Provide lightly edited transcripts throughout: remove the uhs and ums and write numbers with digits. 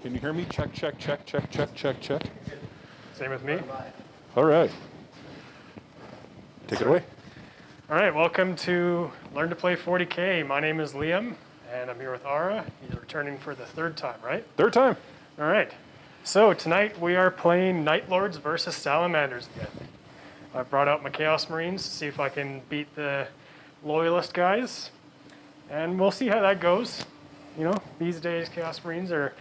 Can you hear me? Check, check, check, check, check, check, check. Same with me. All right. Take it away. All right, welcome to Learn to Play 40K. My name is Liam, and I'm here with Ara. He's returning for the third time, right? Third time. All right. So tonight we are playing Nightlords versus Salamanders again. I brought out my Chaos Marines to see if I can beat the Loyalist guys, and we'll see how that goes. You know, these days Chaos Marines are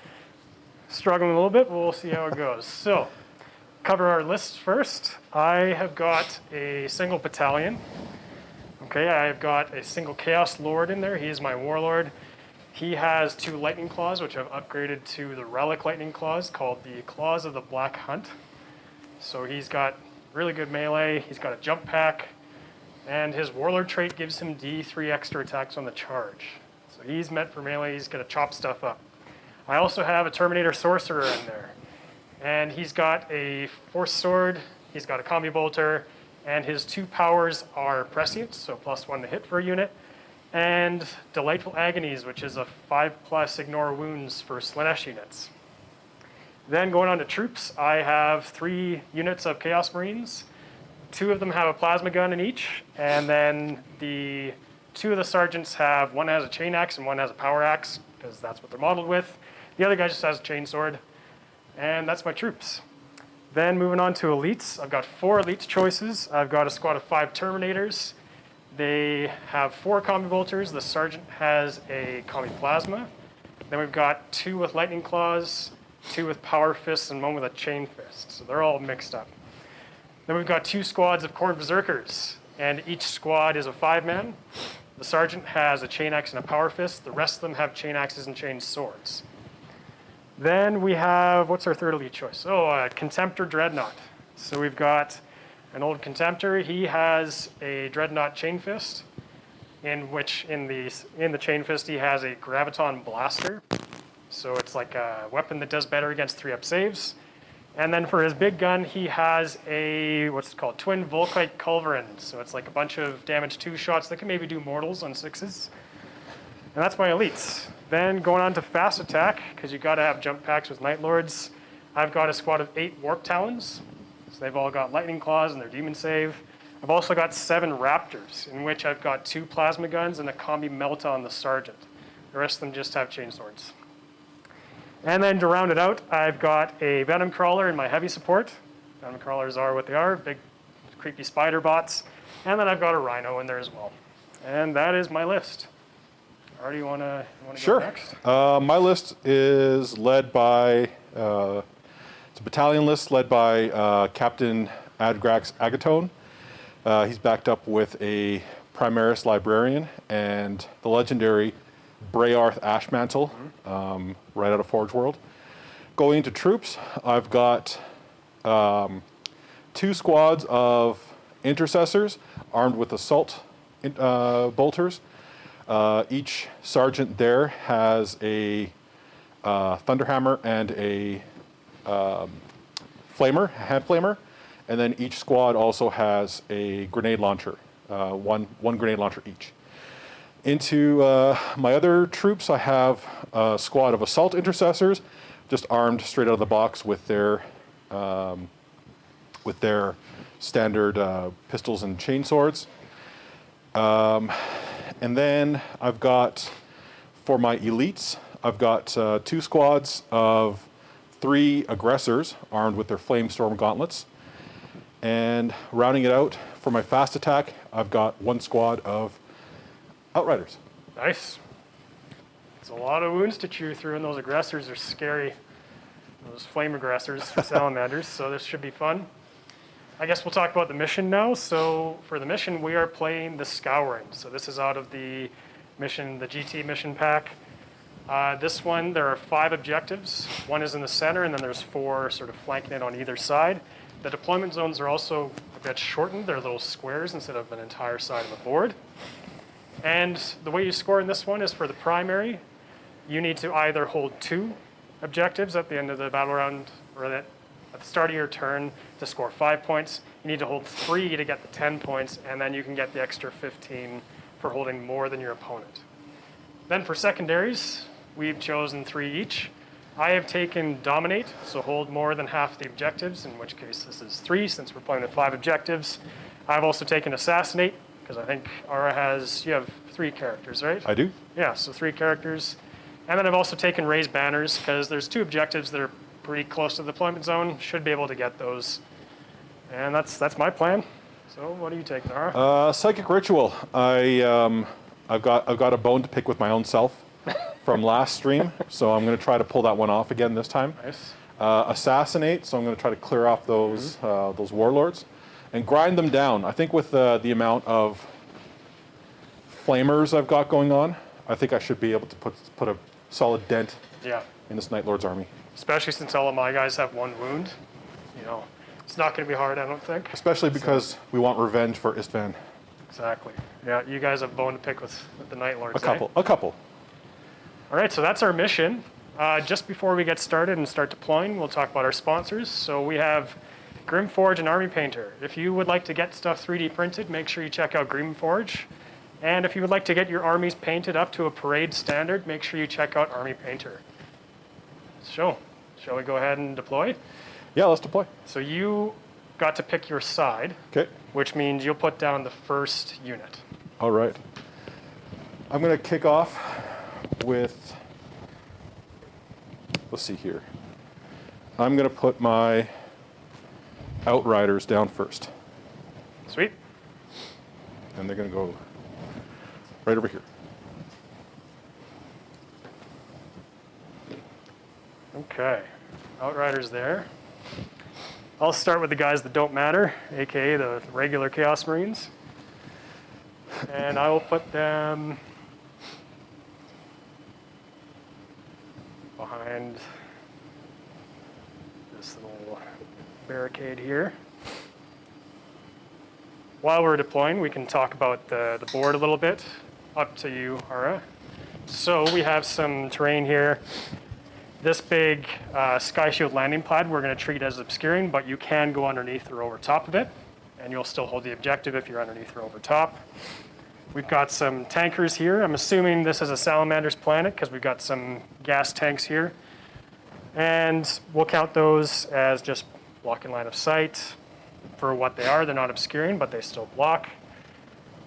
struggling a little bit, but we'll see how it goes. So, cover our list first. I have got a single battalion. Okay, I've got a single Chaos Lord in there. He is my Warlord. He has 2 Lightning Claws, which I've upgraded to the Relic Lightning Claws, called the Claws of the Black Hunt. So he's got really good melee. He's got a jump pack, and his Warlord trait gives him D3 extra attacks on the charge. So he's meant for melee. He's going to chop stuff up. I also have a Terminator Sorcerer in there, and he's got a Force Sword, he's got a Combi Bolter, and his 2 powers are Prescient, so +1 to hit for a unit, and Delightful Agonies, which is a 5+ Ignore Wounds for Slanesh units. Then going on to troops, I have 3 units of Chaos Marines. 2 of them have a plasma gun in each, and then the 2 of the sergeants have, one has a chain axe and one has a power axe, because that's what they're modeled with. The other guy just has a chainsword, and that's my troops. Then moving on to elites, I've got 4 elites choices. I've got a squad of 5 Terminators. They have 4 Combi Bolters. The sergeant has a Combi Plasma. Then we've got 2 with Lightning Claws, 2 with Power Fists, and 1 with a Chain Fist. So they're all mixed up. Then we've got 2 squads of Khorne Berserkers, and each squad is a 5-man. The sergeant has a chain axe and a power fist. The rest of them have chain axes and chain swords. Then we have, what's our third elite choice? Oh, a Contemptor Dreadnought. So we've got an old Contemptor. He has a Dreadnought chain fist, in which in the chain fist he has a Graviton Blaster. So it's like a weapon that does better against 3-up saves. And then for his big gun, he has a, what's it called, Twin Volkite Culverin. So it's like a bunch of damage 2 shots that can maybe do mortals on 6s. And that's my elites. Then going on to fast attack, because you got to have jump packs with Nightlords. I've got a squad of 8 Warp Talons. So they've all got Lightning Claws and their Demon Save. I've also got 7 Raptors, in which I've got 2 Plasma Guns and a Combi Melta on the Sergeant. The rest of them just have chainswords. And then to round it out, I've got a Venom Crawler in my heavy support. Venom Crawlers are what they are, big creepy spider bots. And then I've got a Rhino in there as well. And that is my list. Artie, you want to Sure. go next? My list is led by, it's a battalion list led by Captain Adgrax Agatone. He's backed up with a Primaris Librarian and the legendary Brayarth Ashmantle, right out of Forge World. Going into troops, I've got 2 squads of Intercessors armed with Assault Bolters. Each sergeant there has a Thunderhammer and a Flamer, hand flamer, and then each squad also has a grenade launcher, one grenade launcher each. Into my other troops, I have a squad of Assault Intercessors, just armed straight out of the box with their standard pistols and chainswords. And then I've got, for my elites, I've got 2 squads of 3 Aggressors armed with their Flamestorm gauntlets. And rounding it out, for my fast attack, I've got 1 squad of Outriders. Nice. It's a lot of wounds to chew through, and those Aggressors are scary. Those Flame Aggressors for Salamanders, so this should be fun. I guess we'll talk about the mission now. So for the mission, we are playing the Scouring. So this is out of the mission, the GT mission pack. This one, there are 5 objectives. 1 is in the center, and then there's 4 sort of flanking it on either side. The deployment zones are also a bit shortened. They're little squares instead of an entire side of the board. And the way you score in this one is for the primary. You need to either hold 2 objectives at the end of the battle round, or at the start of your turn to score 5 points. You need to hold 3 to get the 10 points, and then you can get the extra 15 for holding more than your opponent. Then for secondaries, we've chosen 3 each. I have taken Dominate, so hold more than half the objectives, in which case this is 3 since we're playing with 5 objectives. I've also taken Assassinate, because I think Aura has, you have 3 characters, right? I do. Yeah, so 3 characters. And then I've also taken Raise Banners, because there's 2 objectives that are pretty close to the deployment zone. Should be able to get those. And that's my plan. So what are you taking, Aura? Psychic Ritual. I've got a bone to pick with my own self from last stream, so I'm going to try to pull that one off again this time. Nice. Assassinate, so I'm going to try to clear off those those warlords and grind them down. I think with the amount of flamers I've got going on, I think I should be able to put a solid dent Yeah. in this Nightlord's army. Especially since all of my guys have 1 wound. You know, it's not going to be hard, I don't think. Especially because we want revenge for Istvan. Exactly. Yeah, you guys have bone to pick with the Nightlords. A couple. All right, so that's our mission. Just before we get started and start deploying, we'll talk about our sponsors. So we have Grimforge and Army Painter. If you would like to get stuff 3D printed, make sure you check out Grimforge. And if you would like to get your armies painted up to a parade standard, make sure you check out Army Painter. So, shall we go ahead and deploy? Yeah, let's deploy. So you got to pick your side, Okay. which means you'll put down the first unit. All right. I'm going to kick off with, let's see here. I'm going to put my Outriders down first. Sweet. And they're going to go right over here. Okay, Outriders there. I'll start with the guys that don't matter, aka the regular Chaos Marines. And I will put them behind this little barricade here. While we're deploying, we can talk about the board a little bit. Up to you, Ara. So we have some terrain here. This big Sky Shield landing pad we're going to treat as obscuring, but you can go underneath or over top of it, and you'll still hold the objective if you're underneath or over top. We've got some tankers here. I'm assuming this is a Salamander's planet because we've got some gas tanks here. And we'll count those as just blocking line of sight for what they are. They're not obscuring, but they still block.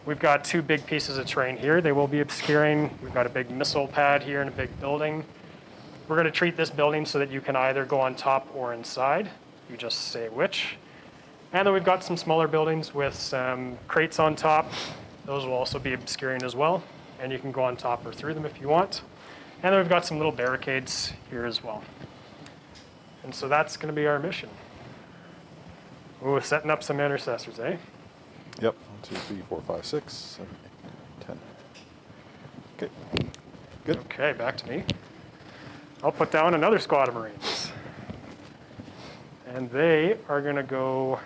We've got 2 big pieces of terrain here. They will be obscuring. We've got a big missile pad here and a big building. We're going to treat this building so that you can either go on top or inside. You just say which. And then we've got some smaller buildings with some crates on top. Those will also be obscuring as well. And you can go on top or through them if you want. And then we've got some little barricades here as well. And so that's going to be our mission. Ooh, setting up some intercessors, eh? Yep. 1, 2, 3, 4, 5, 6, 7, 8, 10. Okay. Good. Okay, back to me. I'll put down another squad of Marines. And they are going to go,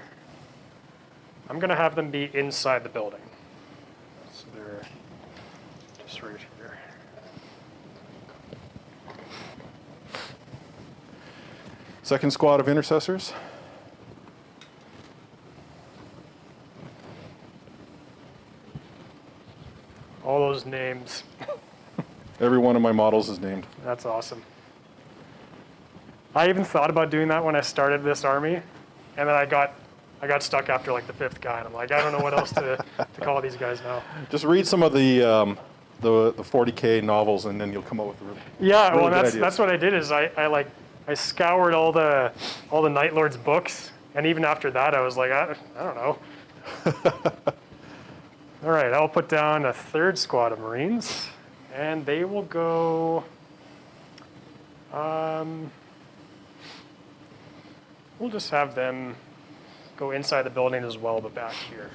I'm going to have them be inside the building. So they're just right here. Second squad of intercessors. All those names. Every one of my models is named. That's awesome. I even thought about doing that when I started this army, and then I got stuck after like the 5th guy, and I'm like, I don't know what else to call these guys now. Just read some of the 40K novels, and then you'll come up with a really Yeah, really well, good that's what I did is I scoured all the Nightlord's books, and even after that, I was like, I don't know. All right, I'll put down a 3rd squad of Marines, and they will go. We'll just have them go inside the building as well, but back here.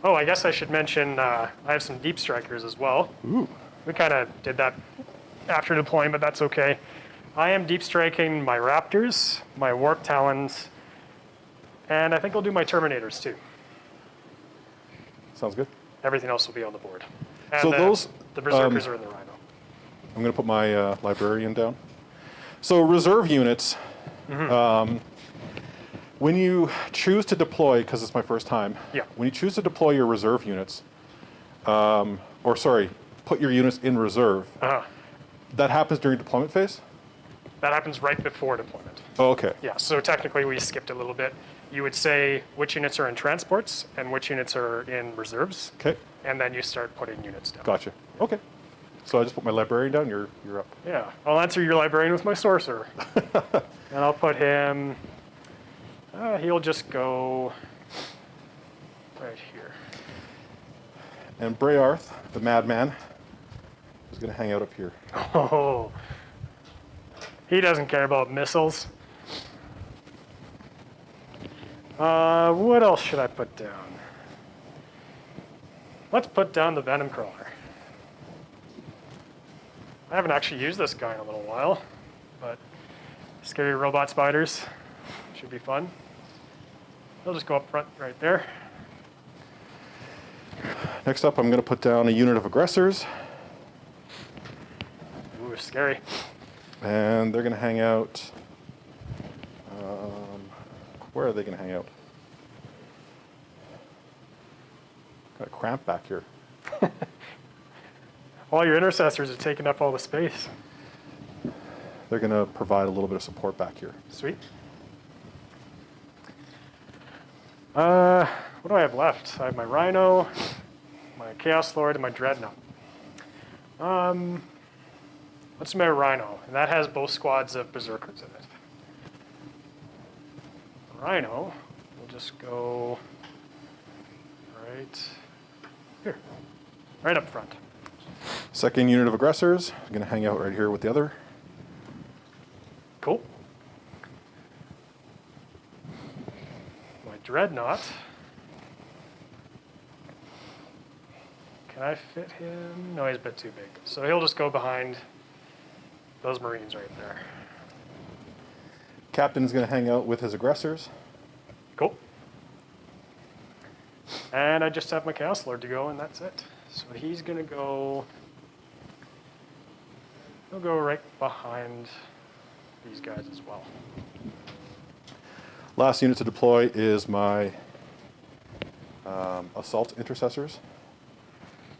Oh, I guess I should mention I have some deep strikers as well. Ooh. We kind of did that after deploying, but that's okay. I am deep striking my Raptors, my Warp Talons, and I think I'll do my Terminators too. Sounds good. Everything else will be on the board. And So those, the Berserkers are in the Rhino. I'm going to put my librarian down. So reserve units, when you choose to deploy, because it's my first time, Yeah. when you choose to deploy your reserve units, put your units in reserve, Uh-huh. that happens during deployment phase. That happens right before deployment. Oh, okay. Yeah, so technically we skipped a little bit. You would say which units are in transports and which units are in reserves, Okay. and then you start putting units down. Gotcha. Okay. So I just put my librarian down. You're up. Yeah, I'll answer your librarian with my sorcerer. And I'll put him, he'll just go right here. And Brayarth, the madman, is going to hang out up here. Oh, he doesn't care about missiles. What else should I put down? Let's put down the Venom Crawler. I haven't actually used this guy in a little while, but scary robot spiders should be fun. They'll just go up front right there. Next up, I'm going to put down a unit of aggressors, Ooh, scary. and they're going to hang out. Where are they going to hang out? Got a cramp back here. All your intercessors are taking up all the space. They're going to provide a little bit of support back here. Sweet. What do I have left? I have my Rhino, my Chaos Lord, and my Dreadnought. Let's do my Rhino, and that has both squads of Berserkers in it. Rhino, we'll just go right here, right up front. Second unit of aggressors is going to hang out right here with the other. Cool. My Dreadnought. Can I fit him? No, he's a bit too big. So he'll just go behind those Marines right there. Captain's going to hang out with his aggressors. Cool. And I just have my Chaos Lord to go, and that's it. So he's going to go... He'll go right behind these guys as well. Last unit to deploy is my assault intercessors,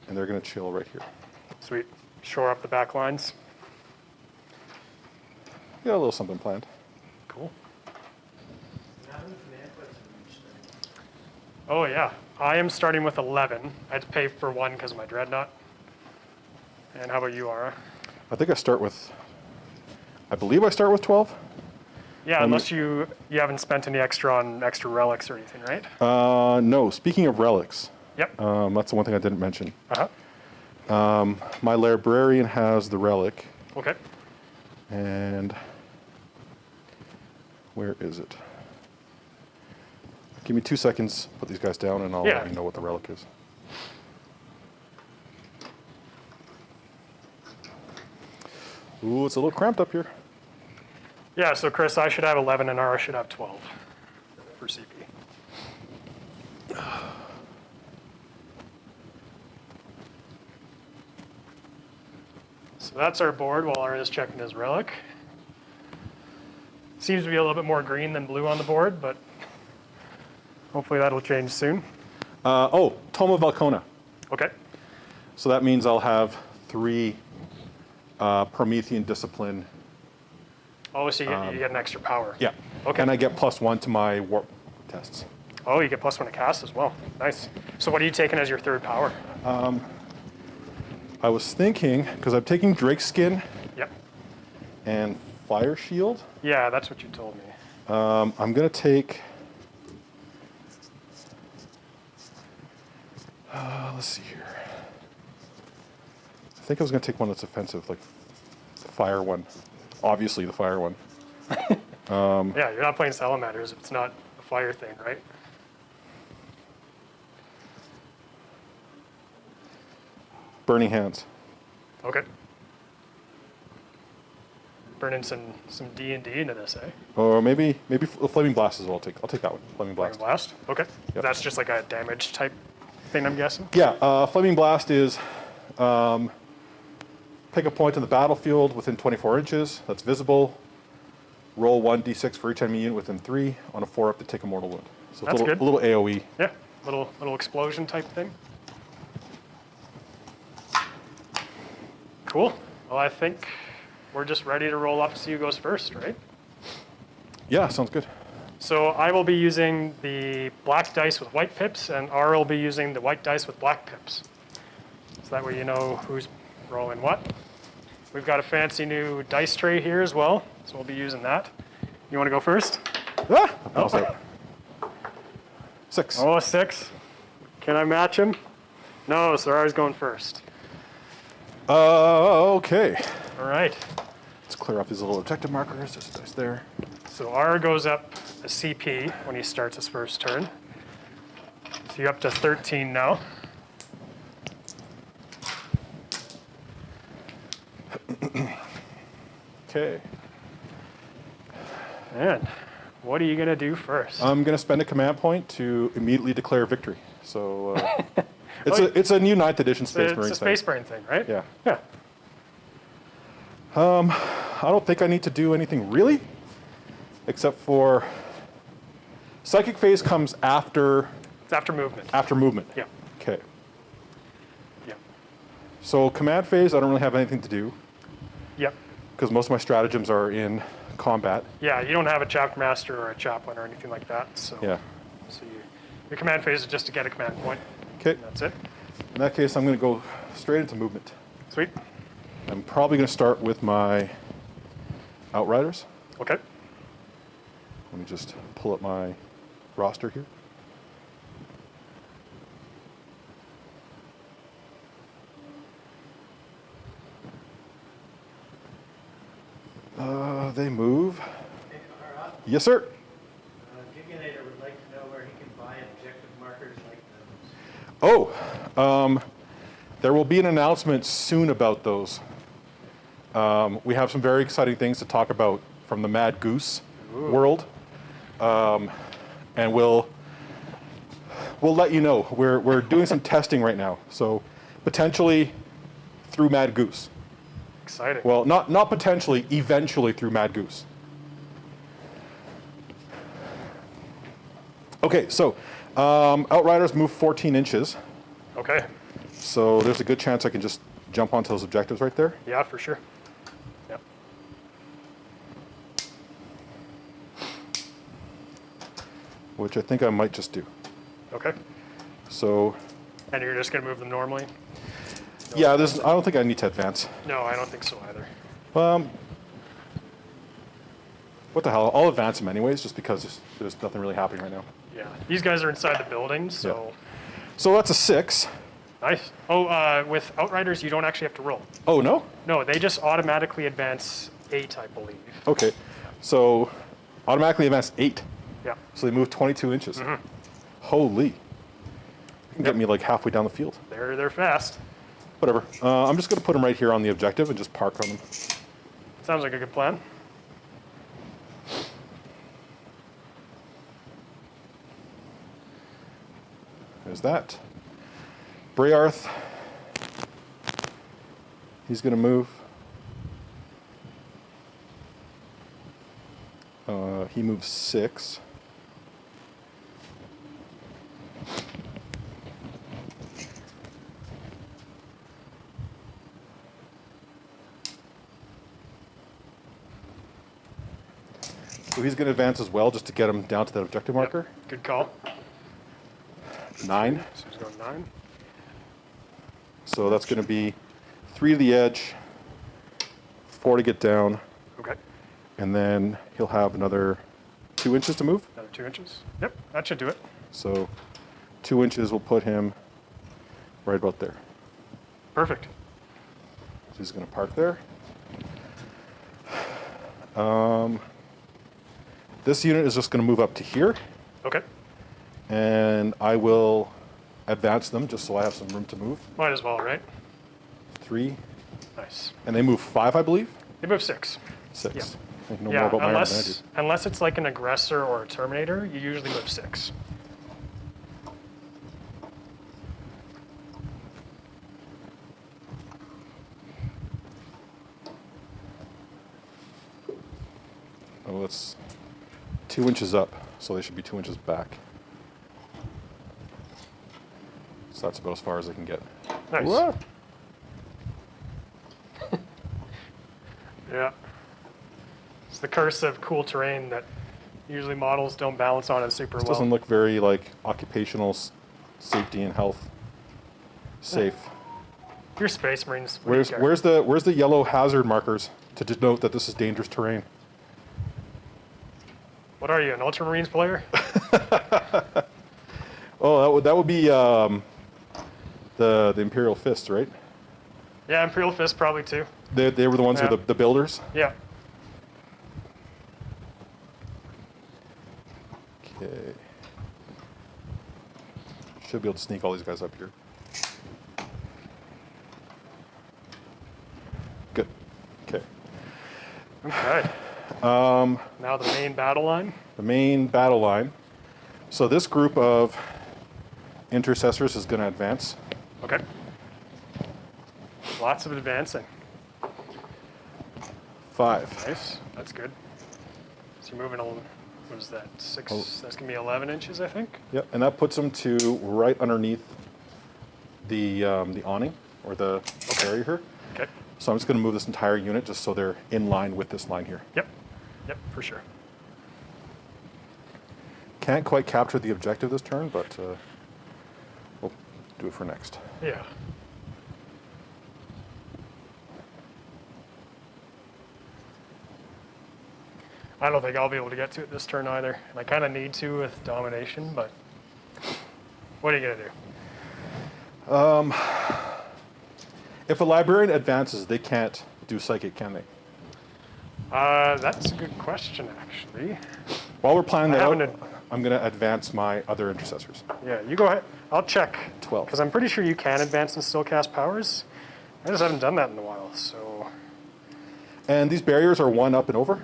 and they're going to chill right here. Sweet. Shore up the back lines. Got a little something planned. Cool. Oh yeah, I am starting with 11. I had to pay for one because of my Dreadnought. And how about you, Ara? I think I believe I start with 12. Yeah, unless you haven't spent any extra on extra relics or anything, right? No, speaking of relics, Yep. that's the one thing I didn't mention. Uh-huh. My librarian has the relic, Okay. and where is it? Give me 2 seconds, put these guys down, and I'll Yeah. let you know what the relic is. Ooh, it's a little cramped up here. Yeah, so Chris, I should have 11 and Ara should have 12 for CP. So that's our board while Ara is checking his relic. Seems to be a little bit more green than blue on the board, but hopefully that'll change soon. Tome of Valcona. Okay. So that means I'll have 3 Promethean Discipline. Oh, so you get an extra power. Yeah. Okay. And I get +1 to my warp tests. Oh, you get +1 to cast as well. Nice. So what are you taking as your third power? I was thinking, because I'm taking Drake's Skin Yep. and Fire Shield, Yeah, that's what you told me. I'm going to take... let's see here. I think I was going to take one that's offensive, like the fire one. Obviously the fire one. Yeah, you're not playing Salamanders if it's not a fire thing, right? Burning Hands. Okay. Burning some D&D into this, eh? Or maybe Flaming Blast as well. I'll take that one. Flaming Blast. Flaming Blast? Okay. Yep. That's just like a damage type thing, I'm guessing? Yeah, Flaming Blast is pick a point on the battlefield within 24 inches that's visible. Roll 1d6 for each enemy unit within 3. On a 4 up to take a mortal wound. So That's it's good. a little AoE. Yeah, little explosion type thing. Cool. Well, I think we're just ready to roll up to see who goes first, right? Yeah, sounds good. So I will be using the black dice with white pips, and R will be using the white dice with black pips. So that way you know who's rolling what. We've got a fancy new dice tray here as well, so we'll be using that. You want to go first? Ah! Oh. 6. Oh, 6. Can I match him? No, so R's going first. Okay. All right. Let's clear up these little objective markers. There's a dice there. So R goes up a CP when he starts his first turn. So you're up to 13 now. Okay. And what are you going to do first? I'm going to spend a command point to immediately declare victory. So it's a new 9th edition Space Marine thing. It's a Space Marine thing, right? Yeah. Yeah. I don't think I need to do anything really, except for Psychic Phase comes after. It's after movement. After movement. Yeah. Okay. Yeah. So command phase, I don't really have anything to do Yep. because most of my stratagems are in combat. Yeah, you don't have a chapter master or a chaplain or anything like that. So Yeah. So your command phase is just to get a command point. Okay. And that's it. In that case, I'm going to go straight into movement. Sweet. I'm probably going to start with my Outriders. Okay. Let me just pull up my roster here. They move. Yes, sir. Gigginator would like to know where he can buy objective markers like those. Oh, there will be an announcement soon about those. We have some very exciting things to talk about from the Mad Goose world, and we'll let you know. We're doing some testing right now, so potentially through Mad Goose. Exciting. Well, not potentially, eventually through Mad Goose. Okay, so Outriders move 14 inches, Okay. so there's a good chance I can just jump onto those objectives right there. Yeah, for sure. Yep. Which I think I might just do. Okay. So, And you're just going to move them normally? yeah, I don't think I need to advance. No, I don't think so either. What the hell? I'll advance them anyways, just because there's nothing really happening right now. Yeah. These guys are inside the building, so So that's a 6. nice. Oh, with Outriders, you don't actually have to roll. Oh, no? No, they just automatically advance 8, I believe. Okay. So automatically advance 8. Yeah. So they move 22 inches. Holy. You can get me like halfway down the field. They're fast. Whatever. I'm just going to put them right here on the objective and just park on them. Sounds like a good plan. There's that. Brayarth. He's going to move. He moves 6. So he's going to advance as well, just to get him down to that objective marker. Yep. Good call. 9. So he's going 9. So that's going to be 3 to the edge, 4 to get down, Okay. and then he'll have another 2 inches to move. Another 2 inches. Yep, that should do it. So 2 inches will put him right about there. Perfect. So he's going to park there. This unit is just going to move up to here, Okay. and I will advance them just so I have some room to move. Might as well, right? 3, Nice. and they move 5, I believe. They move 6. 6. Yeah. I know Yeah, more about my army than I do. unless it's like an aggressor or a terminator, you usually move 6. Oh, that's 2 inches up, so they should be 2 inches back. So that's about as far as I can get. Nice. Whoa. Yeah. It's the curse of cool terrain that usually models don't balance on it super This well. doesn't look very like occupational safety and health safe. You're Space Marines. What do you care? Where's the yellow hazard markers to denote that this is dangerous terrain? What are you, an Ultramarines player? Oh, that would be the Imperial Fists, right? Yeah, Imperial Fist probably too. They were the ones who were the builders. Yeah. Okay. Should be able to sneak all these guys up here. Good. Okay. Okay. Now the main battle line. The main battle line. So this group of intercessors is going to advance. Okay. Lots of advancing. 5. Nice. That's good. So you're moving along. What is that? 6? Oh. That's going to be 11 inches, I think. Yep, and that puts them to right underneath the awning or the barrier here. Okay. So I'm just going to move this entire unit just so they're in line with this line here. Yep. Yep, for sure. Can't quite capture the objective this turn, but we'll do it for next. Yeah. I don't think I'll be able to get to it this turn either. And I kind of need to with domination, but what are you going to do? If a librarian advances, they can't do psychic, can they? That's a good question, actually. While we're planning that out, haven't I'm going to advance my other intercessors. Yeah, you go ahead. I'll check. 12. Because I'm pretty sure you can advance and still cast powers. I just haven't done that in a while, so... And these barriers are 1 up and over?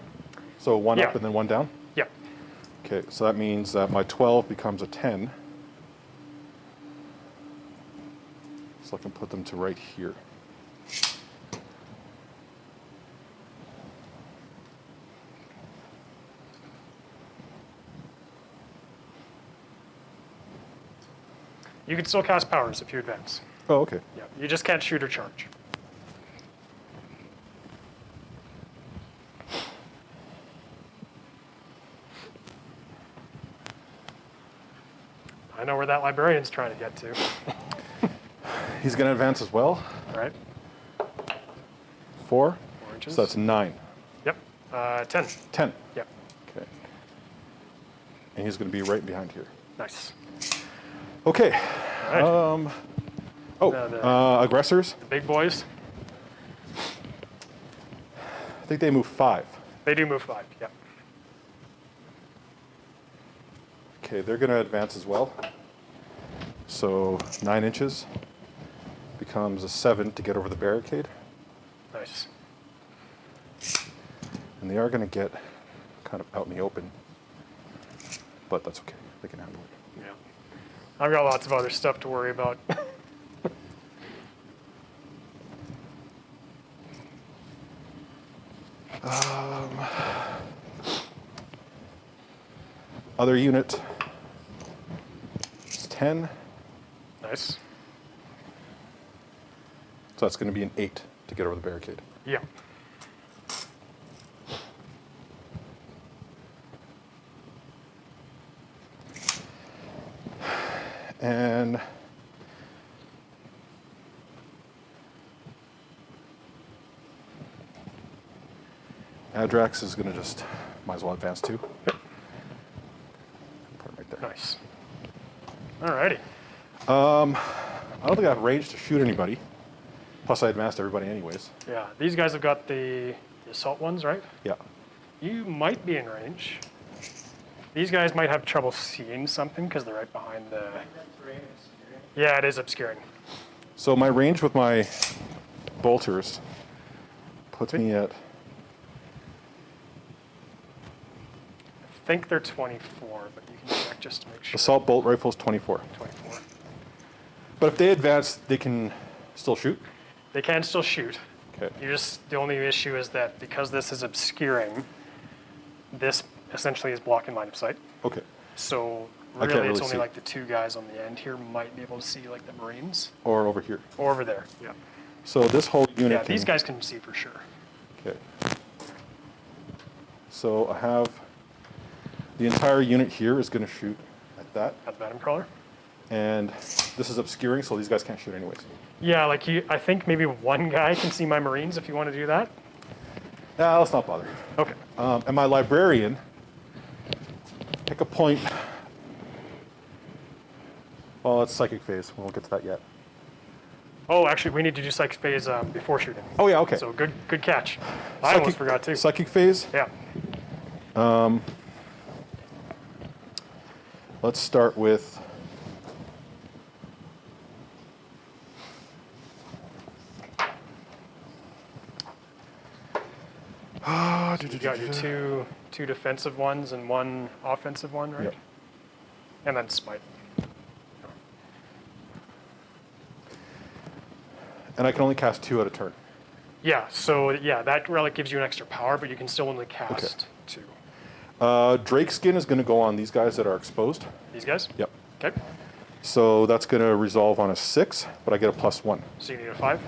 So 1 Yeah. up and then 1 down? Yeah. Okay, so that means that my 12 becomes a 10. So I can put them to right here. You can still cast powers if you advance. Oh, okay. Yeah, you just can't shoot or charge. I know where that librarian's trying to get to. He's going to advance as well. Right? 4. 4 inches. So that's 9. Yep. 10. 10. Yep. Okay. And he's going to be right behind here. Nice. Okay. All right. Aggressors. The big boys, I think they move 5. they do move 5. Yep. Okay, they're going to advance as well. So 9 inches becomes a 7 to get over the barricade. Nice. And they are going to get kind of out in the open. But that's okay. They can handle it. Yeah. I've got lots of other stuff to worry about. Other unit is 10. Nice. So that's going to be an 8 to get over the barricade. Yeah. And Adrax is going to just, might as well advance too. Yep. Put him right there. Nice. Alrighty. I don't think I have range to shoot anybody. Plus I advanced everybody anyways. Yeah, these guys have got the assault ones, right? Yeah. You might be in range. These guys might have trouble seeing something because they're right behind the... Yeah, it is obscuring. So my range with my bolters puts me at, I think they're 24, but you can check just to make sure. assault bolt rifles 24. 24. But if they advance, they can still shoot? They can still shoot. Okay. The only issue is that because this is obscuring, this essentially is blocking line of sight. Okay. So I can't really, it's really only see. like the 2 guys on the end here might be able to see like the Marines. Or over here. Or over there. Yeah. So this whole unit Yeah, can, these guys can see for sure. Okay. So I have the entire unit here is going to shoot at that. At the Venom Crawler. And this is obscuring, so these guys can't shoot anyways. Yeah, like I think maybe one guy can see my Marines if you want to do that. Nah, let's not bother. Okay. And my librarian, pick a point. Well, it's psychic phase. We won't get to that yet. Oh, actually, we need to do Psychic Phase before shooting. Oh yeah, okay. So good catch. I almost forgot too. Psychic phase. Yeah. Let's start with. You got your two defensive ones and one offensive one, right? Yep. And then Smite. And I can only cast 2 at a turn. Yeah, so yeah, that relic gives you an extra power, but you can still only cast 2. Drake skin is going to go on these guys that are exposed. These guys? Yep. Okay. So that's going to resolve on a 6, but I get a +1. So you need a 5.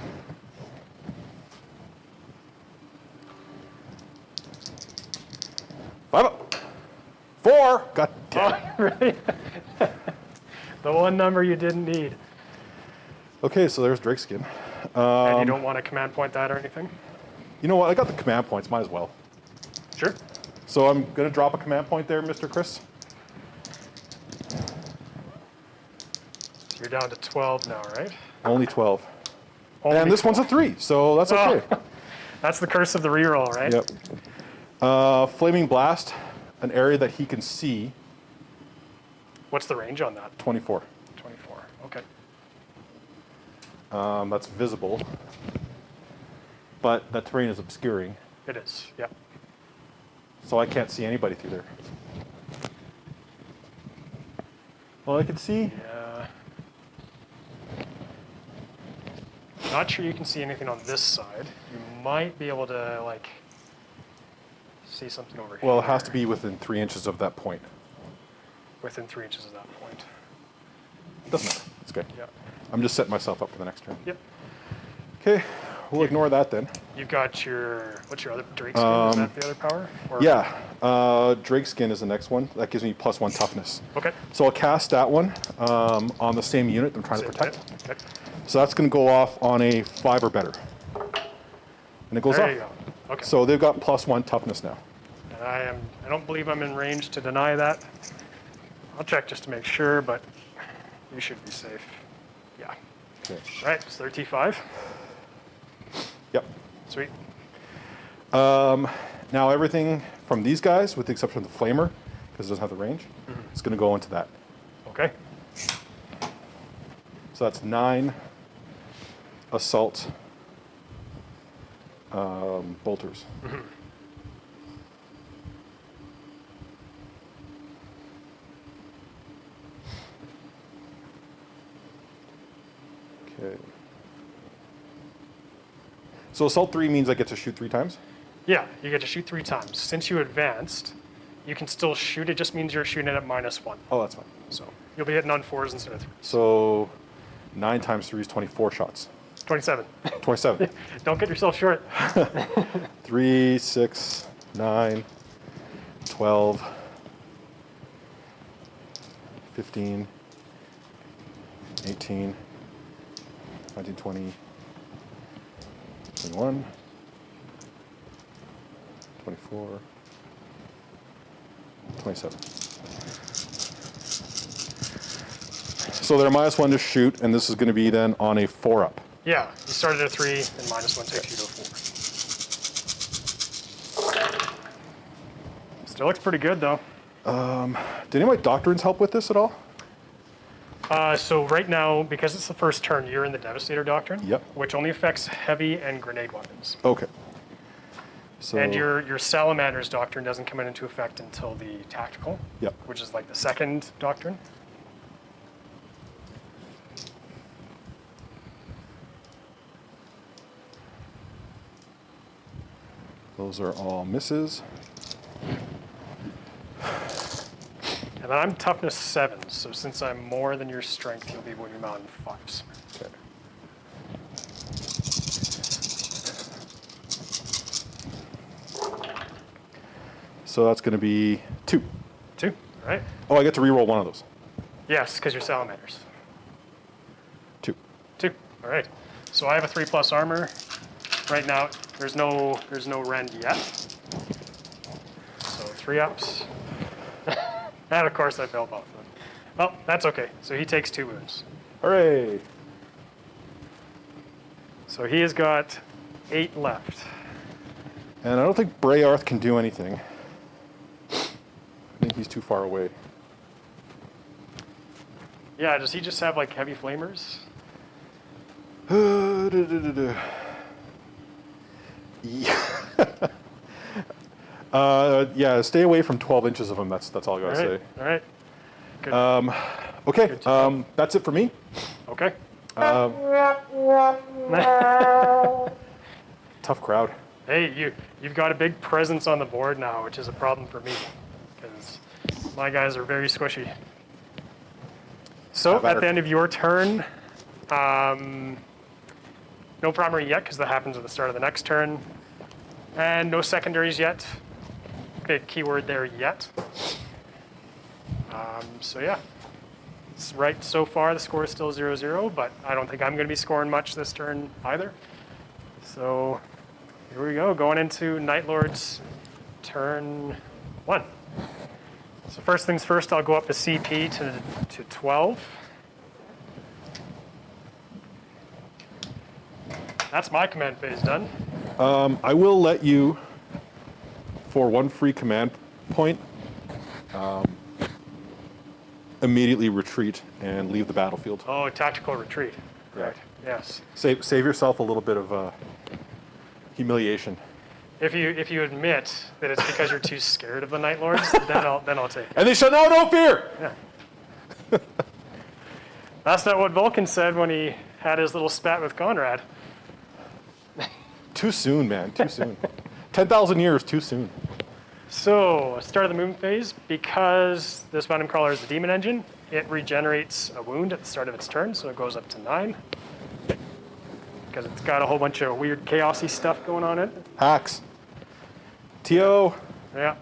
Five up. 4. God damn it. Oh, really? The one number you didn't need. Okay, so there's Drake skin. And you don't want to command point that or anything? You know what? I got the command points. Might as well. Sure. So I'm going to drop a command point there, Mr. Chris. So you're down to 12 now, right? Only 12. Only And this 12. one's a 3, so that's okay. Oh, that's the curse of the reroll, right? Yep. Flaming Blast, an area that he can see, What's the range on that? 24. 24. Okay. That's visible. But that terrain is obscuring, It is. Yeah. so I can't see anybody through there. Well, I can see. Yeah. Not sure you can see anything on this side. You might be able to like see something over here. Well, it has to be within 3 inches of that point. Within 3 inches of that point. Doesn't matter. It's good. Yeah. I'm just setting myself up for the next turn. Yep. Okay, we'll ignore that then. You've got your what's your other Drake skin? Is that the other power? Or? Yeah, Drake skin is the next one. That gives me +1 toughness. Okay. So I'll cast that one on the same unit I'm trying to protect. Okay. So that's going to go off on a 5 or better. And it goes There off. you go. Okay. So they've got +1 toughness now. And I don't believe I'm in range to deny that. I'll check just to make sure, but you should be safe. Yeah. Okay. All right, it's 35. Yep. Sweet. Now everything from these guys, with the exception of the flamer, because it doesn't have the range, it's going to go into that. Okay. So that's 9 assault bolters. Okay. So assault 3 means I get to shoot 3 times? Yeah, you get to shoot 3 times. Since you advanced, you can still shoot. It just means you're shooting it at -1. Oh, that's fine. So you'll be hitting on 4s instead of 3s. So 9 times 3 is 24 shots. 27. 27. Don't get yourself short. 3, 6, 9, 12, 15, 18, 19, 20, 21, 24, 27. So they're -1 to shoot, and this is going to be then on a 4-up. Yeah, you started at a 3, and -1 takes you to a 4. Still looks pretty good, though. Did any of my doctrines help with this at all? So right now, because it's the first turn, you're in the Devastator Doctrine, Yep. which only affects heavy and grenade weapons. Okay. So And your Salamanders Doctrine doesn't come into effect until the Tactical, Yep. which is like the second Doctrine. Those are all misses. And then I'm toughness 7, so since I'm more than your strength, you'll be able to mount 5s. Okay. So that's going to be 2. 2. All right. Oh, I get to reroll one of those. Yes, because you're salamanders. 2. 2. All right. So I have a 3+ armor. Right now, there's no rend yet. So 3 ups. And of course I failed both of them. Well, that's okay. So he takes 2 wounds. Hooray! So he has got 8 left. And I don't think Brayarth can do anything. I think he's too far away. Yeah, does he just have like heavy flamers? Yeah, stay away from 12 inches of him. That's all I gotta say. All right. Good. Okay, Good to know. that's it for me. Okay. Tough crowd. Hey, you've got a big presence on the board now, which is a problem for me because my guys are very squishy. So at the end of your turn, no primary yet because that happens at the start of the next turn, and no secondaries yet. Big keyword there, yet. So yeah, it's right so far. The score is still 0-0, but I don't think I'm going to be scoring much this turn either. So here we go, going into Nightlord's turn 1. So first things first, I'll go up the CP to 12. That's my command phase done. I will let you, for 1 free command point, immediately retreat and leave the battlefield. Oh, tactical retreat. Yeah. Right. Yes. Save yourself a little bit of humiliation. If you admit that it's because you're too scared of the Nightlords, then I'll take it. And they shall know no fear! Yeah. That's not what Vulcan said when he had his little spat with Conrad. Too soon, man, too soon. 10,000 years, too soon. So, start of the movement phase, because this Venom Crawler is a demon engine, it regenerates a wound at the start of its turn, so it goes up to 9. Because it's got a whole bunch of weird chaosy stuff going on in it. Hacks. T.O. Yeah.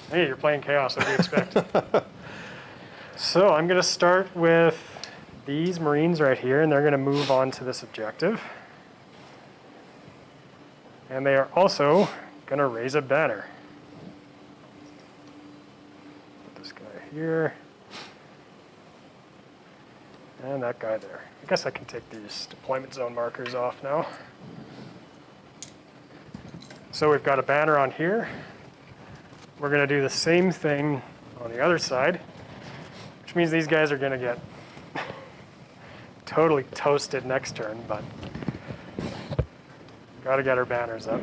Hey, you're playing chaos, what do you expect? So, I'm going to start with these Marines right here, and they're going to move on to this objective. And they are also going to raise a banner. Put this guy here. And that guy there. I guess I can take these deployment zone markers off now. So we've got a banner on here. We're going to do the same thing on the other side, which means these guys are going to get totally toasted next turn, but got to get our banners up.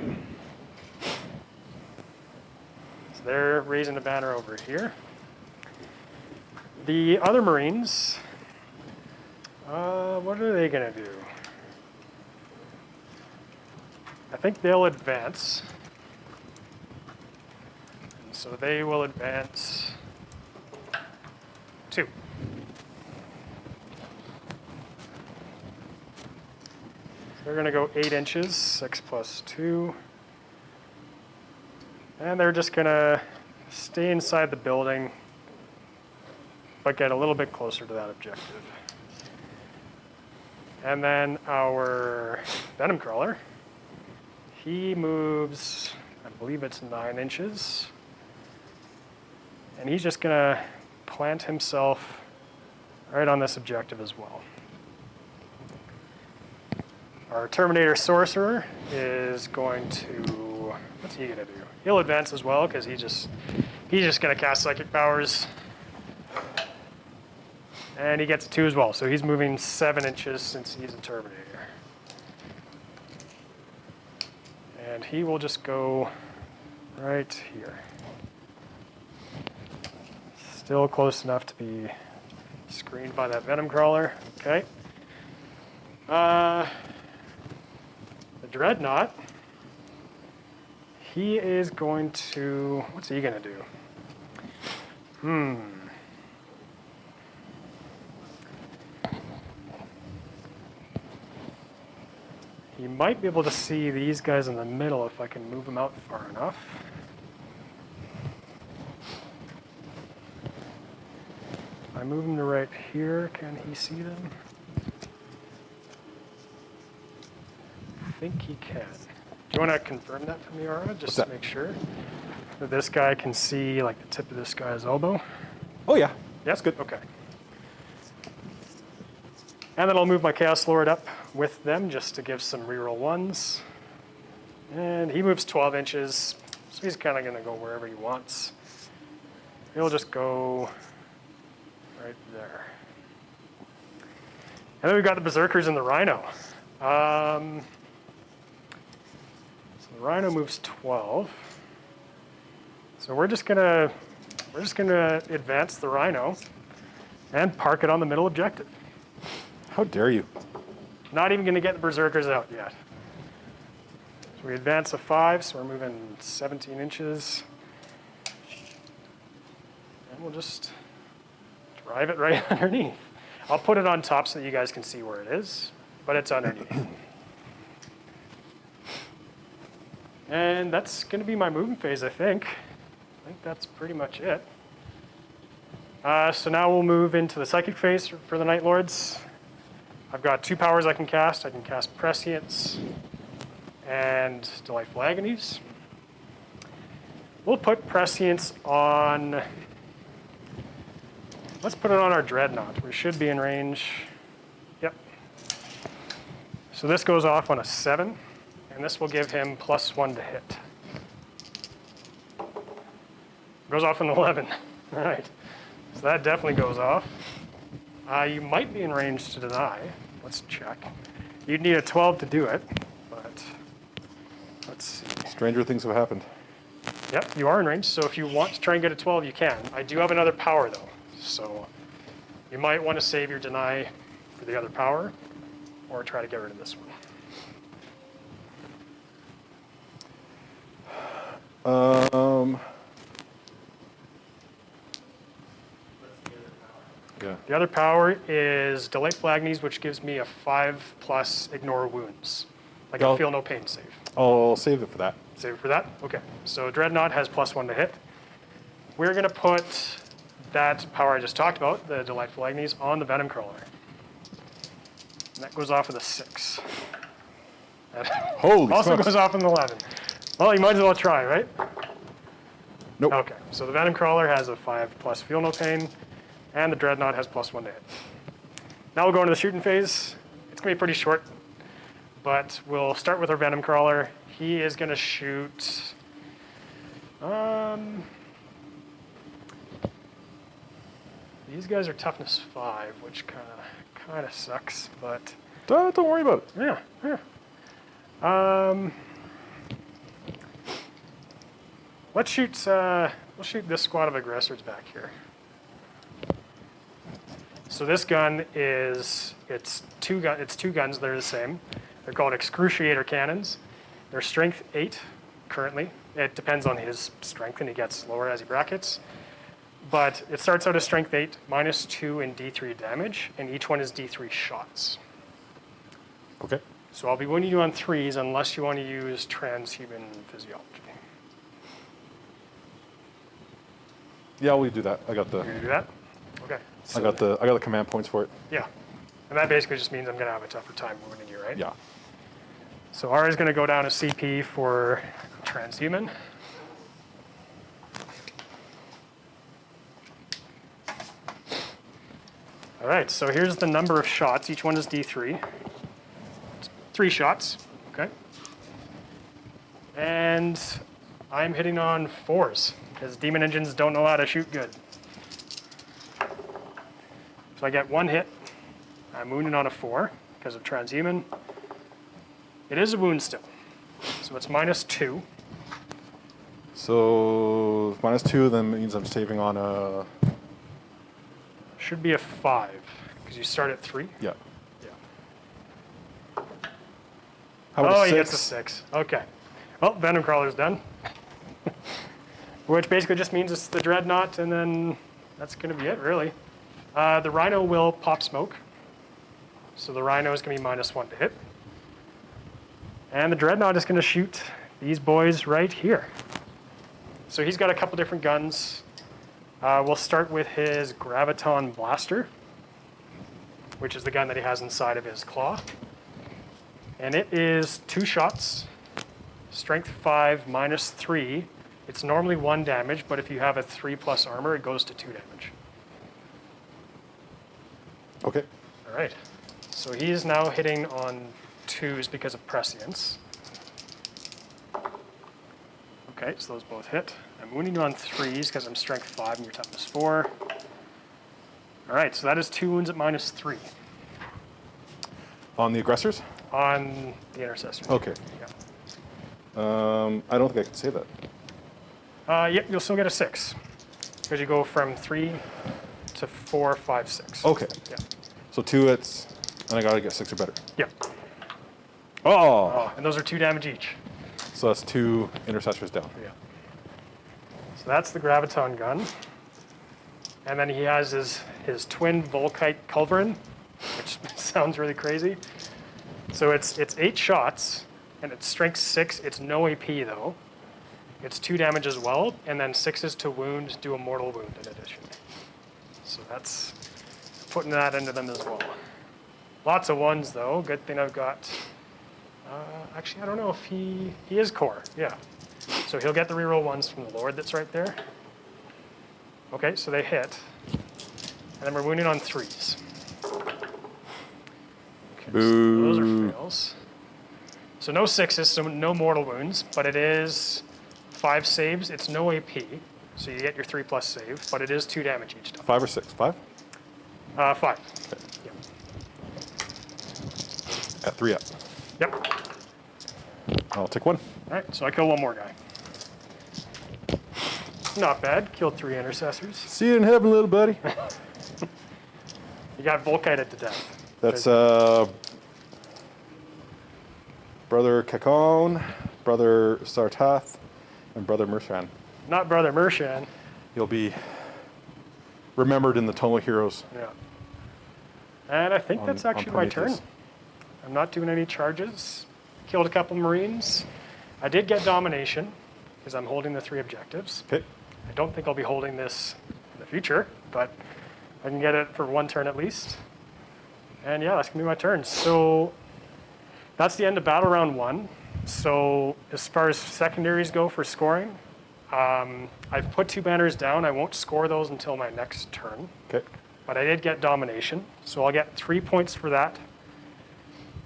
So they're raising a banner over here. The other Marines, what are they going to do? I think they'll advance. And so they will advance 2. They're going to go 8 inches, 6 plus 2. And they're just going to stay inside the building, but get a little bit closer to that objective. And then our Venom Crawler, he moves, I believe it's 9 inches. And he's just going to plant himself right on this objective as well. Our Terminator Sorcerer is going to, what's he going to do? He'll advance as well because he's just going to cast Psychic Powers. And he gets 2 as well, so he's moving 7 inches since he's a Terminator. And he will just go right here. Still close enough to be screened by that Venom Crawler. Okay. The Dreadnought, he is going to, what's he going to do? He might be able to see these guys in the middle if I can move them out far enough. I move him to right here, can he see them? I think he can. Do you want to confirm that for me, Ara, just to make sure that this guy can see like the tip of this guy's elbow? Oh yeah. Yes, good. Okay. And then I'll move my Chaos Lord up with them just to give some reroll ones. And he moves 12 inches, so he's kind of going to go wherever he wants. He'll just go right there. And then we've got the Berserkers and the Rhino. So the Rhino moves 12. So we're just gonna advance the Rhino and park it on the middle objective. How dare you? Not even gonna get the Berserkers out yet. So we advance a 5, so we're moving 17 inches. And we'll just drive it right underneath. I'll put it on top so that you guys can see where it is, but it's underneath. And that's gonna be my movement phase, I think. I think that's pretty much it. So now we'll move into the Psychic phase for the Nightlords. I've got 2 powers I can cast. I can cast Prescience and Delightful Agonies. We'll put Prescience on, let's put it on our Dreadnought. We should be in range. Yep. So this goes off on a 7, and this will give him +1 to hit. Goes off an 11. All right. So that definitely goes off. You might be in range to deny. Let's check. You'd need a 12 to do it, but let's see. Stranger things have happened. Yep, you are in range, so if you want to try and get a 12, you can. I do have another power, though, so you might want to save your deny for the other power, or try to get rid of this one. Yeah. The other power is Delightful Agonies, which gives me a 5+ ignore wounds. Like a feel no pain save. I'll save it for that. Save it for that? Okay. So Dreadnought has +1 to hit. We're going to put that power I just talked about, the Delightful Agonies, on the Venom Crawler. And that goes off with a 6. That Holy also smokes. goes off with an 11. Well, you might as well try, right? Nope. Okay. So the Venom Crawler has a 5+ feel no pain, and the Dreadnought has +1 to hit. Now we'll go into the shooting phase. It's going to be pretty short, but we'll start with our Venom Crawler. He is going to shoot... these guys are toughness 5, which kind of sucks, but... Don't worry about it. Yeah. Let's shoot. We'll shoot this squad of aggressors back here. So this gun is it's two guns. They're the same. They're called Excruciator Cannons. They're strength 8 currently. It depends on his strength, and he gets lower as he brackets. But it starts out as strength 8, -2 in D3 damage, and each one is D3 shots. Okay. So I'll be winning you on 3s unless you want to use transhuman physiology. Yeah, we'll do that. I got the You're gonna do that? Okay. I got the command points for it. Yeah. And that basically just means I'm gonna have a tougher time winning you, right? Yeah. So R is gonna go down a CP for transhuman. All right, so here's the number of shots. Each one is D3. It's 3 shots, okay? And I'm hitting on 4s, because demon engines don't know how to shoot good. So I get 1 hit. I'm wounded on a 4 because of transhuman. It is a wound still, so it's -2. So -2 then means I'm saving on a... Should be a 5, because you start at 3. Yeah. Yeah. How about He a gets a 6? 6. Okay. Well, Venom Crawler's done. Which basically just means it's the Dreadnought, and then that's going to be it, really. The Rhino will pop smoke. So the Rhino is going to be -1 to hit. And the Dreadnought is going to shoot these boys right here. So he's got a couple different guns. We'll start with his Graviton Blaster, which is the gun that he has inside of his claw. And it is 2 shots, strength 5 minus 3. It's normally 1 damage, but if you have a 3+ armor, it goes to 2 damage. Okay. All right. So he is now hitting on 2s because of prescience. Okay, so those both hit. I'm wounding you on 3s because I'm strength 5 and your toughness 4. All right, so that is 2 wounds at minus 3 On the aggressors? on the intercessor. Okay. Yeah. I don't think I can say that. Yep, you'll still get a 6 because you go from 3 to 4, 5, 6. Okay. Yeah. So 2 hits, and I gotta get 6 or better. Yeah. Oh! Oh, and those are 2 damage each. So that's 2 intercessors down. Yeah. So that's the Graviton gun. And then he has his twin Volkite Culverin, which sounds really crazy. So it's 8 shots, and it's strength 6. It's no AP though. It's 2 damage as well, and then 6s to wound, do a mortal wound in addition. So that's putting that into them as well. Lots of 1s though. Good thing I've got. Actually, I don't know if he is core. Yeah. So he'll get the reroll 1s from the Lord that's right there. Okay, so they hit. And then we're wounding on 3s. Okay, so those are fails. So no 6s, so no mortal wounds, but it is 5 saves. It's no AP, so you get your 3+ save, but it is 2 damage each time. 5 or 6? 5? 5. Okay. Yep. At 3 up. Yep. I'll take 1. All right, so I kill 1 more guy. Not bad. Killed 3 intercessors. See you in heaven, little buddy. You got Volkited to death. That's Brother Kakon, Brother Sartath, and Brother Mershan. Not Brother Mershan. You'll be remembered in the Tome of Heroes. Yeah. And I think that's on actually my turn. Prometheus. I'm not doing any charges. Killed a couple Marines. I did get domination because I'm holding the 3 objectives. Okay. I don't think I'll be holding this in the future, but I can get it for 1 turn at least. And yeah, that's gonna be my turn. So that's the end of battle round 1. So as far as secondaries go for scoring, I've put 2 banners down. I won't score those until my next turn, Okay. but I did get domination. So I'll get 3 points for that.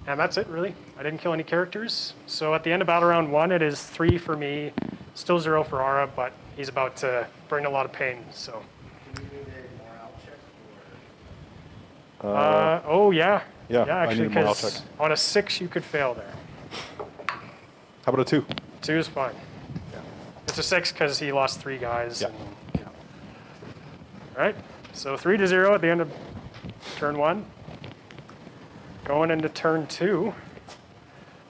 And that's it, really. I didn't kill any characters. So at the end of battle round 1, it is 3 for me, still 0 for Ara, but he's about to bring a lot of pain, so. Do you need a morale check Oh, yeah. Yeah, I actually, need a morale 'cause check. on a 6, you could fail there. How about a 2? 2 is fine. Yeah. It's a 6 because he lost 3 guys. Yeah. And, yeah. All right, so 3 to 0 at the end of turn 1. Going into turn 2.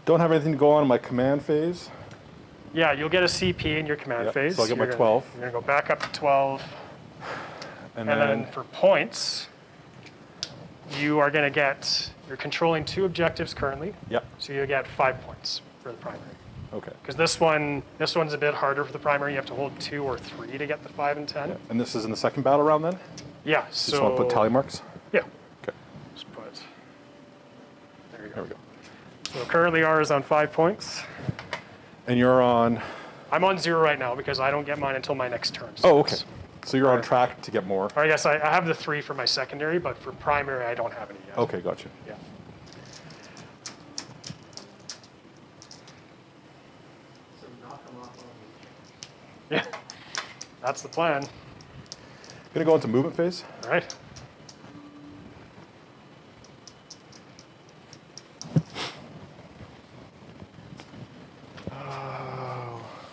Don't have anything to go on in my command phase. Yeah, you'll get a CP in your command Yep, phase. so I'll get my You're 12. You're going to go back up to 12. And And then then for points, you are going to get, you're controlling 2 objectives currently, Yep. so you'll get 5 points for the primary. Okay. Because this one's a bit harder for the primary. You have to hold 2 or 3 to get the 5 and 10. Yeah. And this is in the second battle round then? Yeah, Just want to put tally marks? Yeah, Okay. just put, there you go. There we go. So currently ours is on 5 points. And you're on... I'm on 0 right now because I don't get mine until my next turn. Oh, okay. starts. So you're on track to get more. Or I guess I have the 3 for my secondary, but for primary I don't have any yet. Okay, gotcha. Yeah. So knock them off on Yeah, that's the plan. Gonna go into movement phase. All right.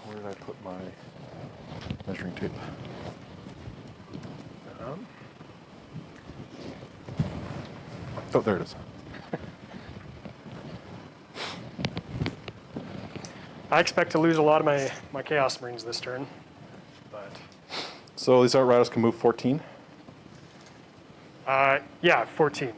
Where did I put my measuring tape? Oh, there it is. I expect to lose a lot of my Chaos Marines this turn, but So these Outriders can move 14. yeah, 14.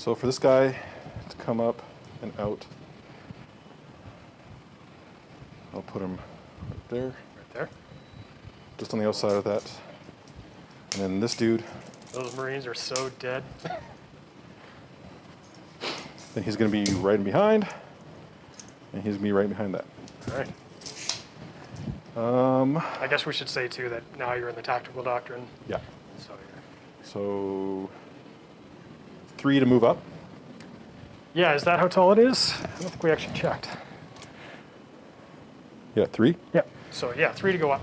So for this guy to come up and out, I'll put him right there, Right there. just on the outside of that. And then this dude, Those Marines are so dead. then he's going to be right in behind, and he's going to be right behind that. All right. I guess we should say too that now you're in the tactical doctrine. Yeah. So So 3 to move up. yeah, is that how tall it is? I don't think we actually checked. Yeah, 3. Yeah. So yeah, 3 to go up.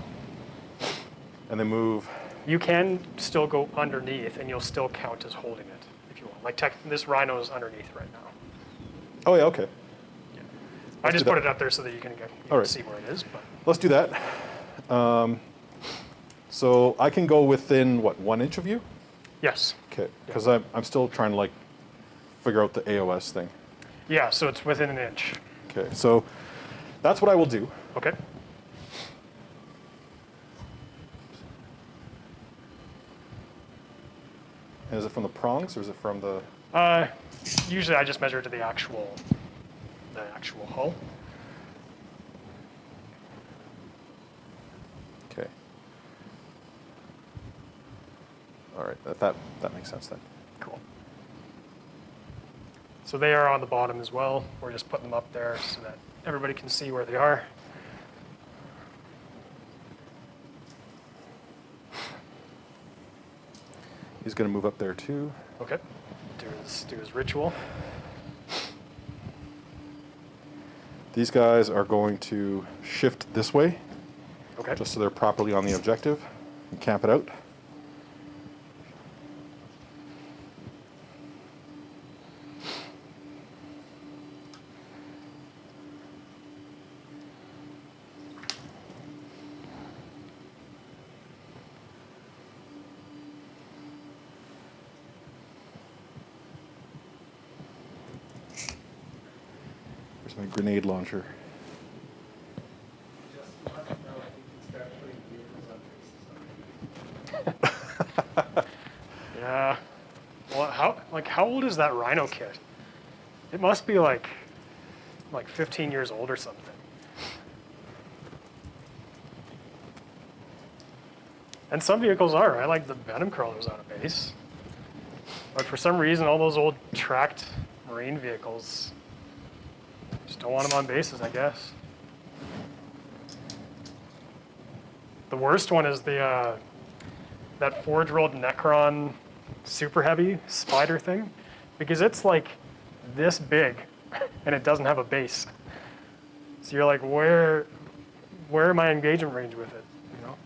And then move. You can still go underneath, and you'll still count as holding it if you want. Like this rhino is underneath right now. Oh, yeah, okay. I just do put that. it up there so that you can All right. see where it is. But Let's do that. So I can go within, what, 1 inch of you? yes. Okay, because I'm still trying to, like, figure out the AOS thing. Yeah. So it's within an inch. Okay, so that's what I will do. Okay. And is it from the prongs, or is it from the... Usually I just measure to the actual hull. Okay. All right, that makes sense then. Cool. So they are on the bottom as well. We're just putting them up there so that everybody can see where they are. He's going to move up there too. Okay. Do his ritual. These guys are going to shift this way, Okay. just so they're properly on the objective, and camp it out. Where's my grenade launcher? Just let us know if you can start putting vehicles on bases. Yeah. Well, how old is that rhino kit? It must be like 15 years old or something. And some vehicles are. I like the Venom crawlers on a base. But for some reason, all those old tracked Marine vehicles, just don't want them on bases, I guess. The worst one is the that forge-rolled Necron super heavy spider thing, because it's like this big and it doesn't have a base. So you're like, where am I engagement range with it? You know?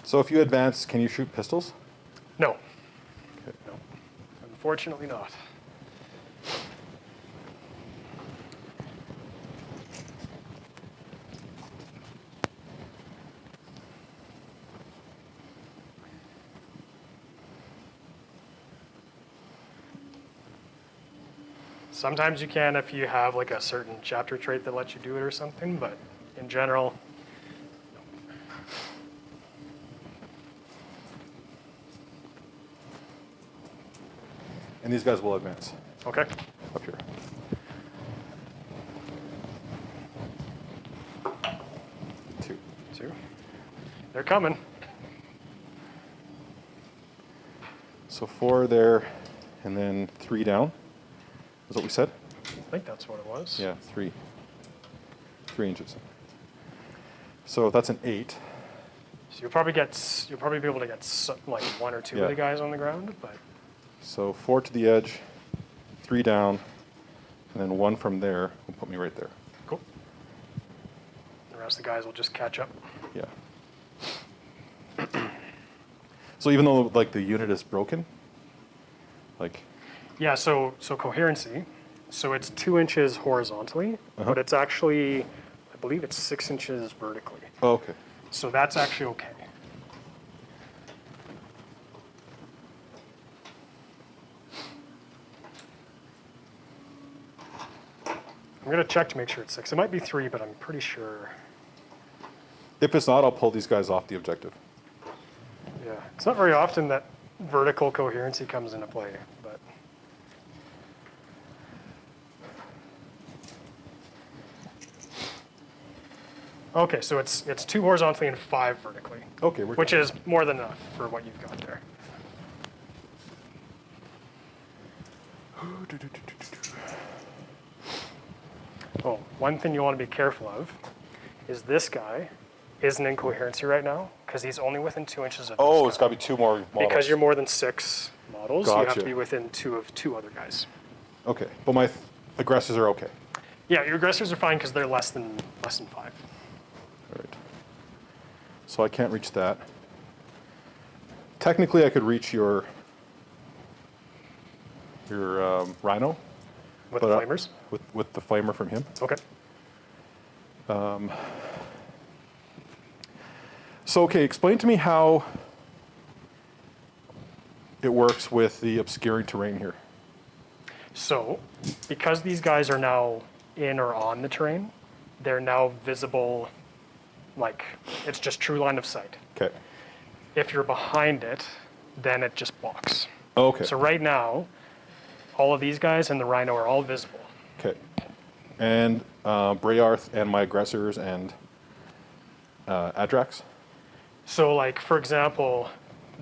So if you advance, can you shoot pistols? No. Okay. No. Unfortunately not. Sometimes you can if you have like a certain chapter trait that lets you do it or something, but in general, And these guys will advance okay. up here. Two. Two. They're coming. So 4 there, and then 3 down. Is what we said? I think that's what it was. Yeah, 3. 3 inches. So that's an 8. So you'll probably be able to get like 1 or 2 Yeah. of the guys on the ground, but So 4 to the edge, 3 down, and then 1 from there will put me right there. cool. The rest of the guys will just catch up. Yeah. So even though like the unit is broken, like Yeah, so coherency. So it's 2 inches horizontally, Uh-huh. but it's actually, I believe it's 6 inches vertically. Oh, okay. So that's actually okay. I'm going to check to make sure it's 6. It might be 3, but I'm pretty sure. If it's not, I'll pull these guys off the objective. Yeah, it's not very often that vertical coherency comes into play, but. Okay, so it's 2 horizontally and 5 vertically, Okay, which is more than enough for what you've got there. Oh, one thing you want to be careful of is this guy isn't in coherency right now because he's only within 2 inches of this Oh, guy. it's got to be 2 more models. Because you're more than 6 models, you have Gotcha. to be within 2 of 2 other guys. Okay, but my aggressors are okay. Yeah, your aggressors are fine because they're less than 5. All right. So I can't reach that. Technically, I could reach your Rhino. With But, the flamers? With the flamer from him. Okay. So, okay, explain to me how it works with the obscuring terrain here. So, because these guys are now in or on the terrain, they're now visible, like, it's just true line of sight. Okay. If you're behind it, then it just blocks. Okay. So right now, all of these guys and the Rhino are all visible. Okay. And Brayarth and my aggressors and Adrax. So like, for example,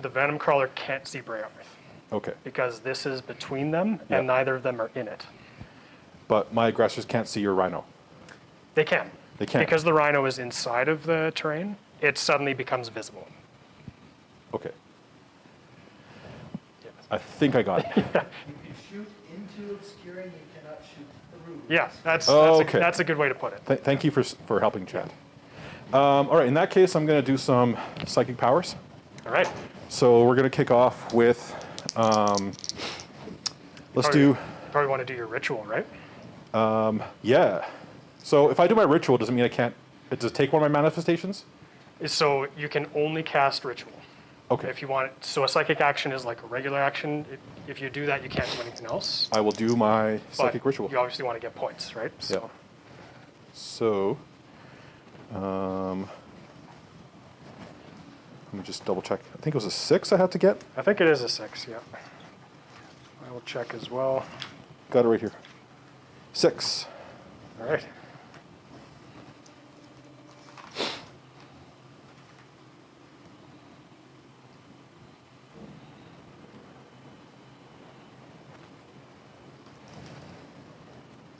the Venom Crawler can't see Brayarth Okay. because this is between them Yep. and neither of them are in it. But my aggressors can't see your Rhino. They can. They can. Because the Rhino is inside of the terrain, it suddenly becomes visible. Okay. Yes. I think I got it. You can shoot into obscuring, you cannot shoot through. Yeah, that's Okay. that's a good way to put it. Thank you for helping, Chad. All right, in that case, I'm going to do some psychic powers. All right. So we're going to kick off with, let's do, Probably want to do your ritual, right? yeah. So if I do my ritual, does it mean I can't, does it take one of my manifestations? So you can only cast ritual. Okay. If you want it, so a psychic action is like a regular action. If you do that, you can't do anything else. I will do my But psychic ritual. You obviously want to get points, right? So So, let me just double check. I think it was a 6 I had to get. I think it is a 6. Yeah. I will check as well. Got it right here. 6. All right.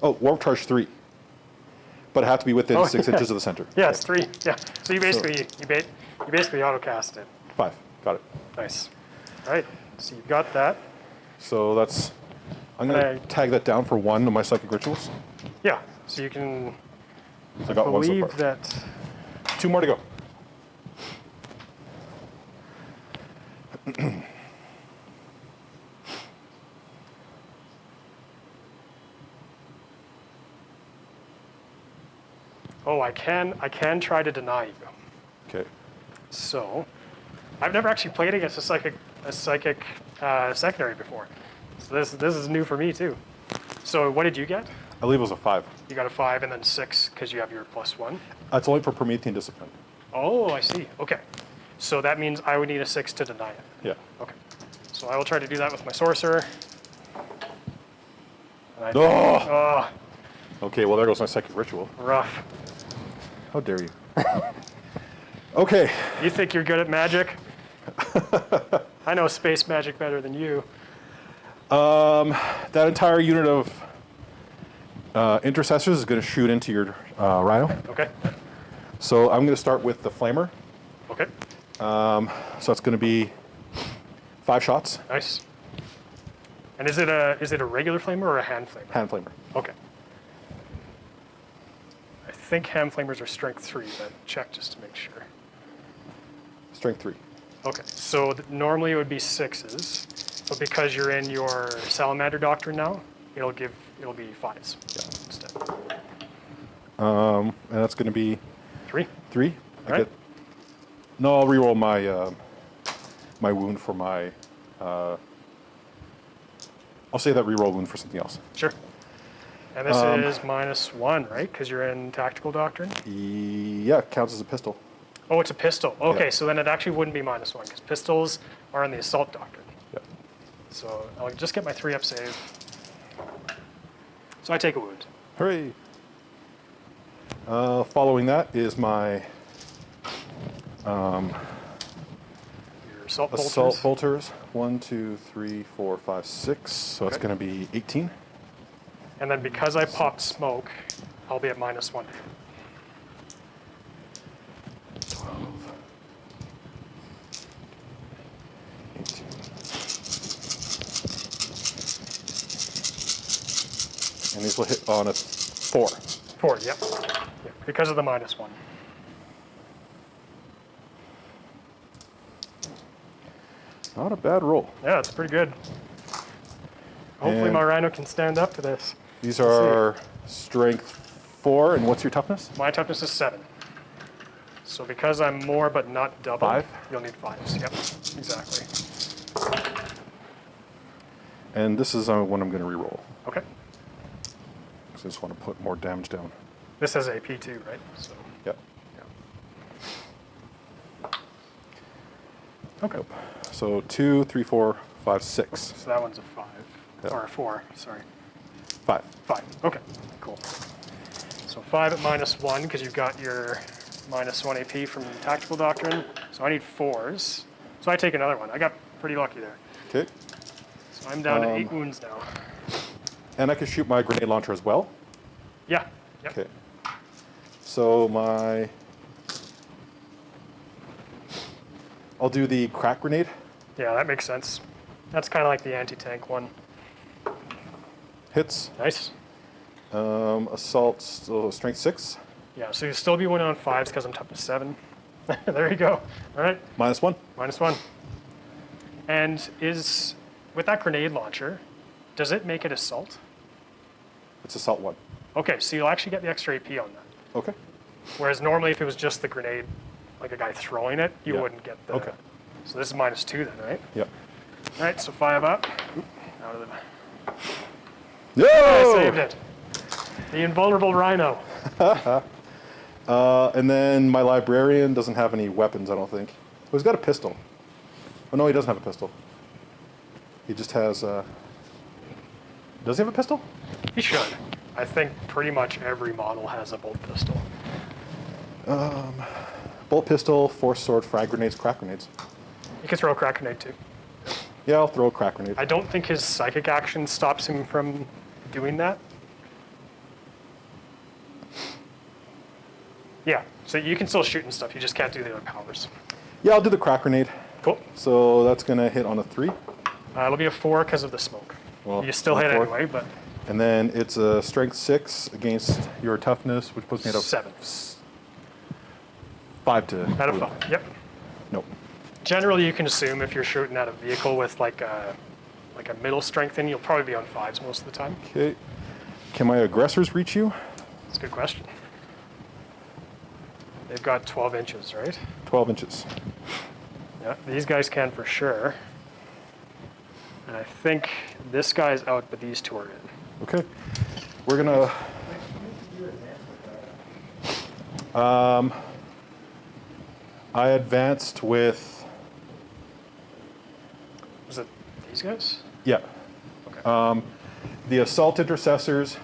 Oh, warp charge 3. But I have to be within Oh, 6 yeah. inches of the center. Yeah, it's 3. Yeah. So you basically you basically auto cast it. 5. Got it. Nice. All right. So you've got that. So that's, I'm going to tag that down for 1 of my psychic rituals. Yeah. So you can I got 1 so believe far. that. 2 more to go. Oh, I can try to deny you. Okay. So, I've never actually played against a psychic secondary before. So this is new for me too. So what did you get? I believe it was a 5. You got a 5 and then 6 because you have your +1. That's only for Promethean Discipline. Oh, I see. Okay. So that means I would need a 6 to deny it. Yeah. Okay. So I will try to do that with my sorcerer. And Oh! Oh, Okay, well, there goes my psychic ritual. rough. How dare you? Okay. You think you're good at magic? I know space magic better than you. That entire unit of intercessors is going to shoot into your Rhino. Okay. So I'm going to start with the Flamer. Okay. So it's going to be 5 shots. Nice. And is it a regular flamer or a hand flamer? Hand Flamer. Okay. I think hand flamers are strength 3, but check just to make sure. Strength 3. Okay, so normally it would be 6s, but because you're in your Salamander Doctrine now, it'll be 5s Yeah. instead. And that's going to be 3. 3. Right. No, I'll reroll my my wound for my. I'll save that reroll wound for something else. Sure. And this is -1, right? Because you're in Tactical Doctrine? Yeah, it counts as a pistol. Oh, it's a pistol. Okay, Yeah. so then it actually wouldn't be -1 because pistols are in the Assault Doctrine. Yeah. So I'll just get my 3-up save. So I take a wound. Hooray! Following that is my Your Assault Bolters. assault bolters. 1, 2, 3, 4, 5, 6. So it's Okay. going to be 18. And then because I popped smoke, I'll be at -1. 12. 18. And these will hit on a 4. 4, yep. Yep. Because of the -1. Not a bad roll. Yeah, it's pretty good. Hopefully And- my Rhino can stand up to this. These Let's see. are strength 4, and what's your toughness? My toughness is 7. So because I'm more but not double, 5? you'll need 5s. Yep, exactly. And this is one I'm going to reroll, Okay. because I just want to put more damage down. This has AP too, right? So, Yep. yeah. Okay. So 2, 3, 4, 5, 6. So that one's a 5. Yep. Or a 4, sorry. 5. 5. Okay, cool. So 5 at -1 because you've got your -1 AP from Tactical Doctrine. So I need 4s. So I take another one. I got pretty lucky there. Okay. So I'm down to 8 wounds now. And I can shoot my grenade launcher as well. Yeah. Yep. Okay. So I'll do the crack grenade. Yeah, that makes sense. That's kind of like the anti-tank one. Hits. Nice. Assault, so strength 6. Yeah, so you'll still be winning on 5s because I'm toughness 7. There you go. All right, -1. -1. And with that grenade launcher, does it make it assault? It's assault 1. Okay, so you'll actually get the extra AP on that. Okay. Whereas normally if it was just the grenade, like a guy throwing it, you Yeah. wouldn't get the... Okay. So this is -2 then, right? Yep. All right, so 5 up. Oop, out of the... No! I saved it. The invulnerable Rhino. And then my librarian doesn't have any weapons, I don't think. Oh, he's got a pistol. Oh, no, he doesn't have a pistol. He just has... Does he have a pistol? He should. I think pretty much every model has a bolt pistol. Bolt pistol, force sword, frag grenades, crack grenades. You can throw a crack grenade too. Yeah, I'll throw a crack grenade. I don't think his psychic action stops him from doing that. Yeah, so you can still shoot and stuff, you just can't do the other powers. Yeah, I'll do the crack grenade. Cool. So that's going to hit on a 3. It'll be a 4 because of the smoke. Well, You still on hit 4. anyway, but And then it's a strength 6 against your toughness, which puts me at a 7 5 to... out of 5. Yep. Nope. Generally, you can assume if you're shooting at a vehicle with like a middle strength in, you'll probably be on 5s most of the time. Okay. Can my aggressors reach you? That's a good question. They've got 12 inches, right? 12 inches. Yeah, these guys can for sure. And I think this guy's out, but these two are in. Okay. We're gonna... I advanced with... Was it these guys? Yeah. Okay. The assault intercessors...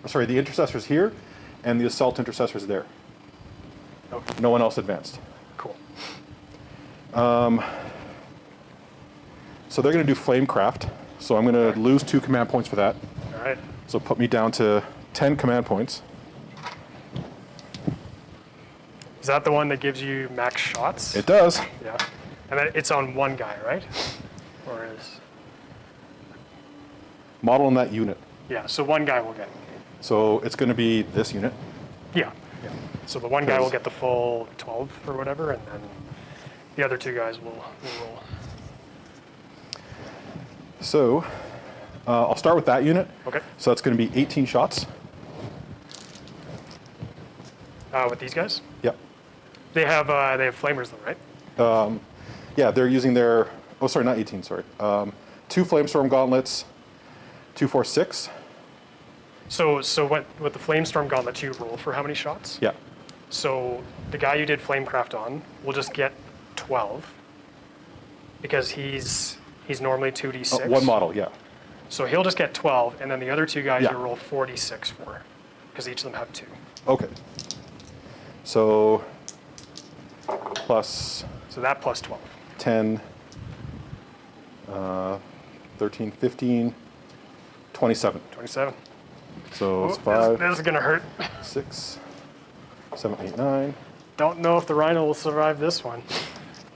Sorry, the intercessors here, and the assault intercessors there. Okay, No one else advanced. cool. So they're going to do Flamecraft. So I'm going to lose 2 command points for that. All right. So put me down to 10 command points. Is that the one that gives you max shots? It does. Yeah. And then it's on one guy, right? Or is... Model on that unit. Yeah, so one guy will get it. So it's going to be this unit. Yeah. Yeah. So the one guy will Because- get the full 12 or whatever, and then the other 2 guys will roll. So I'll start with that unit. Okay. So that's going to be 18 shots. With these guys, Yep. they have flamers though, right? Yeah, they're using their, oh, sorry, not 18, sorry. 2 Flamestorm Gauntlets, 2, 4, 6. So what with the Flamestorm Gauntlet, you roll for how many shots? Yeah. So the guy you did Flamecraft on will just get 12 because he's normally 2d6. One model, yeah. So he'll just get 12, and then the other two guys Yeah. you roll 46 for, because each of them have 2. Okay. So, plus So that plus 12. 10, 13, 15, 27. 27. So it's Ooh, 5, This is gonna hurt. 6, 7, 8, 9, Don't know if the Rhino will survive this one.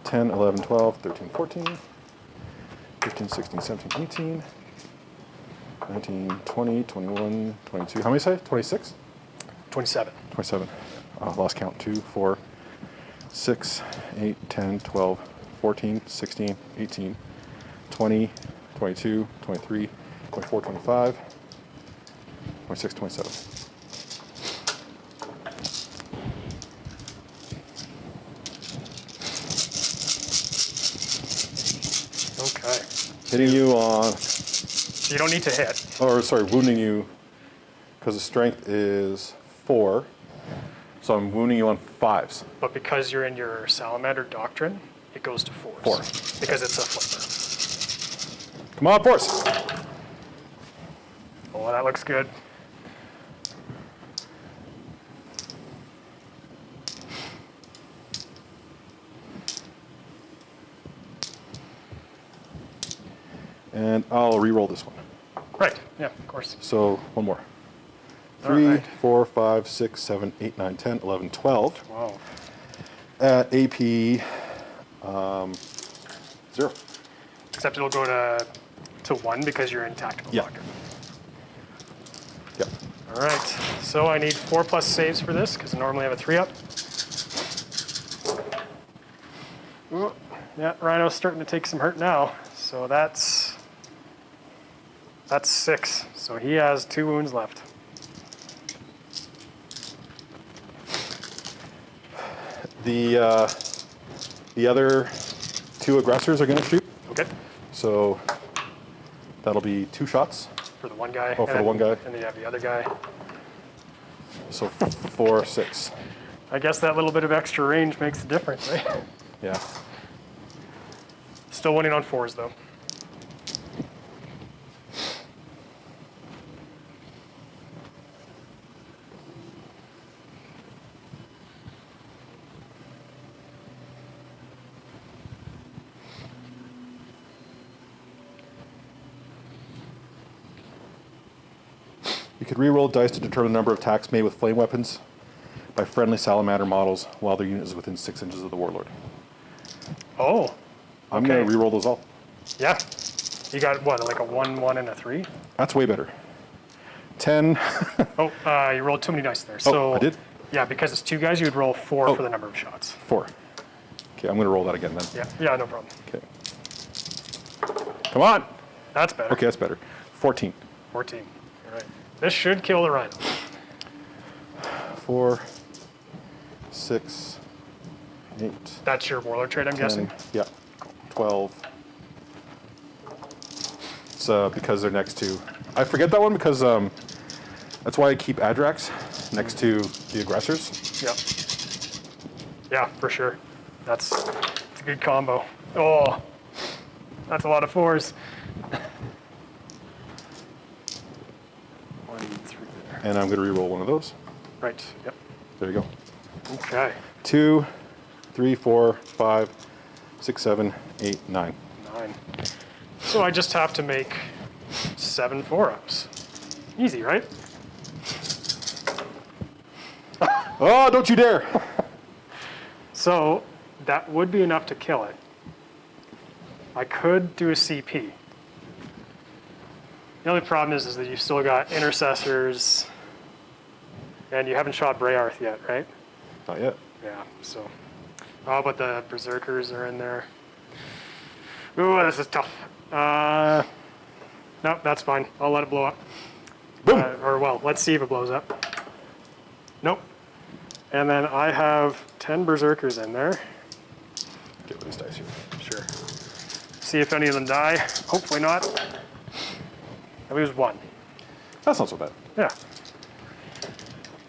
10, 11, 12, 13, 14, 15, 16, 17, 18, 19, 20, 21, 22. How many say? 26? 27. 27. Lost count. 2, 4, 6, 8, 10, 12, 14, 16, 18, 20, 22, 23, 24, 25, 26, 27. Okay. Hitting you on, So you don't need to hit. or sorry, wounding you, because the strength is 4. So I'm wounding you on 5s. But because you're in your Salamander Doctrine, it goes to 4s. 4. Because it's a flamer. Come on, force! Oh, that looks good. And I'll re-roll this one. Right, yeah, of course. So one more. All 3, right. 4, 5, 6, 7, 8, 9, 10, 11, 12. Wow. At AP 0. Except it'll go to 1 because you're in tactical Yeah. pocket. Yeah. All right, so I need 4+ saves for this because I normally have a 3-up. Ooh, yeah, Rhino's starting to take some hurt now. So that's 6. So he has 2 wounds left. The other 2 aggressors are going to shoot. Okay, So that'll be 2 shots. for the one guy. Oh, for and the one guy. And then you have the other guy. So 4, 6. I guess that little bit of extra range makes a difference, right? Yeah. Still winning on 4s though. You could re-roll dice to determine the number of attacks made with flame weapons by friendly salamander models while their unit is within 6 inches of the warlord. Oh, I'm going Okay. to re-roll those all. yeah. You got what, like a 1, 1, and a 3? That's way better. 10. Oh, you rolled too many dice there. So I did? Yeah, because it's 2 guys, you would roll 4 Oh. for the number of shots. 4. Okay, I'm going to roll that again then. Yeah, no problem. Okay. Come on. That's better. Okay, that's better. 14. 14. All right. This should kill the Rhino. 4, 6, 8, That's your warlord trait, I'm 10. guessing. Yeah. 12. It's because they're next to. I forget that one because that's why I keep Adrax next to the aggressors. Yep. Yeah, for sure. It's a good combo. Oh, that's a lot of 4s. 1, 3 there. And I'm going to re-roll one of those. Right. Yep. There you go. Okay. 2, 3, 4, 5, 6, 7, 8, 9. 9. So I just have to make 7 4-ups. Easy, right? Oh, don't you dare! So that would be enough to kill it. I could do a CP. The only problem is that you've still got intercessors, and you haven't shot Brayarth yet, right? Not yet. Yeah. So, oh, but the berserkers are in there. Ooh, this is tough. Nope, that's fine. I'll let it blow up. Boom! Or well, let's see if it blows up. Nope. And then I have 10 berserkers in there. Get rid of these dice here. Sure. See if any of them die. Hopefully not. I lose one. That's not so bad. Yeah.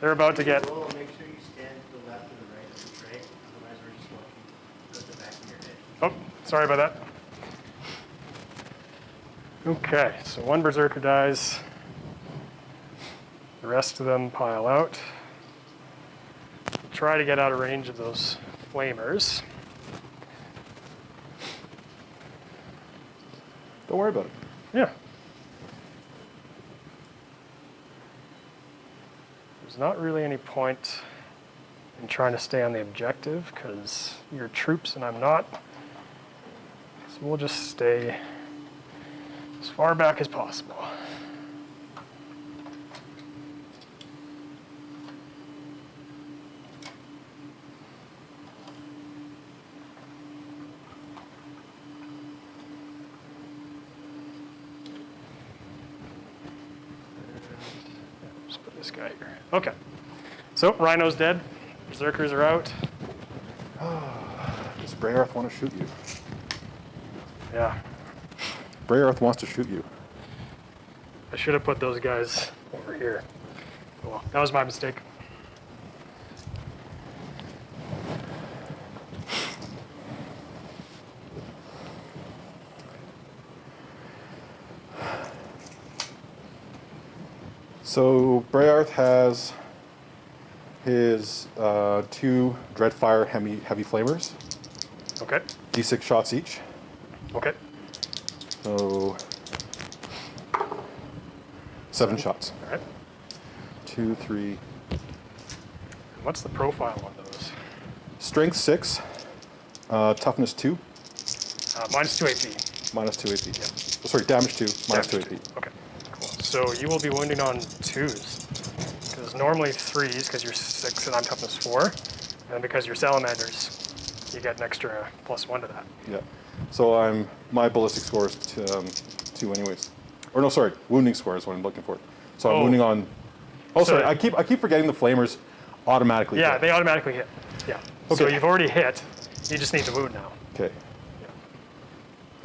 They're about to get. Roll, make sure you stand to the left or the right of the tray, otherwise we're just watching at the back of your head. Oh, sorry about that. Okay, so one berserker dies. The rest of them pile out. Try to get out of range of those flamers. Don't worry about it. Yeah. There's not really any point in trying to stay on the objective because you're troops and I'm not. So we'll just stay as far back as possible. Just put this guy here. Okay. So Rhino's dead. Berserkers are out. Does Bray Earth want to shoot you? Yeah. Bray Earth wants to shoot you. I should have put those guys over here. Well, that was my mistake. So Bray Earth has his 2 Dreadfire heavy flamers, Okay. D6 shots each. Okay. So 7 shots. All right. 2, 3. What's the profile on those? Strength 6, toughness 2, Minus 2 AP. minus 2 AP. Oh, sorry, damage 2, minus 2 Damage AP. Okay. Cool. So you will be wounding on 2s. Because normally 3s, because you're 6 and I'm toughness 4. And because you're Salamanders, you get an extra +1 to that. Yeah. So my ballistic score is 2 anyways. Or no, sorry, wounding score is what I'm looking for. So I'm Oh. wounding on. Oh, So- sorry, I keep forgetting the flamers automatically. Yeah, hit. they automatically hit. Yeah. So Okay. you've already hit. You just need to wound now. Okay.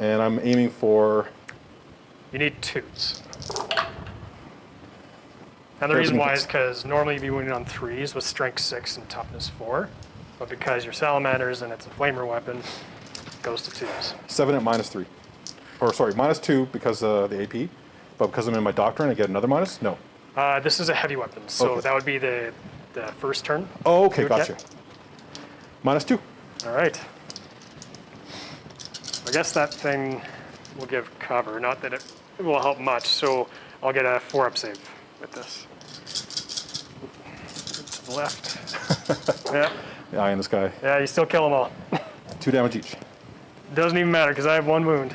And I'm aiming for. You need 2s. And the Okay, reason we why can- is because normally you'd be wounding on 3s with strength 6 and toughness 4. But because you're Salamanders and it's a flamer weapon, it goes to 2s. 7 at minus 3. Or sorry, minus 2 because of the AP. But because I'm in my Doctrine, I get another minus? No. This is a heavy weapon, so Okay. that would be the first turn. Oh, okay, You would gotcha. get. Minus 2. All right. I guess that thing will give cover. Not that it will help much, so I'll get a 4-up save with this. To the left. Yeah. The eye in the sky. Yeah, you still kill them all. 2 damage each. Doesn't even matter because I have 1 wound.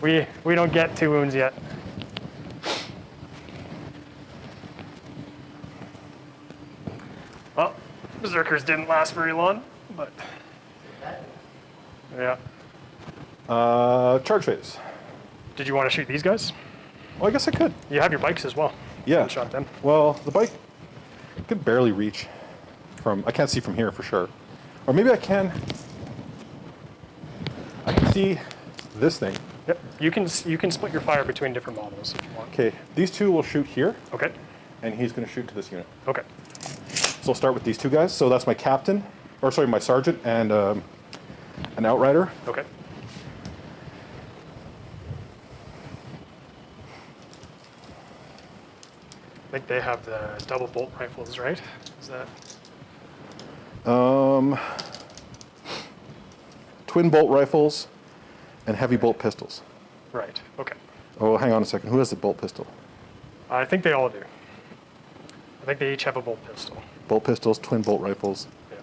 we don't get 2 wounds yet. Well, Berserkers didn't last very long, but yeah. Charge phase. Did you want to shoot these guys? Well, I guess I could. You have your bikes as well. Yeah. You shot them. Well, the bike could barely reach from. I can't see from here for sure. Or maybe I can. I can see this thing. Yep. You can split your fire between different models if you want. Okay, these 2 will shoot here, Okay. and he's going to shoot to this unit. Okay. So I'll start with these 2 guys. So that's my captain, or sorry, my sergeant and an outrider. Okay. I think they have the double bolt rifles, right? Is that? Twin bolt rifles and heavy bolt pistols. Right. Okay. Oh, hang on a second. Who has the bolt pistol? I think they all do. I think they each have a bolt pistol. Bolt pistols, twin bolt rifles, Yeah.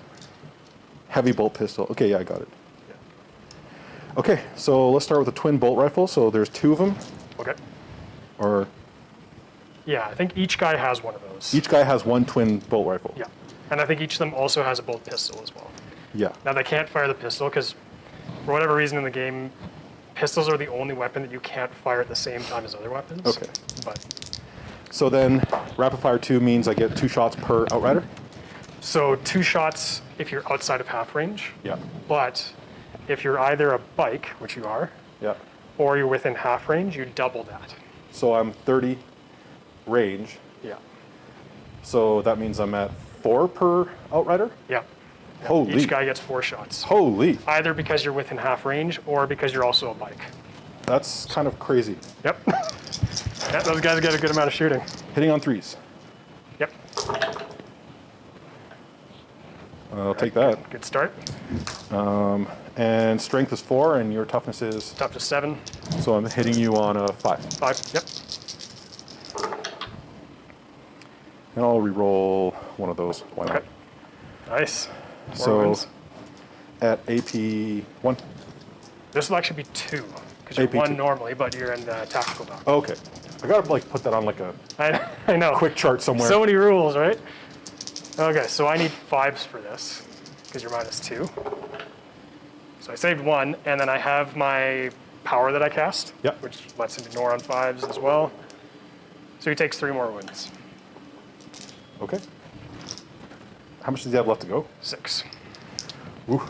heavy bolt pistol. Okay, yeah, I got it. Yeah. Okay, so let's start with the twin bolt rifle. So there's 2 of them, Okay. or Yeah, I think each guy has one of those. each guy has 1 twin bolt rifle. Yeah. And I think each of them also has a bolt pistol as well. Yeah. Now they can't fire the pistol because for whatever reason in the game, pistols are the only weapon that you can't fire at the same time as other weapons. Okay. But So then Rapid fire 2 means I get 2 shots per outrider. So 2 shots if you're outside of half range. Yeah. But if you're either a bike, which you are, Yeah. or you're within half range, you double that. So I'm 30 range. Yeah. So that means I'm at 4 per outrider. Yeah. Holy. Each guy gets 4 shots. Holy. Either because you're within half range or because you're also a bike. That's kind of crazy. Yep. Yeah, those guys get a good amount of shooting. Hitting on 3s. Yep. I'll take that. Good start. And strength is 4, and your toughness is. Up to 7. So I'm hitting you on a 5. 5. Yep. And I'll re-roll one of those. Why not? Okay. Nice. More So wins. at AP 1. This will actually be 2 because you're AP 1 2. normally, but you're in tactical dock. Okay. I gotta like put that on like a I know. quick chart somewhere. So many rules, right? Okay, so I need 5s for this because you're -2. So I saved 1, and then I have my power that I cast, Yep. which lets him ignore on 5s as well. So he takes 3 more wounds. Okay. How much does he have left to go? 6. Woo.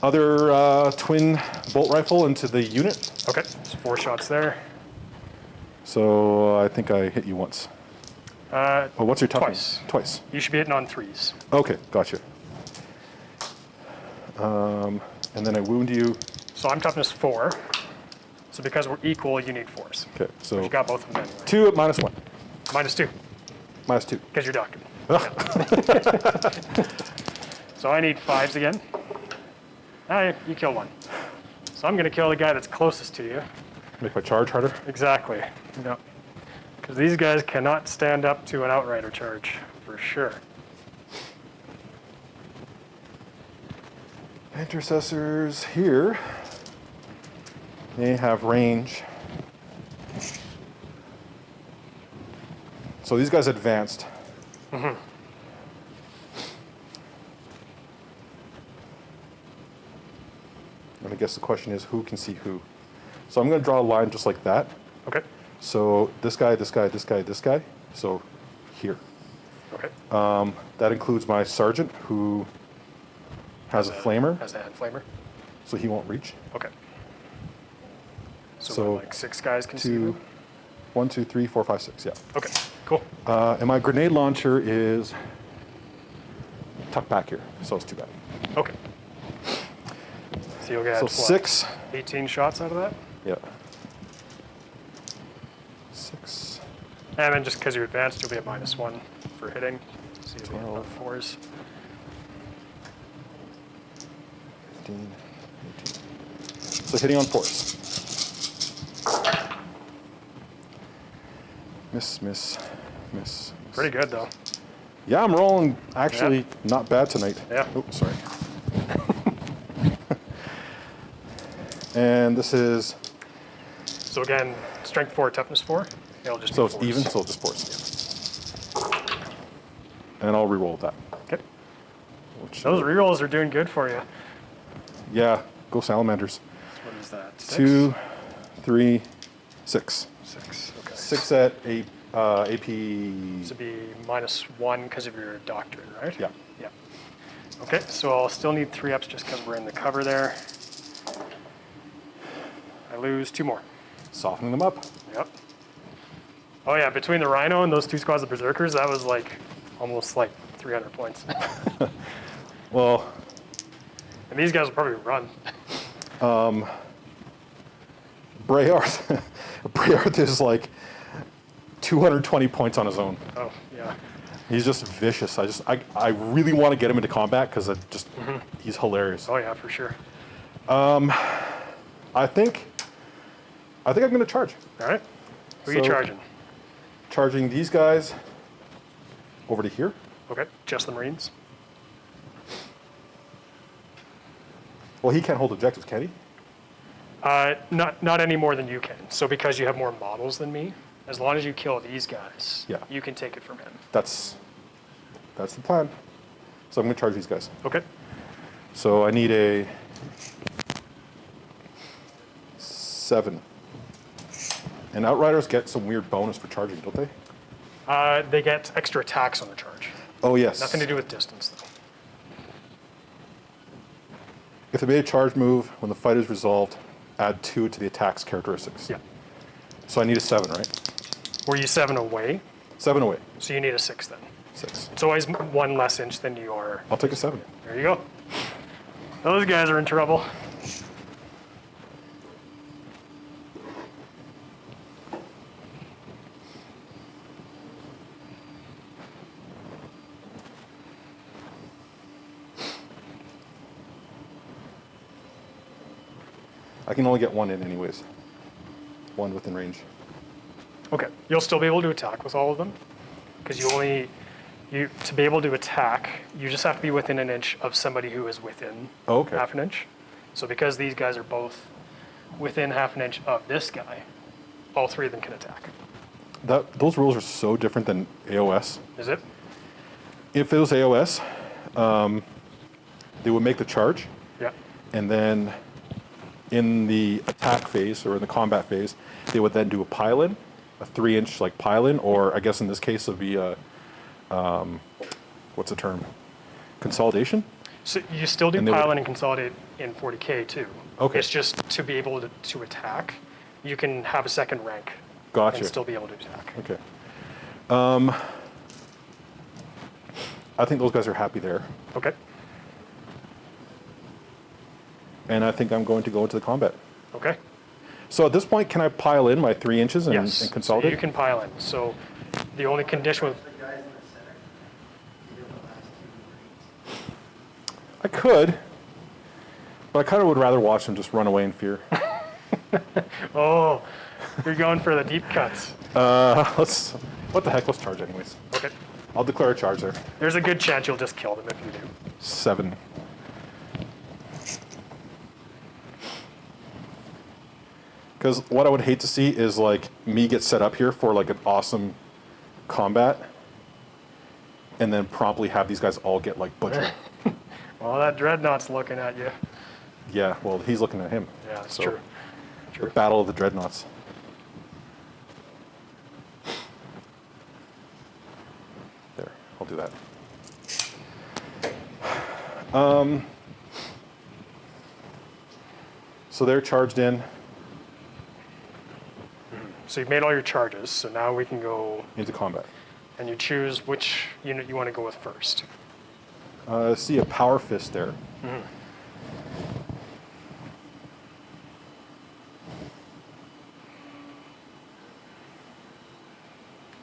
Other twin bolt rifle into the unit. Okay, so 4 shots there. So I think I hit you once. Oh, what's your toughness? Twice. You should be hitting on 3s. Okay, gotcha. And then I wound you. So I'm toughness 4. So because we're equal, you need 4s. Okay, so You got both of them anyway. 2 at -1. -2, -2. because you're Doctrine. So I need 5s again. You kill 1. So I'm going to kill the guy that's closest to you. Make my charge harder. Exactly. Yep. Because these guys cannot stand up to an outrider charge, for sure. Intercessors here. They have range. So these guys advanced. And I guess the question is who can see who. So I'm going to draw a line just like that. Okay. So this guy, this guy, this guy, this guy. So here. Okay. That includes my sergeant who has a flamer, Has a hand flamer. so he won't reach. Okay. So, So, what, like 6 guys can see 2, you? 1, 2, 3, 4, 5, 6. Yeah. Okay. Cool. And my grenade launcher is tucked back here, so it's too bad. Okay. So you'll get So what, 6. 18 shots out of that? Yeah. 6. And then just because you're advanced, you'll be at -1 for hitting. So you'll be at 12. 4s. 15, 18. So hitting on 4s. Miss, miss, miss, miss. Pretty good, though. Yeah, I'm rolling actually not bad tonight. Yeah. Oh, sorry. And this is, So again, strength 4, toughness 4. It'll just so be it's 4s. even, so it's just 4s. And I'll re-roll that. Okay. Which, Those rerolls are doing good for you. yeah, go Salamanders. What is that? 6? 2, 3, 6. 6. Okay. 6 at AP. This would be -1 because of your Doctrine, right? Yeah. Yeah. Okay, so I'll still need 3 ups just because we're in the cover there. I lose 2 more. Softening them up. Yep. Oh yeah, between the Rhino and those 2 squads of Berserkers, that was like almost like 300 points. Well, And these guys will probably run. Brayarth. Brayarth is like 220 points on his own. Oh, yeah. He's just vicious. I really want to get him into combat because he's hilarious. Oh yeah, for sure. I think I'm going to charge. All right. Who are you So- charging? Charging these guys over to here. Okay, just the Marines. Well, he can't hold objectives, can he? Not any more than you can. So because you have more models than me, as long as you kill these guys, Yeah. you can take it from him. That's the plan. So I'm going to charge these guys. Okay. So I need a 7. And Outriders get some weird bonus for charging, don't they? They get extra attacks on the charge. Oh, yes. Nothing to do with distance, though. If they made a charge move, when the fight is resolved, add 2 to the attack's characteristics. Yeah. So I need a 7, right? Were you 7 away? 7 away. So you need a 6 then. 6. It's always 1 less inch than you are. I'll take a 7. There you go. Those guys are in trouble. I can only get 1 in anyways. 1 within range. Okay, you'll still be able to attack with all of them, because to be able to attack, you just have to be within an inch of somebody who is within Oh, okay. half an inch. So because these guys are both within half an inch of this guy, all 3 of them can attack. Those rules are so different than AOS. Is it? If it was AOS, they would make the charge, Yeah. and then in the attack phase or in the combat phase, they would then do a pile-in, a 3-inch like pile-in, or I guess in this case it would be a what's the term? Consolidation. So you still do And they would- pile in and consolidate in 40K too. Okay. It's just to be able to attack, you can have a second rank Gotcha. and still be able to attack. Okay. I think those guys are happy there, Okay. and I think I'm going to go into the combat. Okay. So at this point, can I pile in my 3 inches and, Yes. and So consolidate? you can pile in. So the only condition with The guys in the center, you do the last 2 Marines. I could, but I kind of would rather watch them just run away in fear. oh, you're going for the deep cuts. What the heck? Let's charge anyways. Okay. I'll declare a charge there. There's a good chance you'll just kill them if you do. 7. Because what I would hate to see is like me get set up here for like an awesome combat, and then promptly have these guys all get like butchered. Well, that dreadnought's looking at you. Yeah, well, he's looking at him. Yeah, that's So, true. The battle of the dreadnoughts. There, I'll do that. So they're charged in So you've made all your charges, so now we can go into combat. and you choose which unit you want to go with first. See a power fist there.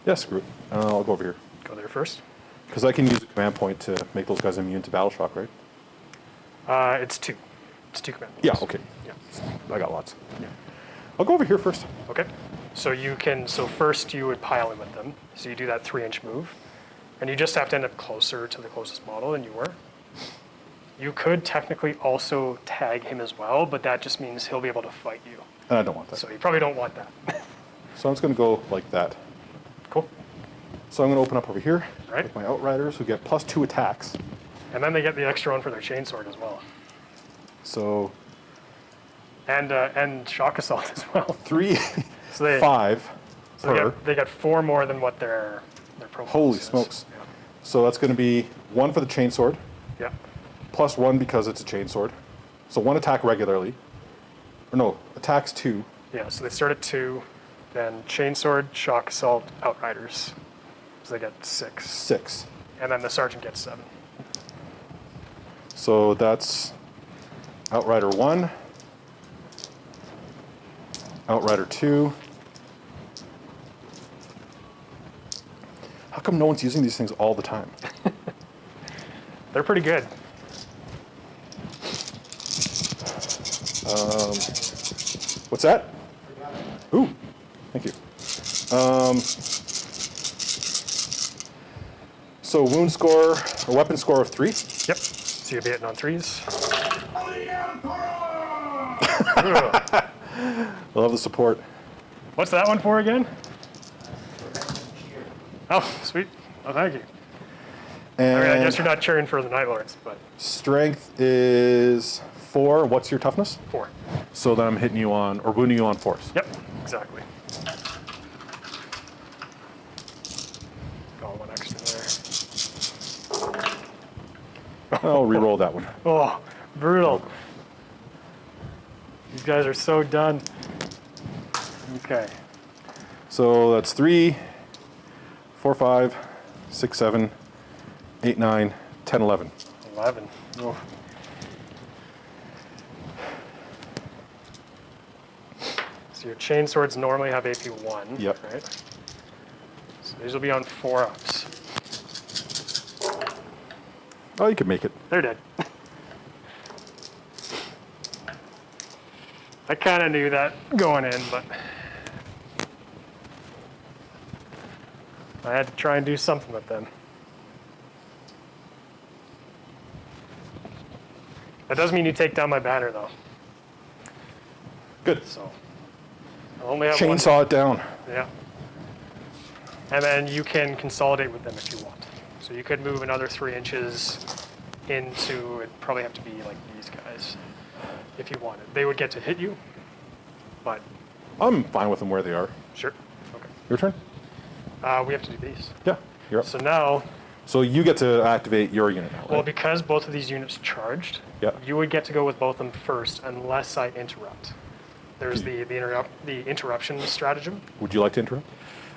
Yeah, screw it. I'll go over here. Go there first. Because I can use a command point to make those guys immune to battle shock, right? It's 2. It's 2 command Yeah, points. okay. Yeah. I got lots. Yeah. I'll go over here first. Okay. So you can, so first you would pile in with them. So you do that 3-inch move. And you just have to end up closer to the closest model than you were. You could technically also tag him as well, but that just means he'll be able to fight you. And I don't want that. So you probably don't want that. So I'm just going to go like that. Cool. So I'm going to open up over here Right. with my Outriders who get +2 attacks. And then they get the extra one for their chainsword as well. So And shock assault as well. 3, So they, 5 so per. they get 4 more than what their profile Holy is. smokes. So that's going to be 1 for the chainsword, Yeah. +1 because it's a chainsword. So 1 attack regularly. Or no, attacks 2. Yeah, so they start at 2, then chainsword, shock assault, outriders. So they get 6. 6. And then the sergeant gets 7. So that's Outrider 1, Outrider 2. How come no one's using these things all the time? They're pretty good. What's that? Ooh, thank you. So wound score, or weapon score of 3. Yep. So you'll be hitting on 3s. Love the support. What's that one for again? Oh, sweet. Oh, thank you. And I mean, I guess you're not cheering for the Nightlords, but strength is 4. What's your toughness? 4. So then I'm hitting you on, or wounding you on force. Yep, exactly. I'll re-roll that one. Oh, brutal. These guys are so done. Okay. So that's 3, 4, 5, 6, 7, 8, 9, 10, 11. 11. Oh. So your chain swords normally have AP 1, Yep. right? So these will be on 4-ups. Oh, you can make it. They're dead. I kind of knew that going in, but I had to try and do something with them. That does mean you take down my banner, though. Good. So I'll only have one. Chainsaw it down. Yeah. And then you can consolidate with them if you want. So you could move another 3 inches into, it'd probably have to be like these guys if you wanted. They would get to hit you, but I'm fine with them where they are. sure. Okay. Your turn? We have to do these. Yeah, you're up. So now, So you get to activate your unit now, right? well, because both of these units charged, Yeah. you would get to go with both of them first unless I interrupt. There's the interruption stratagem. Would you like to interrupt?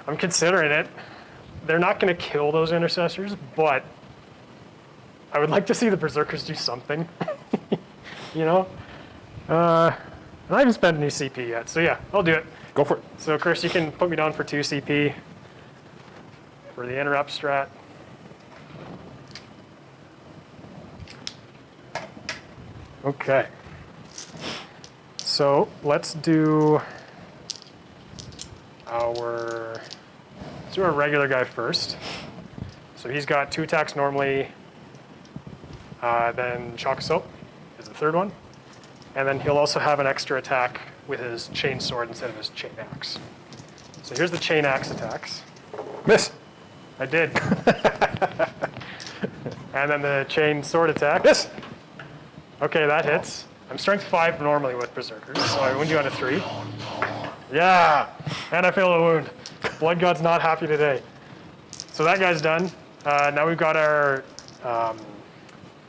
I'm considering it. They're not going to kill those intercessors, but I would like to see the berserkers do something. You know? I haven't spent any CP yet, so yeah, I'll do it. Go for it. So Chris, you can put me down for 2 CP for the interrupt strat. Okay. So let's do our regular guy first. So he's got 2 attacks normally. Then Shock Assault is the 3rd one. And then he'll also have an extra attack with his chain sword instead of his chain axe. So here's the chain axe attacks. Miss. I did. And then the chain sword attack. Miss. Okay, that hits. I'm strength 5 normally with berserkers, so I wound you on a 3. Yeah, and I failed a wound. Blood God's not happy today. So that guy's done. Now we've got our,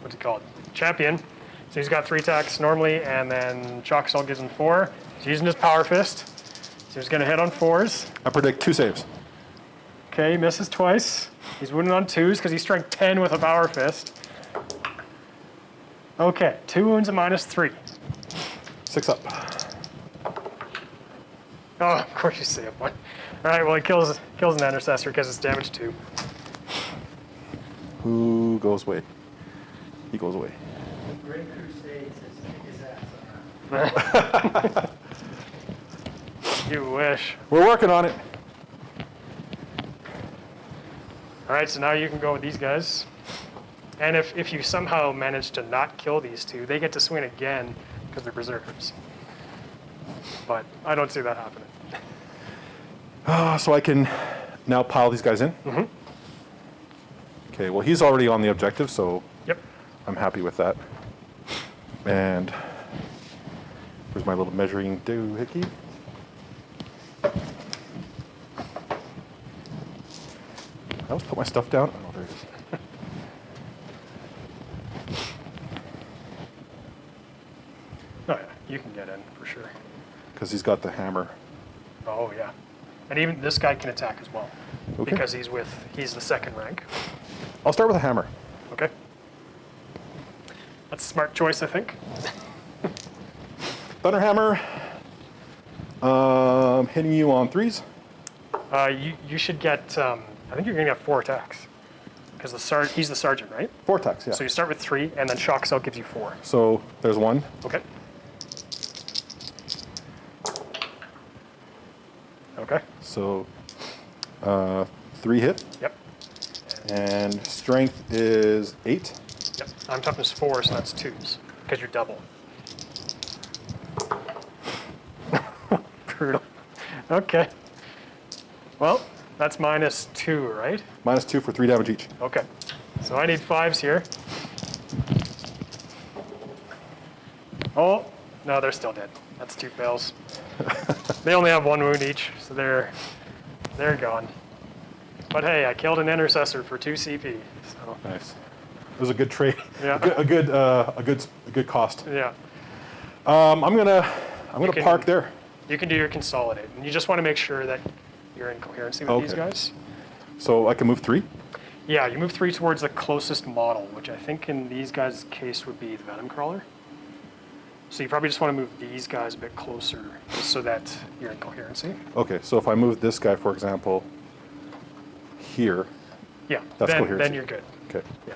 what's it called? Champion. So he's got 3 attacks normally, and then Shock Assault gives him 4. He's using his Power Fist. So he's gonna hit on 4s. I predict 2 saves. Okay, he misses twice. He's wounded on 2s because he's strength 10 with a Power Fist. Okay, 2 wounds and -3. 6 up. Oh, of course you save one. All right, well, he kills an intercessor because it's damage 2. Who goes away? He goes away. Great Crusades is his ass. You wish. We're working on it. All right, so now you can go with these guys. And if you somehow manage to not kill these 2, they get to swing again because they're berserkers. But I don't see that happening. So I can now pile these guys in? Mm-hmm. Okay, well, he's already on the objective, so Yep. I'm happy with that. And where's my little measuring doohickey? I always put my stuff down. Oh, there it is. Oh yeah, you can get in for sure. Because he's got the hammer. Oh yeah, and even this guy can attack as well Okay. because he's the 2nd rank. I'll start with a hammer. Okay. That's a smart choice, I think. Thunder hammer. Hitting you on 3s. You should get. I think you're gonna get 4 attacks because he's the sergeant, right? 4 attacks, yeah. So you start with 3, and then Shock Cell gives you 4. So there's 1. Okay. Okay. So 3 hit. Yep. And strength is 8. Yep. I'm toughness 4, so that's 2s because you're double. Brutal. Okay. Well, that's -2, right? -2 for 3 damage each. Okay. So I need 5s here. Oh, no, they're still dead. That's 2 fails. They only have 1 wound each, so they're gone. But hey, I killed an intercessor for 2 CP. So Nice. It was a good trade. Yeah. a good cost. Yeah. I'm gonna can- park there. You can do your consolidate, and you just want to make sure that you're in coherency with these Okay. guys. So I can move 3. Yeah, you move 3 towards the closest model, which I think in these guys' case would be the Venom Crawler. So you probably just want to move these guys a bit closer so that you're in coherency. Okay, so if I move this guy, for example, here, Yeah, That's coherency. then you're good. okay. Yeah.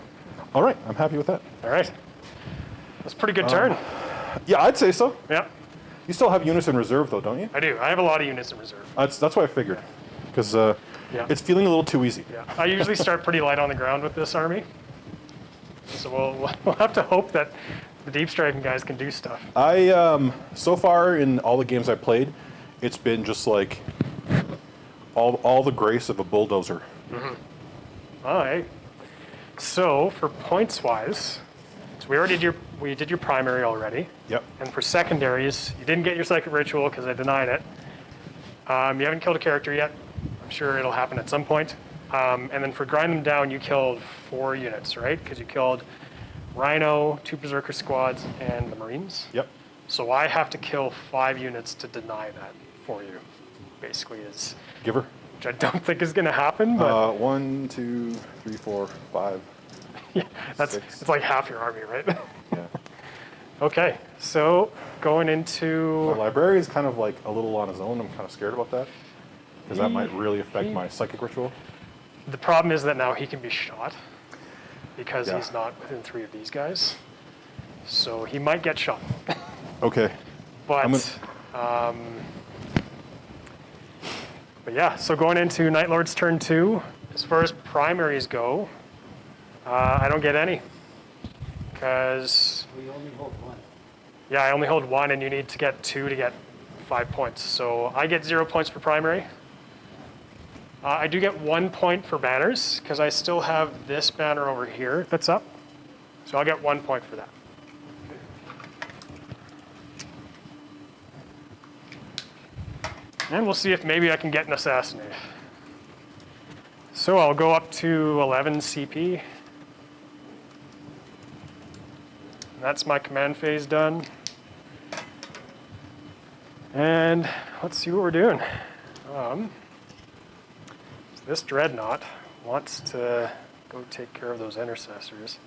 All right, I'm happy with that. All right. That's a pretty good turn. Yeah, I'd say so. Yeah, You still have units in reserve, though, don't you? I do. I have a lot of units in reserve. That's what I figured, because Yeah. it's feeling a little too easy. Yeah, I usually start pretty light on the ground with this army. So we'll have to hope that the deep striking guys can do stuff. I so far in all the games I played, it's been just like all the grace of a bulldozer. All right. So for points wise, so we did your primary already. Yep. And for secondaries, you didn't get your second ritual because I denied it. You haven't killed a character yet. I'm sure it'll happen at some point. And then for grind them down, you killed 4 units, right? Because you killed Rhino, 2 Berserker squads, and the Marines. Yep. So I have to kill 5 units to deny that for you. Basically, is Give her. which I don't think is going to happen, but 1, 2, 3, 4, 5. yeah, that's 6. it's like half your army, right? Yeah. Okay, so going The into library is kind of like a little on his own. I'm kind of scared about that because that might really affect my psychic ritual. the problem is that now he can be shot because Yeah. he's not within 3 of these guys, so he might get shot. Okay. But but yeah, so going into Nightlord's turn 2, as far as primaries go, I don't get any because We only hold 1. yeah, I only hold 1, and you need to get 2 to get 5 points. So I get 0 points for primary. I do get 1 point for banners because I still have this banner over here that's up. So I'll get 1 point for that. And we'll see if maybe I can get an Assassinate. So I'll go up to 11 CP. That's my command phase done. And let's see what we're doing. This Dreadnought wants to go take care of those intercessors.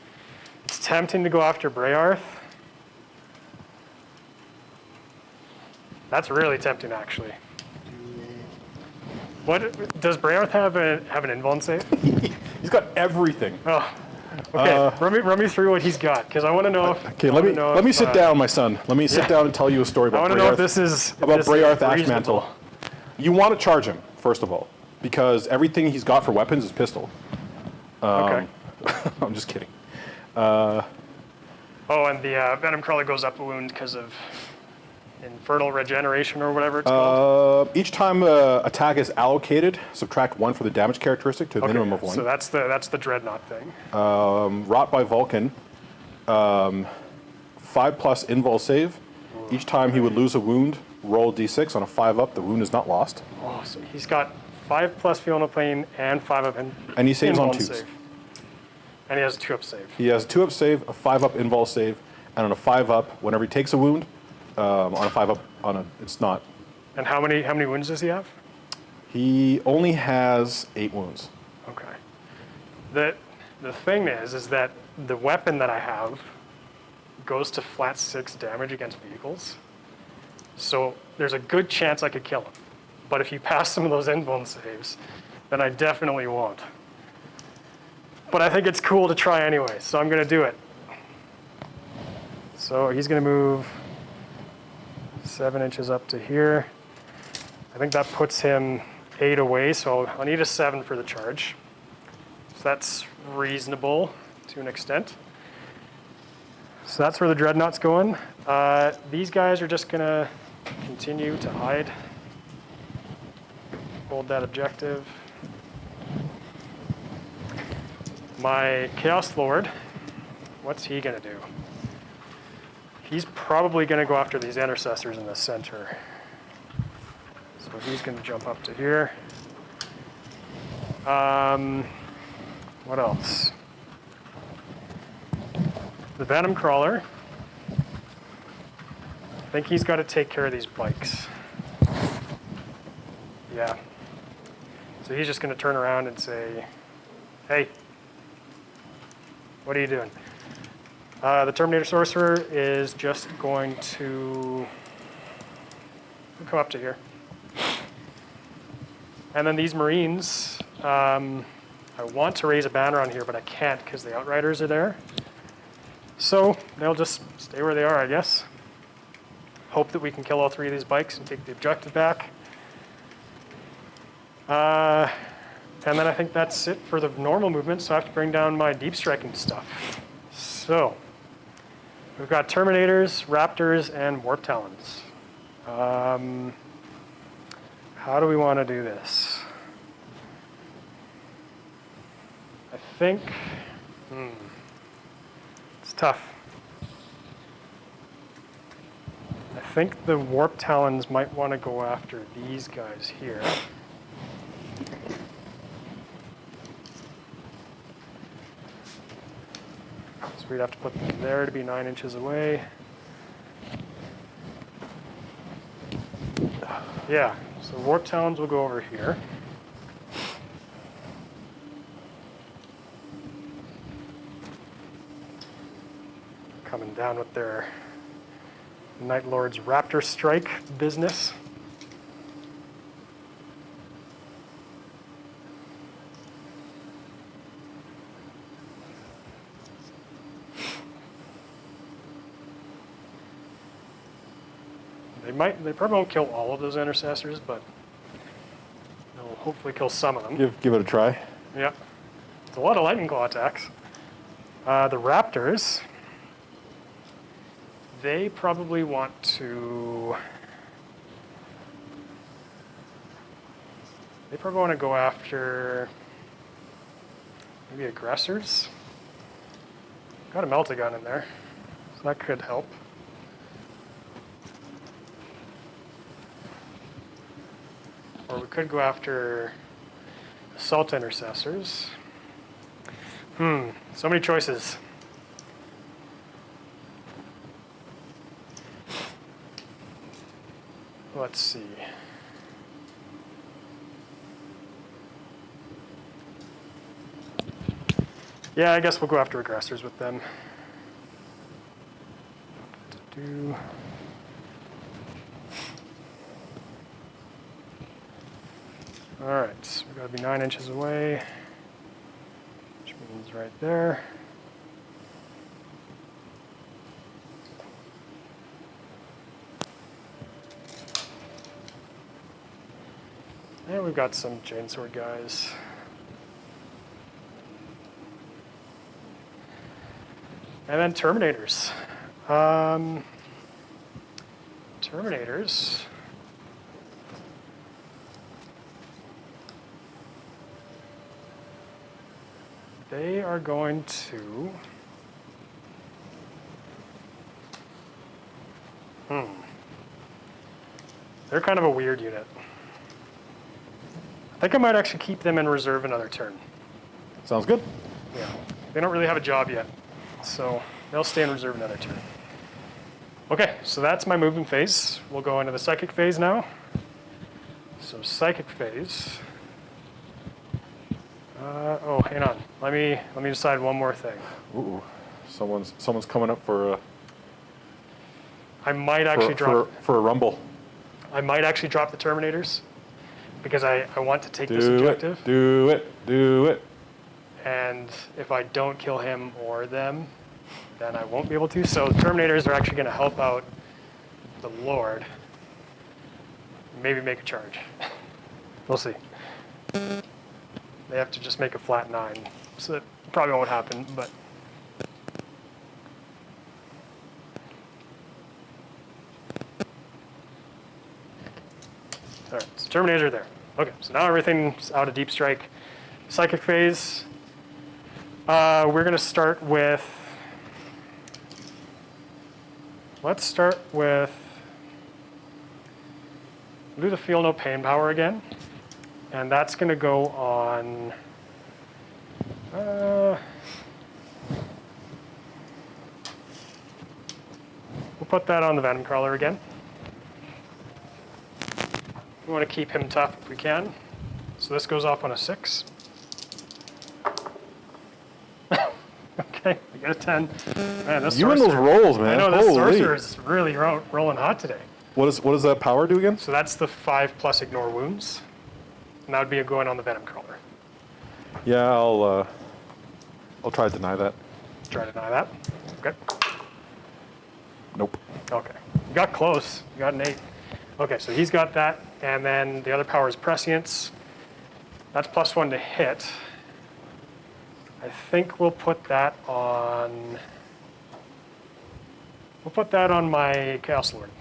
It's tempting to go after Brayarth. That's really tempting, actually. What does Brayarth have an invuln save? He's got everything. Oh, okay. Run me through what he's got, because I want to know if. Okay, let me sit down, my son. Let me sit yeah. down and tell you a story I about want to know if Brayarth. this is About if this Brayarth is reasonable. Ashmantle. You want to charge him, first of all, because everything he's got for weapons is pistol. Okay. I'm just kidding. Oh, and the Venom Crawler goes up a wound because of Infernal Regeneration or whatever it's called. Each time attack is allocated, subtract 1 for the damage characteristic to a minimum of 1. So that's the Dreadnought thing. Wrought by Vulcan, 5+ invul save. Each time he would lose a wound, roll d6 on a 5-up. The wound is not lost. Oh, so he's got 5+ Fiona Plane and 5-up And he saves on invuln 2s. save. And he has a 2-up save. He has a 2-up save, a 5-up invul save, and on a 5-up, whenever he takes a wound, on a 5-up, it's not. And how many wounds does he have? He only has 8 wounds. Okay. The thing is that the weapon that I have goes to flat 6 damage against vehicles. So there's a good chance I could kill him. But if you pass some of those invuln saves, then I definitely won't. But I think it's cool to try anyway, so I'm gonna do it. So he's gonna move 7 inches up to here. I think that puts him 8 away, so I'll need a 7 for the charge. So that's reasonable to an extent. So that's where the Dreadnought's going. These guys are just gonna continue to hide. Hold that objective. My Chaos Lord, what's he gonna do? He's probably gonna go after these intercessors in the center. So he's gonna jump up to here. What else? the Venom Crawler, I think he's got to take care of these bikes. Yeah. So he's just going to turn around and say, hey, what are you doing? The Terminator Sorcerer is just going to come up to here. And then these Marines, I want to raise a banner on here, but I can't because the Outriders are there. So they'll just stay where they are, I guess. Hope that we can kill all 3 of these bikes and take the objective back. And then I think that's it for the normal movement, so I have to bring down my deep striking stuff. So, we've got Terminators, Raptors, and Warp Talons. How do we want to do this? I think, it's tough. I think the Warp Talons might want to go after these guys here. So we'd have to put them there to be 9 inches away. Yeah, so Warp Talons will go over here. Coming down with their Nightlord's Raptor Strike business. They probably won't kill all of those intercessors, but they'll hopefully kill some of them. Give it a try. Yeah. It's a lot of lightning claw attacks. The Raptors, they probably want to... They probably want to go after maybe aggressors. Got a Meltagun in there, so that could help. Or we could go after assault intercessors. So many choices. Let's see. Yeah, I guess we'll go after aggressors with them. All right, so we've got to be 9 inches away, which means right there. And we've got some chainsword guys. And then Terminators. Terminators. They are going to... They're kind of a weird unit. I think I might actually keep them in reserve another turn. Sounds good. Yeah. They don't really have a job yet, so they'll stay in reserve another turn. Okay, so that's my movement phase. We'll go into the psychic phase now. So psychic phase. Oh, hang on. Let me decide one more thing. Ooh, someone's coming up for a. I might actually drop for a rumble. I might actually drop the Terminators because I want to take this objective. Do it. And if I don't kill him or them, then I won't be able to. So the Terminators are actually going to help out the Lord. Maybe make a charge. We'll see. They have to just make a flat 9. So that probably won't happen, but... All right, so Terminators are there. Okay, so now everything's out of deep strike. Psychic phase. We're going to start with... Let's start with... We'll do the Feel No Pain power again. And that's going to go on... put that on the Venom Crawler again. We want to keep him tough if we can. So this goes off on a 6. Okay, I get a 10. Man, this You and those sorcerer- rolls, man. I know this Holy. sorcerer is really rolling hot today. What does that power do again? So that's the 5+ ignore wounds. And that would be a going on the Venom Crawler. Yeah, I'll try to deny that. Try to deny that. Okay. Nope. Okay. You got close. You got an 8. Okay, so he's got that. And then the other power is Prescience. That's +1 to hit. I think we'll put that on... We'll put that on my Chaos Lord.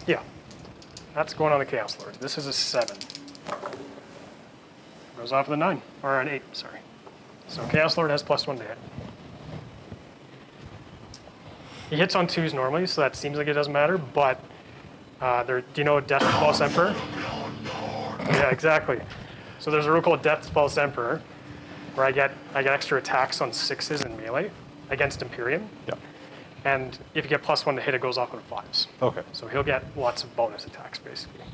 Yeah. That's going on the Chaos Lord. This is a 7. Goes off with a 9. Or an 8, sorry. So Chaos Lord has +1 to hit. He hits on 2s normally, so that seems like it doesn't matter, but do you know Death Pulse Emperor? Yeah, exactly. So there's a rule called Death Pulse Emperor, where I get extra attacks on 6s in melee against Imperium. Yeah. And if you get +1 to hit, it goes off on 5s. Okay. So he'll get lots of bonus attacks, basically.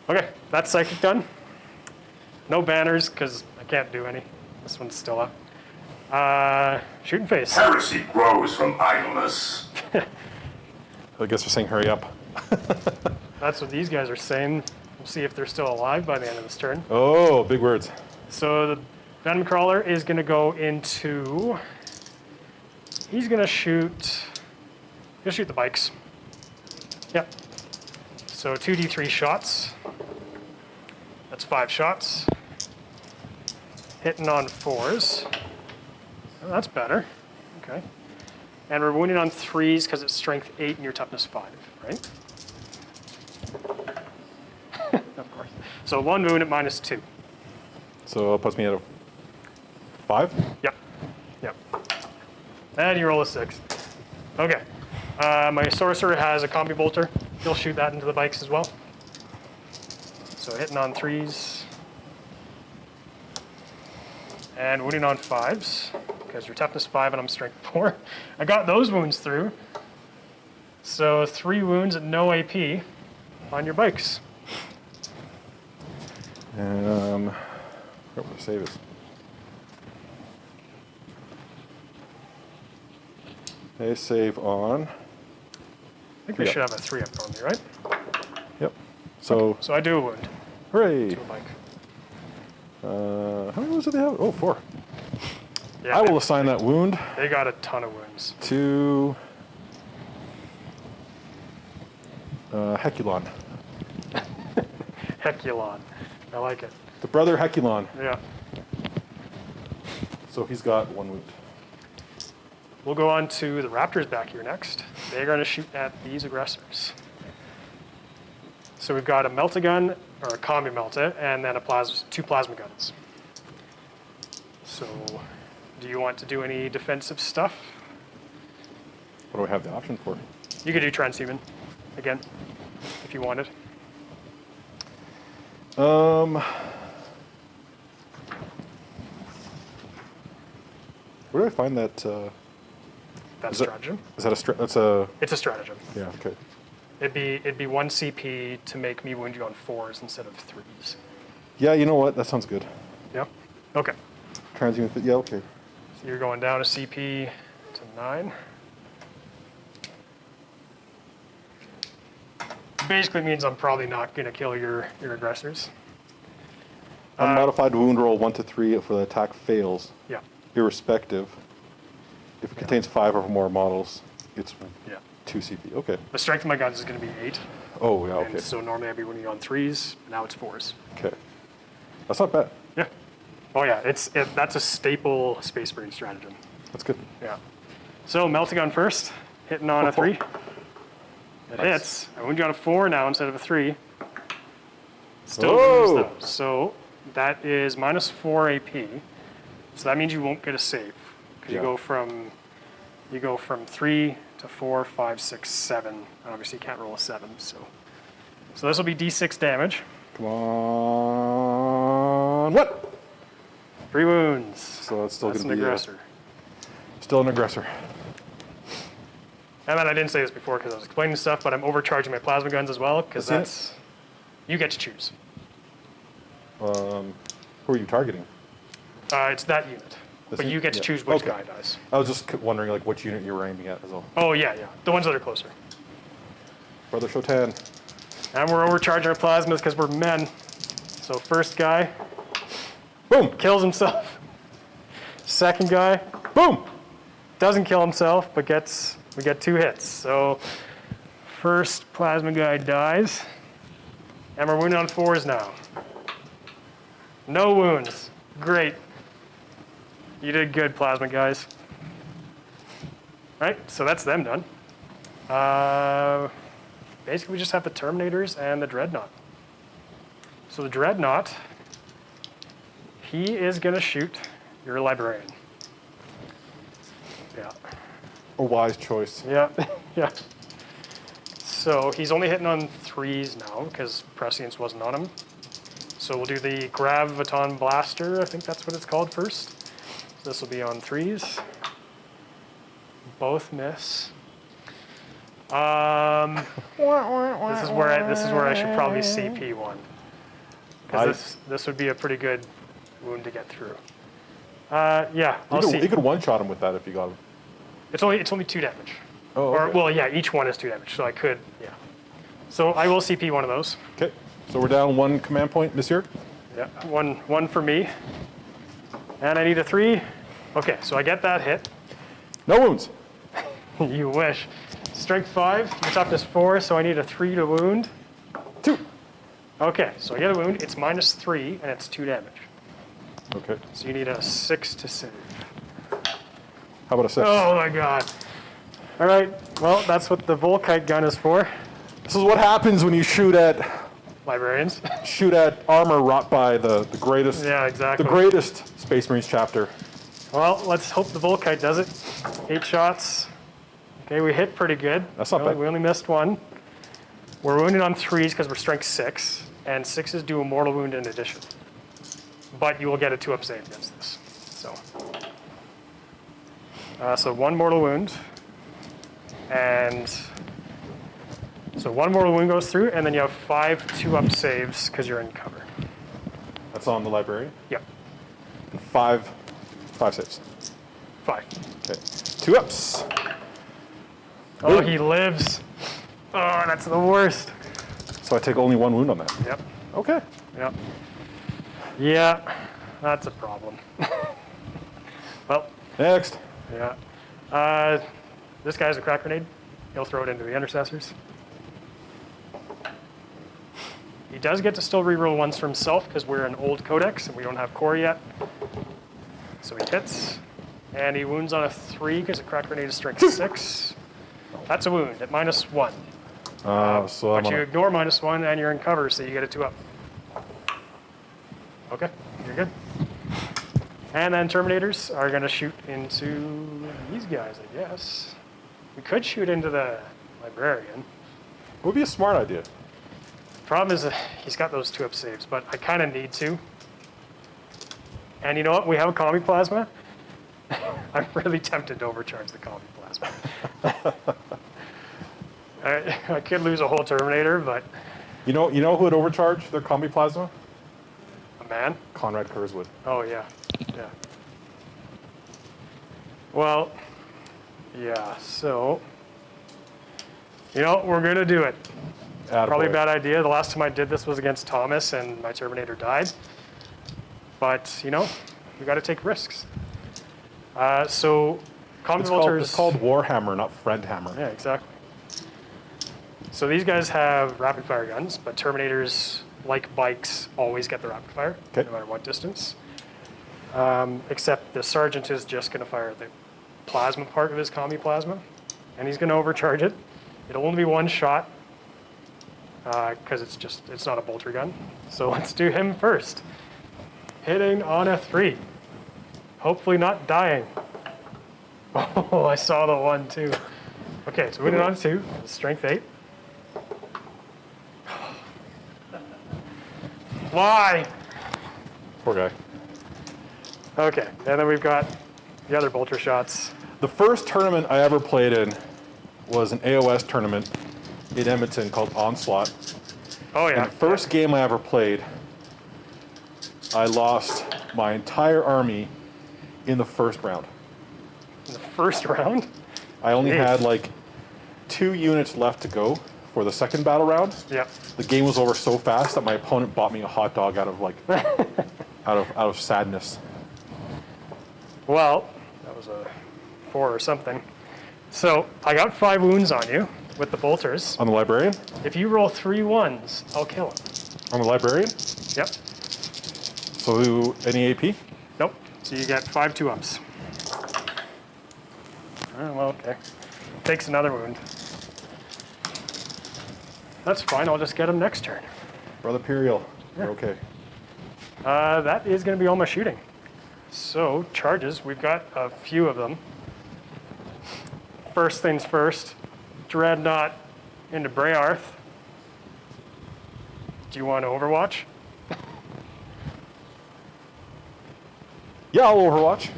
Okay, that's Psychic done. No banners, because I can't do any. This one's still up. Shooting Face. Heresy grows from idleness. I guess we're saying hurry up. That's what these guys are saying. We'll see if they're still alive by the end of this turn. Oh, big words. So the Venom Crawler is going to go into... He's going to shoot... He'll shoot the bikes. Yep. So 2d3 shots. That's 5 shots. Hitting on 4s. Oh, that's better. Okay. And we're wounding on 3s because it's strength 8 and your toughness 5, right? Of course. So 1 wound at -2. So it puts me at a 5? Yep. Yep. And you roll a 6. Okay. My sorcerer has a combi bolter. He'll shoot that into the bikes as well. So hitting on 3s. And wounding on 5s, because your toughness 5 and I'm strength 4. I got those wounds through. So 3 wounds at no AP on your bikes. And what the save is? They save on. I think they Yep. should have a 3 up normally, right? Yep. So So I do a wound hooray! to a bike. How many wounds do they have? Oh, 4. Yeah, I will assign that wound they got a ton of wounds. to Heculon. Heculon. I like it. The brother Heculon. Yeah. So he's got 1 wound. We'll go on to the Raptors back here next. They're going to shoot at these aggressors. So we've got a Melt-A-Gun, or a Combi Melta, and then 2 Plasma Guns. So do you want to do any defensive stuff? What do I have the option for? You could do Transhuman, again, if you wanted. Where do I find that? That's Is that- stratagem. Is that that's a? It's a stratagem. Yeah. Okay. It'd be 1 CP to make me wound you on 4s instead of 3s. Yeah. You know what? That sounds good. Yep. Okay. Transhuman. Yeah. Okay. So you're going down a CP to 9. Basically means I'm probably not going to kill your aggressors. Unmodified wound roll 1 to 3 if the attack fails, Yeah. irrespective. If it contains 5 or more models, it's Yeah. 2 CP. Okay. The strength of my guns is going to be 8. Oh yeah. Okay. And so normally I'd be winning on 3s, but now it's 4s. Okay. That's not bad. Yeah. Oh yeah, that's a staple Space Marine stratagem. That's good. Yeah. So Melt-A-Gun first, hitting on a 3. It Nice. hits. I wound you on a 4 now instead of a 3. Still Whoa. lose though. So that is -4 AP. So that means you won't get a save. Because Yeah. you go from 3 to 4, 5, 6, 7. And obviously you can't roll a 7, so this will be D6 damage. Come on. What? 3 wounds. So that's still That's going an to be aggressor. Still an aggressor. And then I didn't say this before because I was explaining stuff, but I'm overcharging my plasma guns as well because That's that's you get to choose. Who are you targeting? It's that unit, That's but it? you get to Yeah. choose which Okay. guy dies. I was just wondering like which unit you were aiming at as well. Oh yeah, the ones that are closer. Brother Shotan. And we're overcharging our plasmas because we're men. So first guy Boom! kills himself. Second guy Boom! doesn't kill himself, but we get 2 hits. So first plasma guy dies, and we're wounded on 4s now. No wounds. Great. You did good, plasma guys. All right, so that's them done. Basically, we just have the Terminators and the Dreadnought. So the Dreadnought, he is going to shoot your Librarian. Yeah. A wise choice. Yeah, yeah. So he's only hitting on 3s now because Prescience wasn't on him. So we'll do the Graviton Blaster, I think that's what it's called first. So this will be on 3s. Both miss. This is where I should probably CP one. Because this would be a pretty good wound to get through. Yeah, I'll see. You could one-shot him with that if you got him. It's only 2 damage. Oh, Or okay. well, yeah, each one is 2 damage, so I could, yeah. So I will CP one of those. Okay, so we're down 1 command point, monsieur. Yeah, one for me. And I need a 3. Okay, so I get that hit. No wounds. You wish. Strength 5, your toughness 4, so I need a 3 to wound. 2. Okay, so I get a wound. It's -3, and it's 2 damage. Okay. So you need a 6 to save. How about a 6? Oh my god. All right, well, that's what the Volkite gun is for. This is what happens when you shoot at Librarians. armor wrought by the greatest. Yeah, exactly. The greatest Space Marines chapter. Well, let's hope the Volkite does it. 8 shots. Okay, we hit pretty good. That's not bad. We only missed 1. We're wounded on 3s because we're strength 6, and 6s do a mortal wound in addition. But you will get a 2-up save against this. So 1 mortal wound, and so 1 mortal wound goes through, and then you have 5 2-up saves because you're in cover. That's on the librarian. Yep, And 5 saves. 5. Okay. 2 ups. Oh, Ooh. he lives. Oh, that's the worst. So I take only 1 wound on that. Yep, Okay. yep. Yeah, that's a problem. Well, Next. yeah. This guy's a crack grenade. He'll throw it into the intercessors. He does get to still reroll 1s for himself because we're an old codex and we don't have core yet. So he hits. And he wounds on a 3 because a crack grenade is strength 6. That's a wound at -1. So I'm But you on ignore -1 and you're in cover, so you get a 2-up. Okay, you're good. And then Terminators are going to shoot into these guys, I guess. We could shoot into the Librarian. It would be a smart idea. Problem is he's got those 2-up saves, but I kind of need to. And you know what? We have a Combi Plasma. I'm really tempted to overcharge the Combi Plasma. I could lose a whole Terminator, but You know who would overcharge their combi plasma? a man. Conrad Kurzwood. Oh, yeah. Yeah. Well, yeah, so, you know, we're going to do it. Probably a Attaboy. bad idea. The last time I did this was against Thomas, and my Terminator died. But, you know, we got to take risks. So, Combi Vultures... It's called Warhammer, not Friendhammer. Yeah, exactly. So these guys have rapid fire guns, but Terminators, like bikes, always get the rapid fire, Okay. no matter what distance. Except the Sergeant is just going to fire the plasma part of his Combi Plasma, and he's going to overcharge it. It'll only be 1 shot, because it's not a bolter gun. So let's do him first. Hitting on a 3. Hopefully not dying. Oh, I saw the 1 too. Okay, so we went on a 2, strength 8. Why? Poor guy. Okay, and then we've got the other bolter shots. The first tournament I ever played in was an AOS tournament in Edmonton called Onslaught. Oh yeah. And the first game I ever played, I lost my entire army in the first round. In the first round? I only Jeez. had like 2 units left to go for the second battle round. Yeah. The game was over so fast that my opponent bought me a hot dog out of like out of sadness. Well, that was a 4 or something. So I got 5 wounds on you with the bolters. On the librarian? If you roll 3 1s, I'll kill him. On the librarian? Yep. So any AP? Nope. So you get 5 2-ups. Oh, well, okay. Takes another wound. That's fine. I'll just get him next turn. Brother Imperial, you're okay. That is going to be all my shooting. So charges, we've got a few of them. First things first, Dreadnought into Brearth. Do you want to Overwatch? Yeah, I'll Overwatch.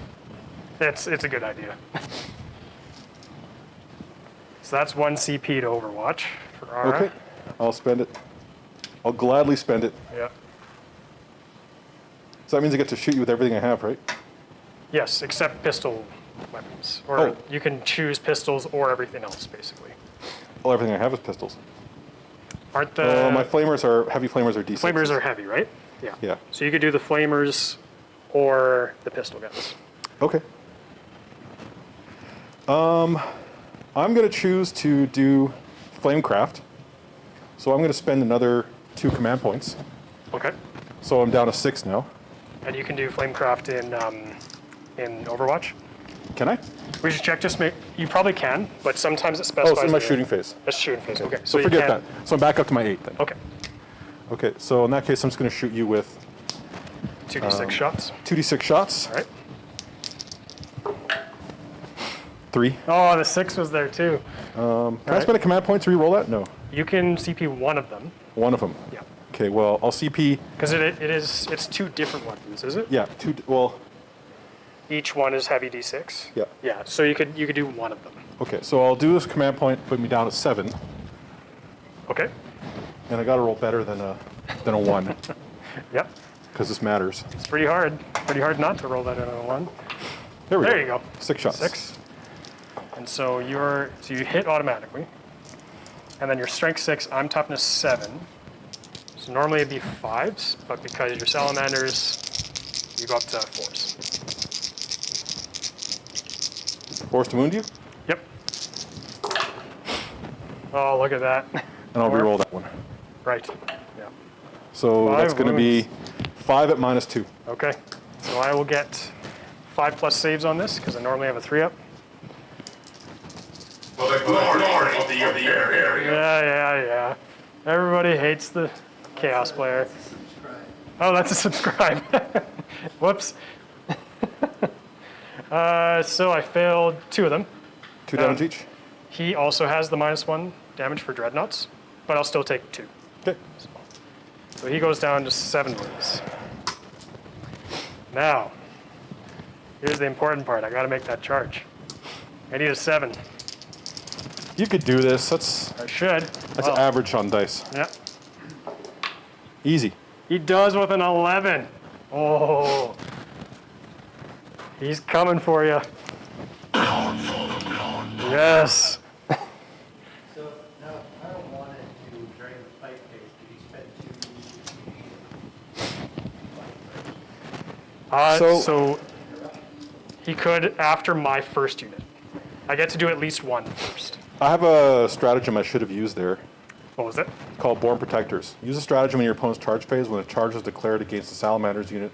It's a good idea. So that's 1 CP to Overwatch for Ara. Okay, I'll spend it. I'll gladly spend it. Yeah. So that means I get to shoot you with everything I have, right? Yes, except pistol weapons. Or Oh. you can choose pistols or everything else, basically. Well, everything I have is pistols. Aren't the My heavy flamers are D6. flamers are heavy, right? Yeah. Yeah. So you could do the flamers or the pistol guns. Okay. I'm going to choose to do Flamecraft. So I'm going to spend another 2 command points. Okay. So I'm down to 6 now. And you can do Flamecraft in Overwatch. Can I? We should check. Just make. You probably can, but sometimes it Oh, specifies. it's in my the- shooting phase. That's shooting phase. Okay. So you forget can- that. So I'm back up to my 8 then. Okay. Okay, so in that case, I'm just going to shoot you with 2d6 shots. 2d6 shots. All right. 3. Oh, the 6 was there too. Can I spend a command point to re-roll that? No. You can CP one of them. One of them. Yeah. Okay, well, I'll CP. Because it's 2 different weapons, is it? Yeah, 2. Well, Each one is heavy d6. yeah. Yeah. So you could do one of them. Okay, so I'll do this command point, put me down at 7, Okay. and I got to roll better than a 1 Yep. because this matters. It's pretty hard. Pretty hard not to roll that in on a 1. There we go. There you go. 6 shots. 6. And so you hit automatically. And then your strength 6, I'm toughness 7. So normally it'd be 5s, but because you're salamanders, you go up to 4s. Forced to wound you, Yep. Oh, look at that. and I'll 4. re-roll that one. Right. Yeah. So 5 that's going to be wounds. 5 at -2. Okay. So I will get 5+ saves on this because I normally have a 3-up. For the glory of the area. Yeah. Everybody hates the chaos player. Oh, that's a subscribe. Whoops. So I failed 2 of them. 2 damage each. He also has the -1 damage for dreadnoughts, but I'll still take 2. Okay. So he goes down to 7 wounds. Now, here's the important part. I got to make that charge. I need a 7. You could do this. That's I should. Well, average on dice. Yeah. Easy. He does with an 11. Oh. He's coming for you. Yes. So now, if I don't want to do during the fight phase, do you spend 2? So he could after my first unit. I get to do at least 1 first. I have a stratagem I should have used there What was it? called Born Protectors. Use a stratagem in your opponent's charge phase when a charge is declared against a Salamanders unit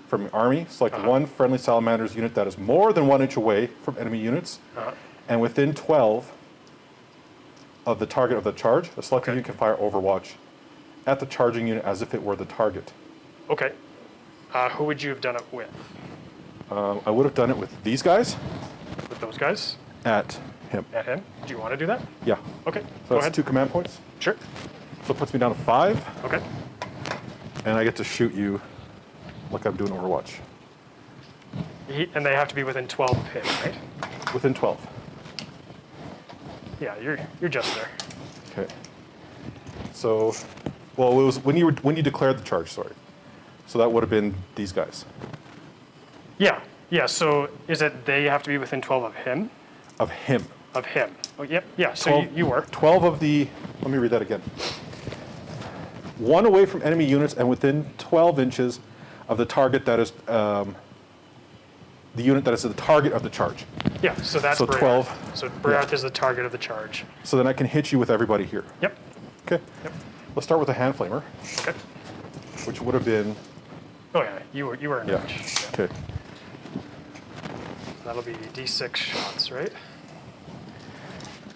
from your army. Select one friendly Salamanders unit that is more than 1 inch away from enemy units and within 12 of the target of the charge. The selected unit can fire Overwatch at the charging unit as if it were the target. Okay. Who would you have done it with? I would have done it with these guys With those guys? at him. At him? Do you want to do that? Yeah. Okay. So Go that's ahead. 2 command points. Sure. So it puts me down to 5, Okay. and I get to shoot you like I'm doing Overwatch. And they have to be within 12 of him, right? within 12. Yeah, you're just there. Okay. So, well, it was when you declared the charge. Sorry. So that would have been these guys. Yeah, yeah. So is it they have to be within 12 of him? Of him. Of him. Oh, yep. Yeah. So 12 you were. 12 of the. Let me read that again. 1 away from enemy units and within 12 inches of the target that is the unit that is the target of the charge. Yeah. So that's So Briarth. 12. So Briarth is the target of the charge. So then I can hit you with everybody here. Yep. Okay. Yep. Let's start with a hand flamer, Okay. which would have been. Oh yeah, you were in Yeah. range. Yeah. Okay. That'll be D6 shots, right?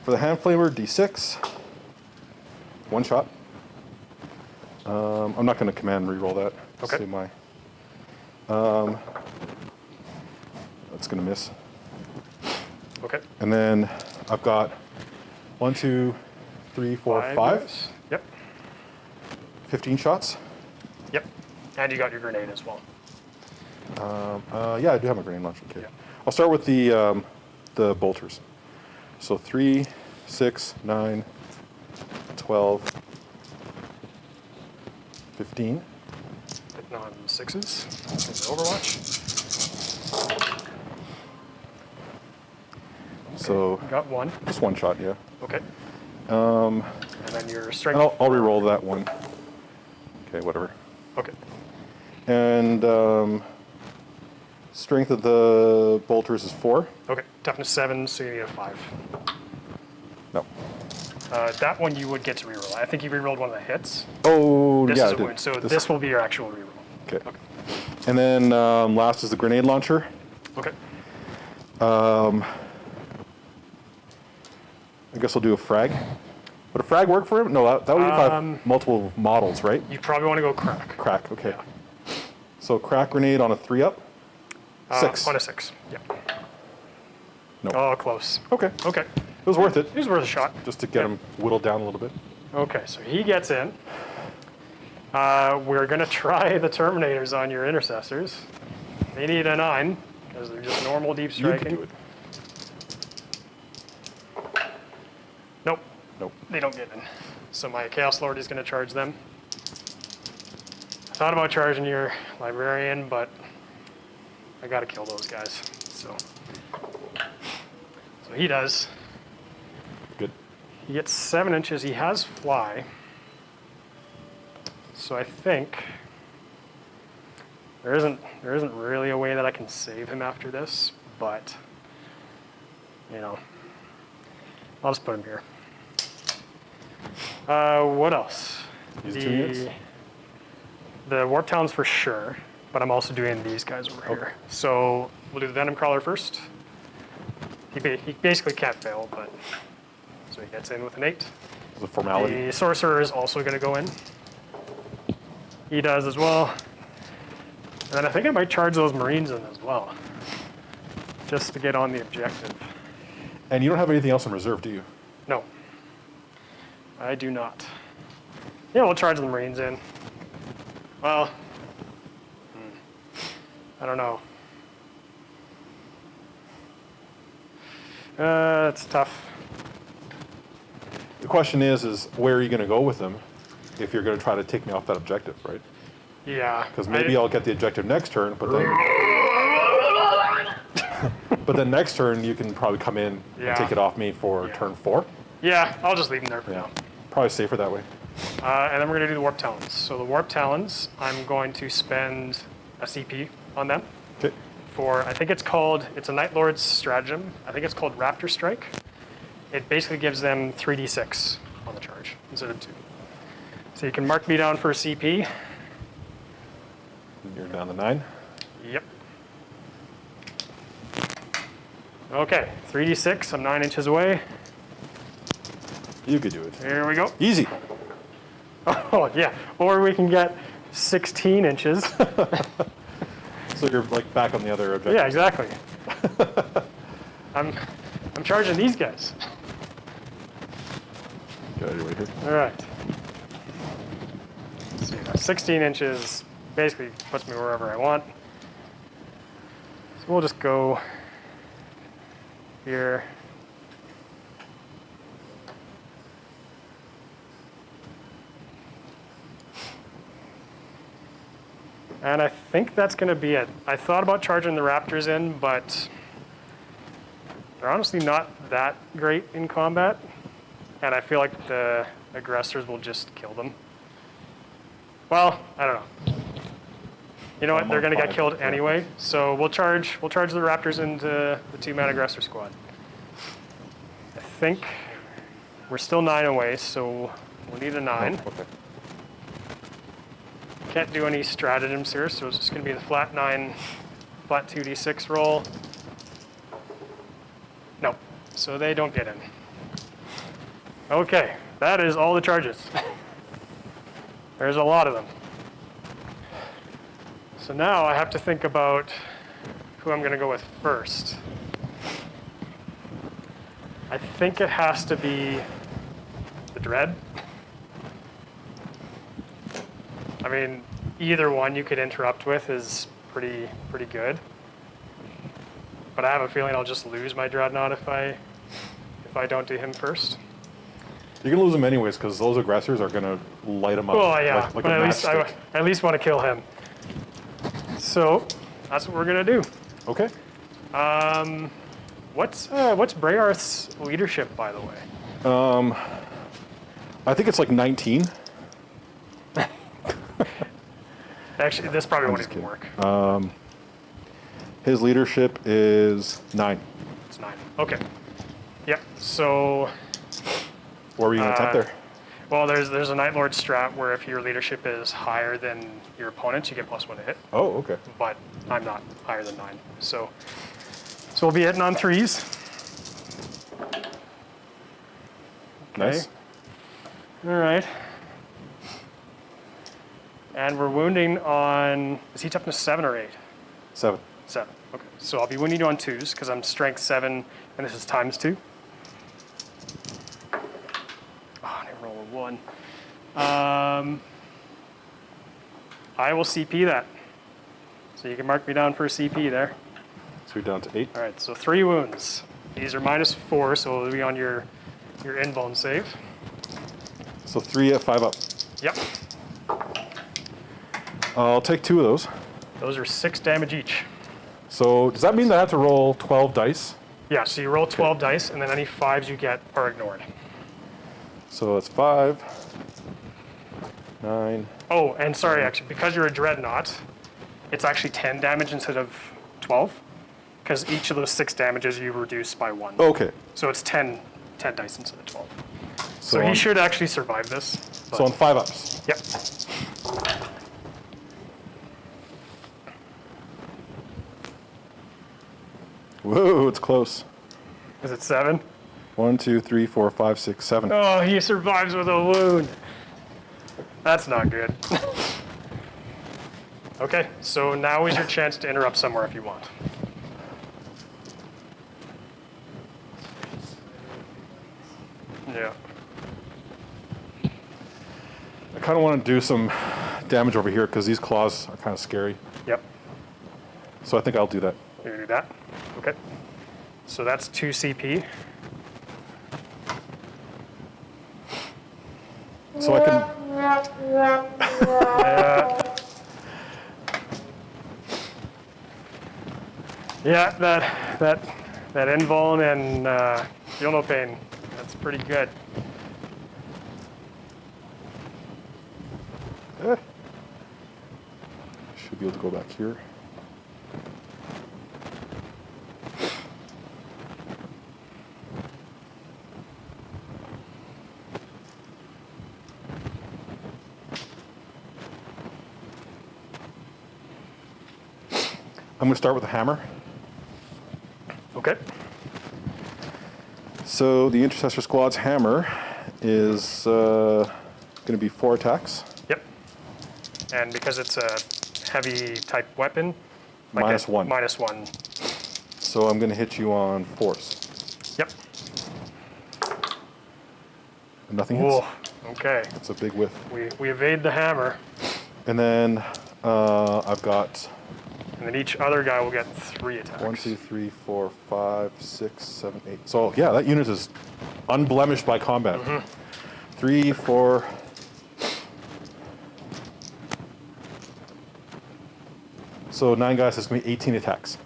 For the hand flamer, D6. 1 shot. I'm not going to command reroll that. Okay. See my. That's going to miss. Okay. And then I've got 1, 2, 3, 4, 5. guys. Yep. 15 shots. Yep. And you got your grenade as well. Yeah, I do have my grenade launcher. Okay. Yeah. I'll start with the bolters. So 3, 6, 9, 12, 15. Hitting on 6s. In Overwatch. So Got 1. just 1 shot, yeah. Okay. And then your strength. And I'll re-roll that one. Okay, whatever. Okay. And strength of the bolters is 4. Okay. Toughness 7, so you need a 5. No. That one you would get to reroll. I think you rerolled one of the hits. Oh, This yeah. is I a did. wound, so this will be your actual reroll. Okay. Okay. And then last is the grenade launcher. Okay. I guess I'll do a frag. Would a frag work for him? No, that would be if I have multiple models, right? You probably want to go crack. Crack, okay. Yeah. So crack grenade on a 3-up. 6. On a 6. Yeah. No. Oh, close. Okay. Okay. It was worth it, It was worth a shot. just to get him whittled down a little bit. Okay, so he gets in. We're going to try the Terminators on your intercessors. They need a 9, because they're just normal deep You striking. can do it. Nope, Nope. they don't get in. So my Chaos Lord is going to charge them. I thought about charging your Librarian, but I got to kill those guys. So he does. Good. He gets 7 inches. He has fly. So I think there isn't really a way that I can save him after this, but you know, I'll just put him here. What else? These 2 units? The Warp Talons for sure, but I'm also doing these guys over here. So we'll do the Venom Crawler first. He basically can't fail, but so he gets in with an 8. It's a formality. The Sorcerer is also going to go in. He does as well. And then I think I might charge those Marines in as well, just to get on the objective. And you don't have anything else in reserve, do you? No, I do not. Yeah, we'll charge the Marines in. Well, I don't know. It's tough. The question is where are you going to go with them if you're going to try to take me off that objective, right? Yeah. Because maybe I'll get the objective next turn, but then but then next turn you can probably come in Yeah. and take it off me for Yeah. turn 4. Yeah, I'll just leave them there for Yeah. now. Probably safer that way. And then we're going to do the Warp Talons. So the Warp Talons, I'm going to spend a CP on them Okay. for, I think it's a Nightlord's stratagem. I think it's called Raptor Strike. It basically gives them 3d6 on the charge instead of 2. So you can mark me down for a CP. You're down to 9. Yep. Okay, 3d6, I'm 9 inches away. You could do it. Here we go. Easy. Oh, yeah. Or we can get 16 inches. So you're like back on the other objective. Yeah, exactly. I'm charging these guys. Get out of your way here. All right. Let's see, 16 inches basically puts me wherever I want. So we'll just go here. And I think that's going to be it. I thought about charging the Raptors in, but they're honestly not that great in combat. And I feel like the aggressors will just kill them. Well, I don't know. You know what? I'm They're on going to get 5, killed yeah. anyway. So we'll charge the Raptors into the 2-man aggressor squad. I think we're still 9 away, so we'll need a 9. Oh, okay. Can't do any stratagems here, so it's just going to be the flat 9, flat 2d6 roll. Nope. So they don't get in. Okay, that is all the charges. There's a lot of them. So now I have to think about who I'm going to go with first. I think it has to be the Dread. I mean, either one you could interrupt with is pretty good. But I have a feeling I'll just lose my Dreadnought if I don't do him first. You're gonna lose them anyways because those aggressors are gonna light them up. Well, yeah, like but a at least I matchstick. at least want to kill him. So that's what we're gonna do. Okay. What's Brayarth's leadership, by the way? I think it's like 19. Actually, this probably won't just even kidding. work. His leadership is 9. It's 9. Okay. Yep. So, What were you gonna attempt there? well, there's a Nightlord strat where if your leadership is higher than your opponent's, you get +1 to hit. Oh, okay. But I'm not higher than 9, so we'll be hitting on 3s. Nice. All right. And we're wounding on, is he toughness 7 or 8? 7. 7. Okay. So I'll be wounding you on 2s because I'm strength 7 and this is ×2. Oh, I didn't roll a 1. I will CP that. So you can mark me down for a CP there. So you're down to 8. All right, so 3 wounds. These are -4, so it'll be on your invuln save. So 3 at 5 up. Yep. I'll take 2 of those. Those are 6 damage each. So does that mean that I have to roll 12 dice? Yeah, so you roll 12 dice, and then any 5s you get are ignored. So that's 5, 9. Oh, and sorry, actually, because you're a Dreadnought, it's actually 10 damage instead of 12, because each of those 6 damages you reduce by 1. Okay. So it's 10 dice instead of 12. So he on, should actually survive this. So on 5 ups. Yep. Whoa, it's close. Is it 7? 1, 2, 3, 4, 5, 6, 7. Oh, he survives with a wound. That's not good. Okay, so now is your chance to interrupt somewhere if you want. Yeah. I kind of want to do some damage over here because these claws are kind of scary. Yep. So I think I'll do that. You're gonna do that? Okay. So that's 2 CP. So I can. Yeah, that invuln and feel no pain. That's pretty good. Should be able to go back here. I'm going to start with a hammer. Okay. So the Intercessor Squad's hammer is going to be 4 attacks. Yep. And because it's a heavy type weapon, like -1. -1. So I'm going to hit you on 4s. Yep. And nothing hits. Whoa. Okay. It's a big whiff. We evade the hammer. And then I've got And then each other guy will get 3 attacks. 1, 2, 3, 4, 5, 6, 7, 8. So yeah, that unit is unblemished by combat. 3, 4. So 9 guys, that's going to be 18 attacks.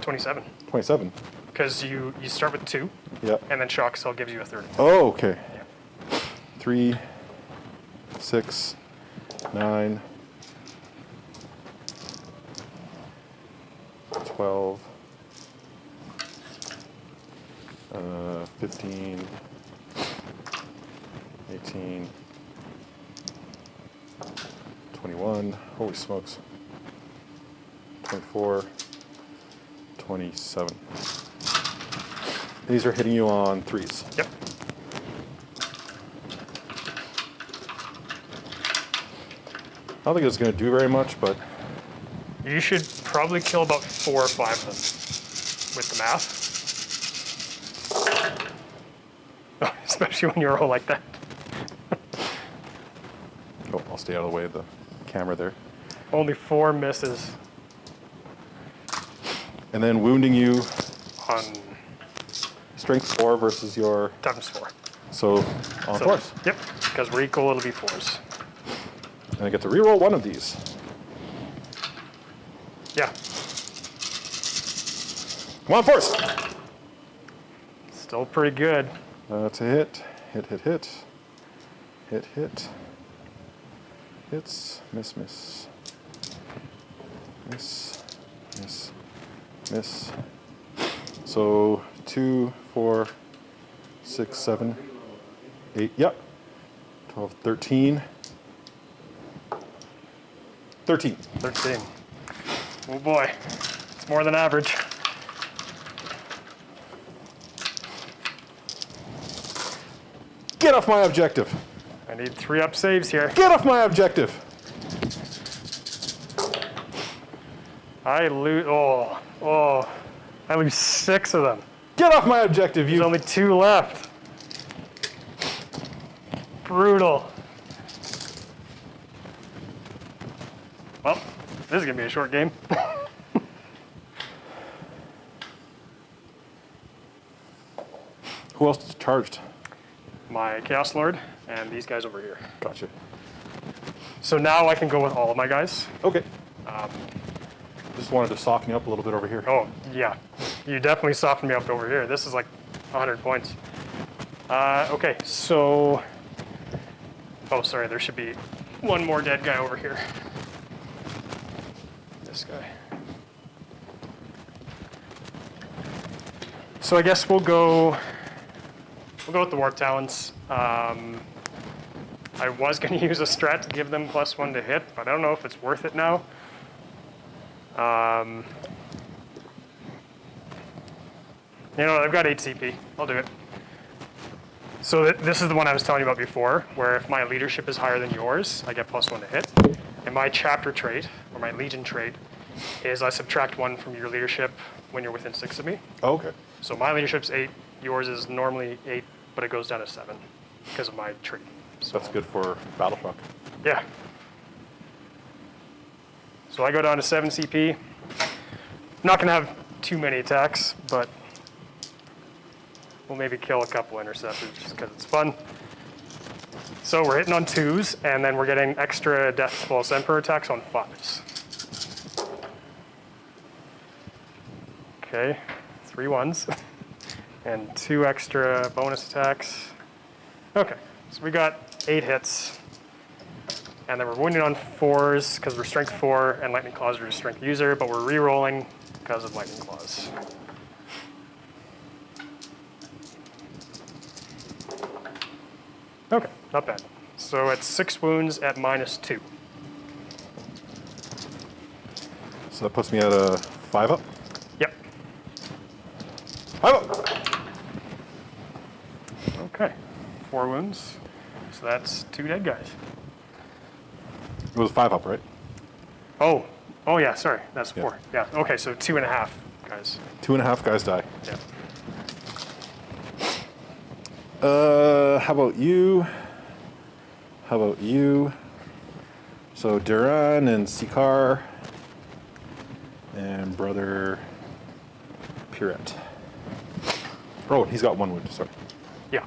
27. 27. Because you start with 2, Yeah. and then Shock Cell gives you a 3rd. Oh, okay. Yeah. 3, 6, 9, 12, 15, 18, 21, holy smokes, 24, 27. These are hitting you on 3s. Yep. I don't think it's going to do very much, but You should probably kill about 4 or 5 of them with the math. Especially when you roll like that. oh, I'll stay out of the way of the camera there. Only 4 misses And then wounding you, on strength 4 versus your, toughness 4. so on So- force. Yep, because we're equal, it'll be 4s. And I get to reroll one of these. Yeah, Come on, force! still pretty good. That's a hit. Hit, hit, hit. Hit, hit. Hits. Miss, miss. Miss. Miss. Miss. So 2, 4, 6, 7, 8. Yep. 12, 13. 13. 13. Oh boy, it's more than average. Get off my objective! I need 3 up saves here. Get off my objective! I lose, I lose 6 of them. Get off my objective, There's you! only 2 left. Brutal. Well, this is gonna be a short game. Who else is charged? My Chaos Lord and these guys over here. Gotcha. So now I can go with all of my guys. Okay. Just wanted to soften you up a little bit over here. Oh, yeah. You definitely softened me up over here. This is like 100 points. Okay, so... Oh, sorry, there should be one more dead guy over here. This guy. So I guess we'll go with the Warp Talons. I was going to use a strat to give them +1 to hit, but I don't know if it's worth it now. You know, I've got 8 CP. I'll do it. So this is the one I was telling you about before, where if my leadership is higher than yours, I get +1 to hit. And my chapter trait, or my legion trait, is I subtract 1 from your leadership when you're within 6 of me. Oh, okay. So my leadership's 8, yours is normally 8, but it goes down to 7 because of my trait. So That's good for Battle Shock. yeah. So I go down to 7 CP. Not gonna have too many attacks, but we'll maybe kill a couple interceptors just because it's fun. So we're hitting on 2s, and then we're getting extra Death False Emperor attacks on 5s. Okay, 3 1s, and 2 extra bonus attacks. Okay, so we got 8 hits. And then we're wounded on 4s because we're strength 4 and lightning claws are strength user, but we're re-rolling because of lightning claws. Okay, not bad. So it's 6 wounds at -2. So that puts me at a 5 up. Yep. 5 up! Okay, 4 wounds. So that's 2 dead guys. It was 5 up, right? Oh yeah, sorry, that's Yeah. 4. Yeah, okay, so 2.5 guys. 2.5 guys die. Yeah. How about you? How about you? So Duran and Sikar. And Brother Pirette. Oh, he's got 1 wound, sorry. Yeah.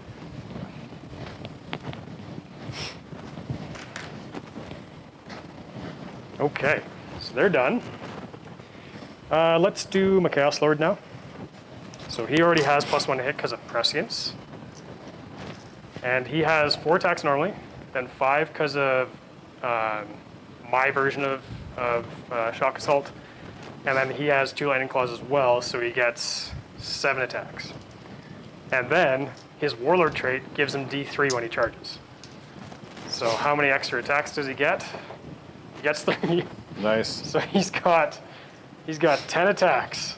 Okay, so they're done. Let's do my Chaos Lord now. So he already has +1 to hit because of Prescience. And he has 4 attacks normally, then 5 because of my version of Shock Assault. And then he has 2 Lightning Claws as well, so he gets 7 attacks. And then his Warlord trait gives him D3 when he charges. So how many extra attacks does he get? He gets 3. Nice. So he's got 10 attacks.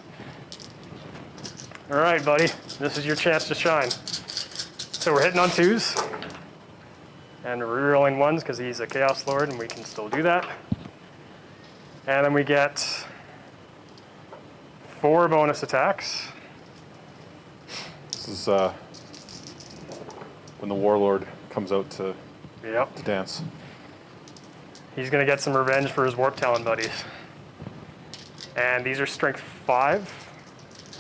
All right, buddy, this is your chance to shine. So we're hitting on 2s, and we're rerolling 1s because he's a Chaos Lord, and we can still do that. And then we get 4 bonus attacks. This is when the Warlord comes out to Yep. dance. He's gonna get some revenge for his Warp Talon buddies. And these are Strength 5,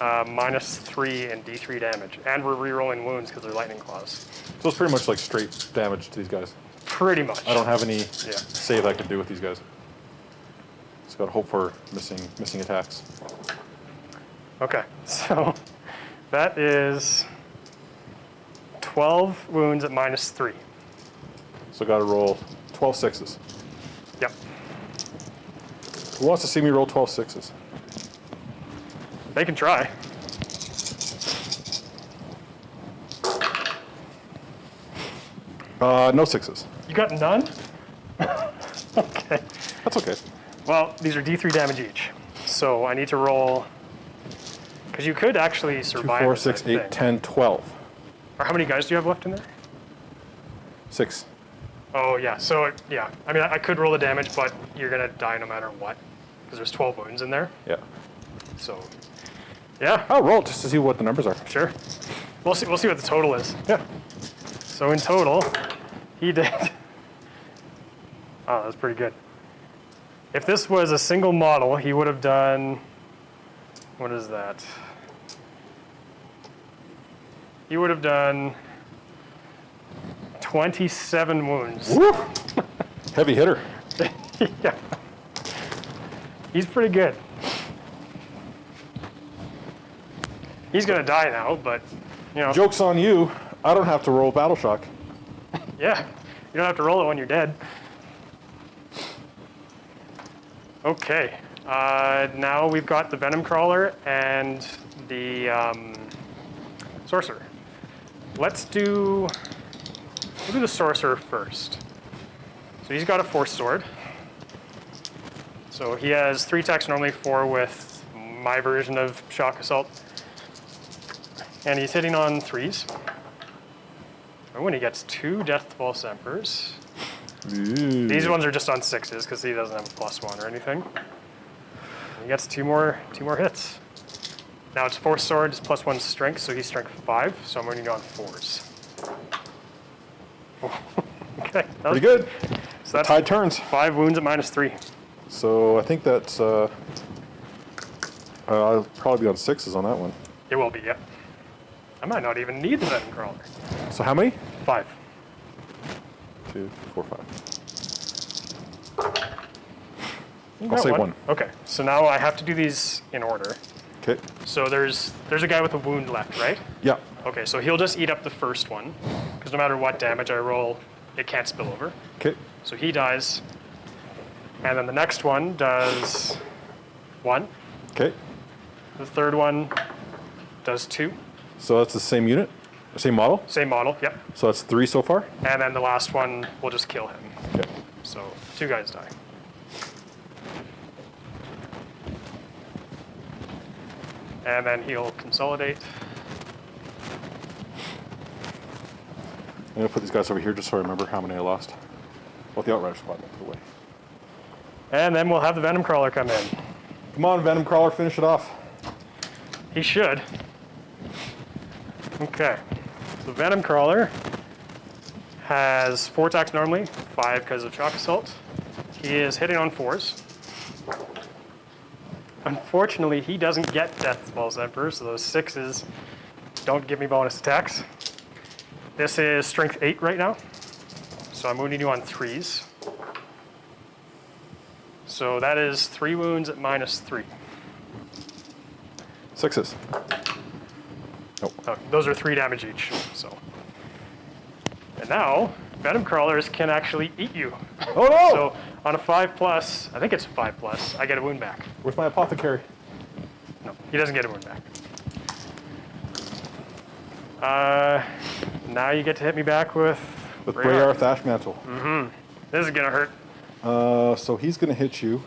-3 and D3 damage. And we're rerolling wounds because they're Lightning Claws. So it's pretty much like straight damage to these guys. Pretty much. I don't have any Yeah. save I can do with these guys. Just got to hope for missing attacks. Okay, so that is 12 wounds at -3. So got to roll 12 sixes. Yep. Who wants to see me roll 12 sixes? They can try. No sixes. You got none? Okay. That's okay. Well, these are D3 damage each. So I need to roll, because you could actually 2, survive 4, this, 6, I 8, think. 10, 12. Or how many guys do you have left in there? 6. Oh, yeah. So, yeah. I mean, I could roll the damage, but you're going to die no matter what, because there's 12 wounds in there. Yeah. So, yeah, I'll roll just to see what the numbers are. sure. We'll see what the total is. Yeah. So in total, he did. Oh, that's pretty good. If this was a single model, he would have done. What is that? He would have done 27 wounds. Woo! Heavy hitter. Yeah. He's pretty good. He's gonna die now, but you know. Joke's on you. I don't have to roll Battle Shock. Yeah, you don't have to roll it when you're dead. Okay, now we've got the Venom Crawler and the Sorcerer. We'll do the Sorcerer first. So he's got a Force Sword. So he has 3 attacks normally, 4 with my version of Shock Assault. And he's hitting on 3s. Oh, and he gets 2 Death False Emperors. Ooh. These ones are just on 6s because he doesn't have a +1 or anything. And he gets 2 more hits. Now it's Force Sword, it's +1 strength, so he's strength 5, so I'm running on 4s. Okay. Pretty good. So that's Tide turns. 5 wounds at -3. So I think that's I'll probably be on 6s on that one. It will be, yeah. I might not even need the Venom Crawler. So how many? 5. 2, 4, 5. You I'll got say 1. Okay, so now I have to do these in order. Okay. So there's a guy with a wound left, right? Yeah. Okay, so he'll just eat up the first one, because no matter what damage I roll, it can't spill over. Okay. So he dies, and then the next one does 1. Okay. The third one does 2. So that's the same unit, the same model. Same model, yep. So that's 3 so far. And then the last one will just kill him. Okay. So 2 guys die. And then he'll consolidate. I'm gonna put these guys over here just so I remember how many I lost. Well, the Outrider squad went away. And then we'll have the Venom Crawler come in. Come on, Venom Crawler, finish it off. He should. Okay. So Venom Crawler has 4 attacks normally, 5 because of Shock Assault. He is hitting on 4s. Unfortunately, he doesn't get Death Spells Emperor, so those 6s don't give me bonus attacks. This is Strength 8 right now, so I'm wounding you on 3s. So that is 3 wounds at -3. 6s. Nope. Oh, those are 3 damage each, so. And now, Venom Crawlers can actually eat you. Oh no! So on a 5+, I think it's 5+, I get a wound back. Where's my apothecary? No, he doesn't get a wound back. Now you get to hit me back with Brayar Thatch Mantle. This is gonna hurt. So he's going to hit you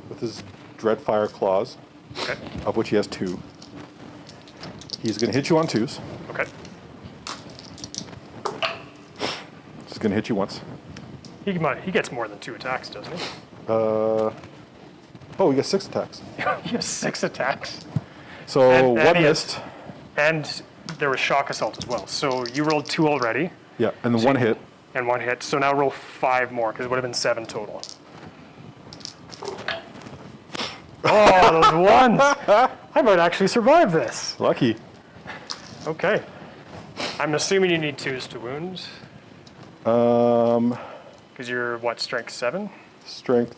with his Dreadfire Claws, Okay. of which he has 2. He's going to hit you on 2s. Okay. He's going to hit you once. He gets more than 2 attacks, doesn't he? Oh, he got 6 attacks. He has 6 attacks. So And one he has- missed. And there was Shock Assault as well. So you rolled 2 already, Yeah, and then one hit. and 1 hit. So now roll 5 more, because it would have been 7 total. Oh, those 1s! I might actually survive this. Lucky. Okay. I'm assuming you need 2s to wound, because you're, what, Strength 7? Strength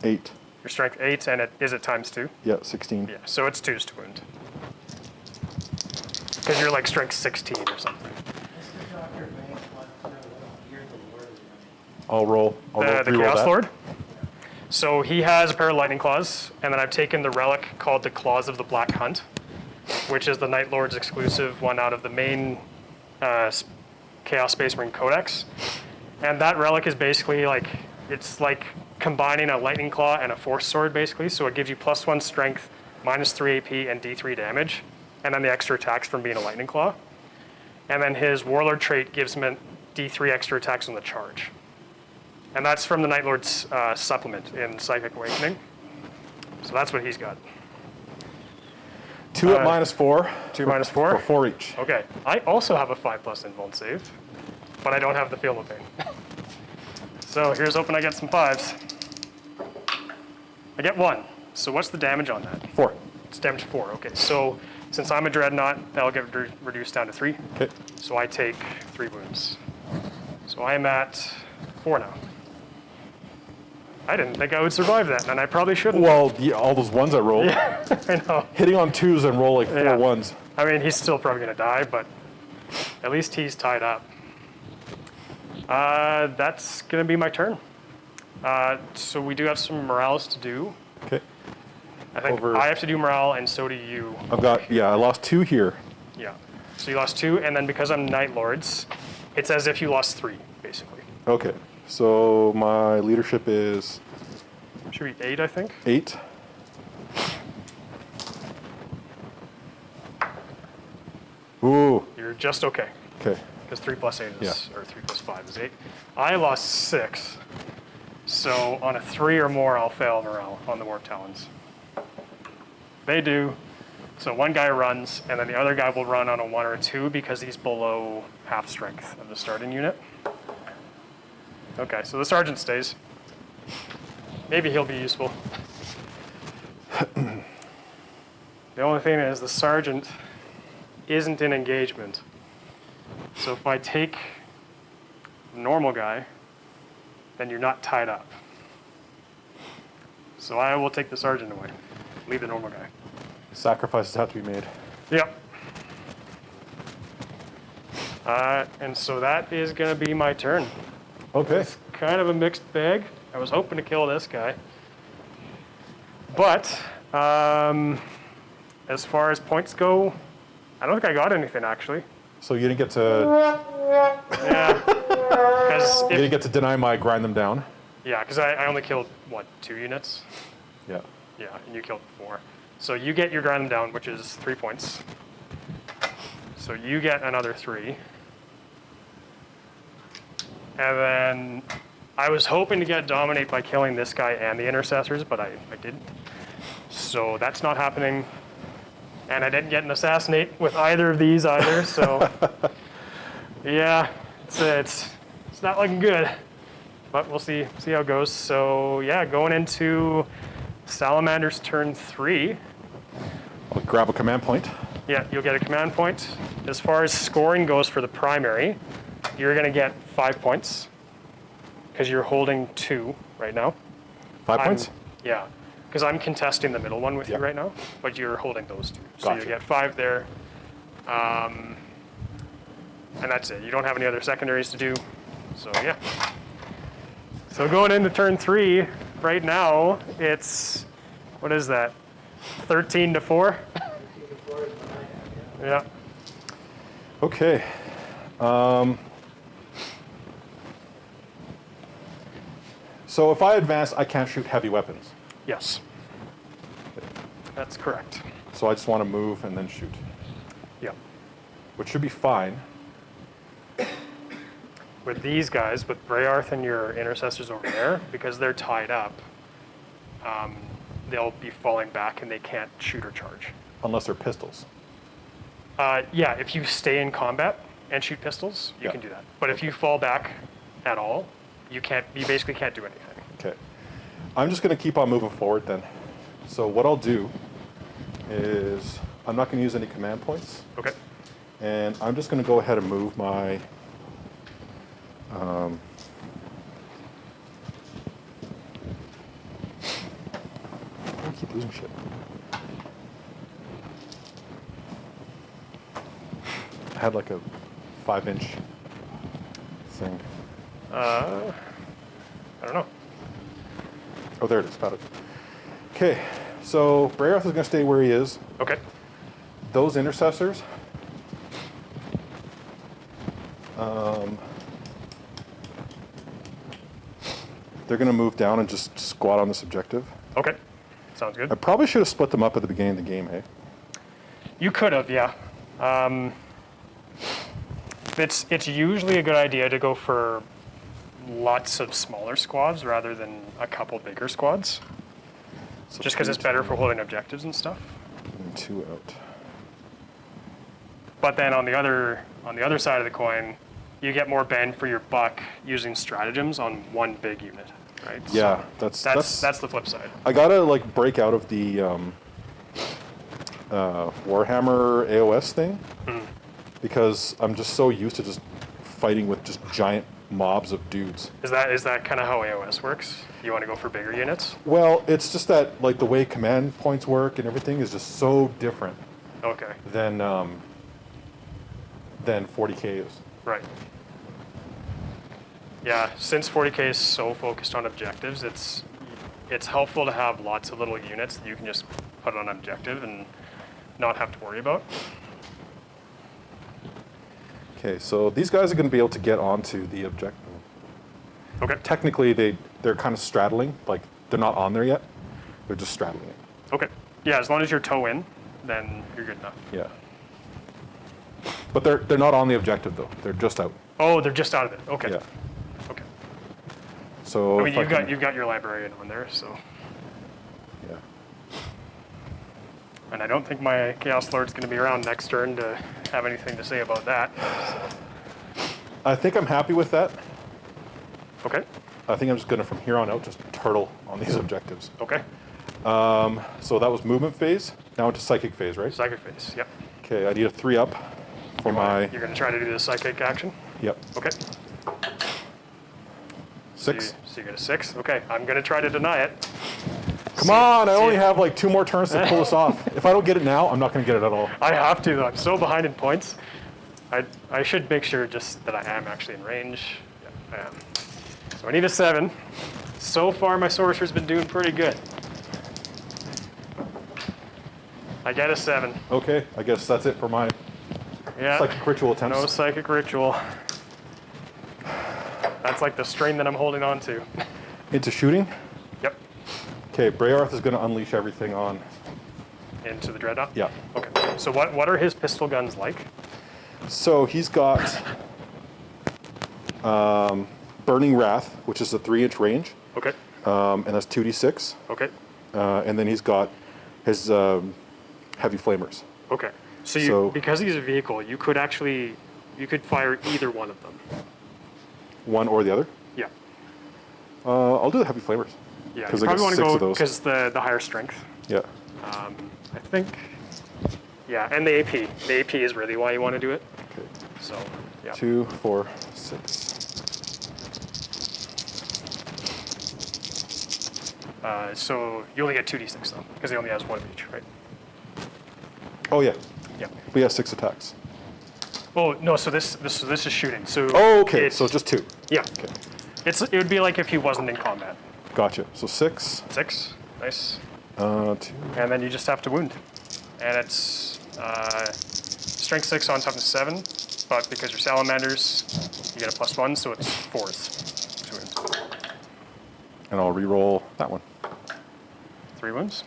8. Your Strength 8, and is it ×2? Yeah, 16. Yeah, so it's 2s to wound. Because you're like Strength 16 or something. Mr. Dr. Banks wants to know what year the Lord is running. I'll roll. The reroll Chaos that. Lord. So he has a pair of lightning claws, and then I've taken the relic called the Claws of the Black Hunt, which is the Nightlord's exclusive one out of the main Chaos Space Marine Codex. And that relic is basically like, it's like combining a lightning claw and a force sword basically. So it gives you +1 strength, -3 AP, and D3 damage, and then the extra attacks from being a lightning claw. And then his Warlord trait gives him a D3 extra attacks on the charge. And that's from the Nightlord's supplement in Psychic Awakening. So that's what he's got. 2 at -4. 2 for- -4? For 4 each. Okay, I also have a 5+ invuln save, but I don't have the Field of Pain. So here's hoping I get some 5s. I get 1. So what's the damage on that? 4. It's damage 4, okay. So since I'm a Dreadnought, that'll get reduced down to 3. Okay. So I take 3 wounds. So I am at 4 now. I didn't think I would survive that, and I probably shouldn't. Well, yeah, all those ones I rolled. I know. Hitting on 2s and roll like 4 Yeah. 1s. I mean, he's still probably going to die, but at least he's tied up. That's going to be my turn. So we do have some morales to do. Okay. I think Over- I have to do morale, and so do you. I've got, I lost 2 here. Yeah. So you lost 2, and then because I'm Nightlords, it's as if you lost 3, basically. Okay. So my leadership is Should be 8, I think. 8. Ooh. You're just okay. Okay. Because 3 + 8 is, Yeah. or 3 + 5 is 8. I lost 6. So on a 3 or more, I'll fail morale on the Warp Talons. They do. So one guy runs, and then the other guy will run on a 1 or a 2 because he's below half strength of the starting unit. Okay, so the sergeant stays. Maybe he'll be useful. The only thing is the sergeant isn't in engagement. So if I take the normal guy, then you're not tied up. So I will take the sergeant away. Leave the normal guy. Sacrifices have to be made. Yep. And so that is going to be my turn. Okay. It's kind of a mixed bag. I was hoping to kill this guy. But as far as points go, I don't think I got anything actually. So you didn't get to Yeah. Because you didn't get to deny my grind them down. I only killed, what, 2 units? Yeah. Yeah, and you killed 4. So you get your grind them down, which is 3 points. So you get another 3. And then I was hoping to get dominate by killing this guy and the intercessors, but I didn't. So that's not happening. And I didn't get an assassinate with either of these either, so yeah, it's not looking good. but we'll see how it goes. So yeah, going into Salamander's turn 3. I'll grab a command point. Yeah, you'll get a command point. As far as scoring goes for the primary, you're going to get 5 points because you're holding 2 right now. 5 points? Yeah, because I'm contesting the middle one with you Yep. right now, but you're holding those 2. So Gotcha. you get 5 there. And that's it. You don't have any other secondaries to do. So yeah. So going into turn 3, right now, it's, what is that? 13 to 4? 13 to 4 is what I have, yeah. Yeah. Okay. So if I advance, I can't shoot heavy weapons. Yes. That's correct. So I just want to move and then shoot, Yeah. which should be fine. With these guys, with Brayarth and your intercessors over there, because they're tied up, they'll be falling back and they can't shoot or charge. Unless they're pistols. Yeah, if you stay in combat and shoot pistols, you Yeah. can do that. But if you fall back at all, you basically can't do anything. Okay. I'm just going to keep on moving forward then. So what I'll do is I'm not going to use any command points. Okay. And I'm just going to go ahead and move my I keep losing shit. I had like a 5-inch thing. I don't know. Oh, there it is. Got it. Okay, so Brayarth is going to stay where he is. Okay. Those intercessors, they're going to move down and just squat on this objective. Okay. Sounds good. I probably should have split them up at the beginning of the game, hey? You could have, yeah. It's usually a good idea to go for lots of smaller squads rather than a couple bigger squads, So just because it's better for holding objectives and stuff. and 2 out. But then on the other side of the coin, you get more bang for your buck using stratagems on one big unit, right? Yeah, So that's the flip side. I gotta like break out of the Warhammer AOS thing because I'm just so used to just fighting with just giant mobs of dudes. Is that kind of how AOS works? You want to go for bigger units? Well, it's just that like the way command points work and everything is just so different Okay, than 40K is. right. Yeah, since 40K is so focused on objectives, it's helpful to have lots of little units that you can just put on objective and not have to worry about. Okay, so these guys are going to be able to get onto the objective. Okay. Technically, they're kind of straddling, like they're not on there yet. They're just straddling it. Okay. Yeah, as long as you're toe in, then you're good enough. Yeah. But they're not on the objective though. They're just out. Oh, they're just out of it. Okay. Yeah. Okay. So I mean, if you've got your librarian on there, so. Yeah. And I don't think my Chaos Lord's going to be around next turn to have anything to say about that. I think I'm happy with that. Okay. I think I'm just gonna from here on out just turtle on these objectives. Okay. So that was movement phase. Now into psychic phase, right? Psychic phase. Yep. Okay, I need a 3-up for my. You're going to try to do the psychic action. Yep. Okay. 6. So you get a 6. Okay. I'm going to try to deny it. Come on! I only have like 2 more turns to pull this off. If I don't get it now, I'm not gonna get it at all. I have to though. I'm so behind in points. I should make sure just that I am actually in range. Yeah, I am. So I need a 7. So far, my sorcerer's been doing pretty good. I get a 7. Okay, I guess that's it for my Yeah. psychic ritual attempts. No psychic ritual. That's like the string that I'm holding on to. Into shooting. Yep. Okay, Brayarth is gonna unleash everything on. Into the Dreadnought? Yeah. Okay. So what are his pistol guns like? So he's got Burning Wrath, which is a 3-inch range, Okay. and that's 2d6. Okay. And then he's got his heavy flamers. Okay. So, So- because he's a vehicle, you could fire either one of them. One or the other. Yeah. I'll do the heavy flamers. Yeah, you 'Cause I probably get want to 6 go of those. because the higher strength. Yeah. I think. Yeah, and the AP. The AP is really why you want to do it. Okay. So, yeah. 2, 4, 6. So you only get 2d6 though, because he only has one of each, right? Oh yeah. Yeah. We have 6 attacks. Oh no, so this is shooting. So. Oh, okay. it's- So just 2. Yeah. Okay. It would be like if he wasn't in combat. Gotcha. So 6. 6. Nice. 2. And then you just have to wound. And it's strength 6 on toughness 7, but because you're salamanders, you get a +1, so it's 4th. 2 wounds. And I'll re-roll that one. 3 wounds.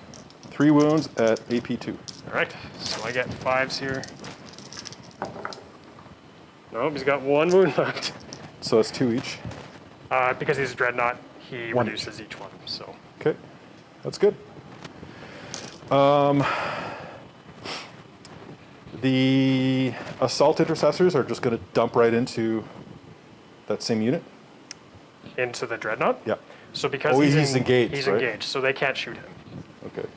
3 wounds at AP2. All right, so I get 5s here. Nope, he's got 1 wound left. So that's 2 each. Because he's a dreadnought, he One reduces each one, so. Okay. That's good. The assault intercessors are just going to dump right into that same unit. Into the dreadnought? Yeah. So because Oh, he's he's engaged, he's right? engaged, so they can't shoot him. Okay.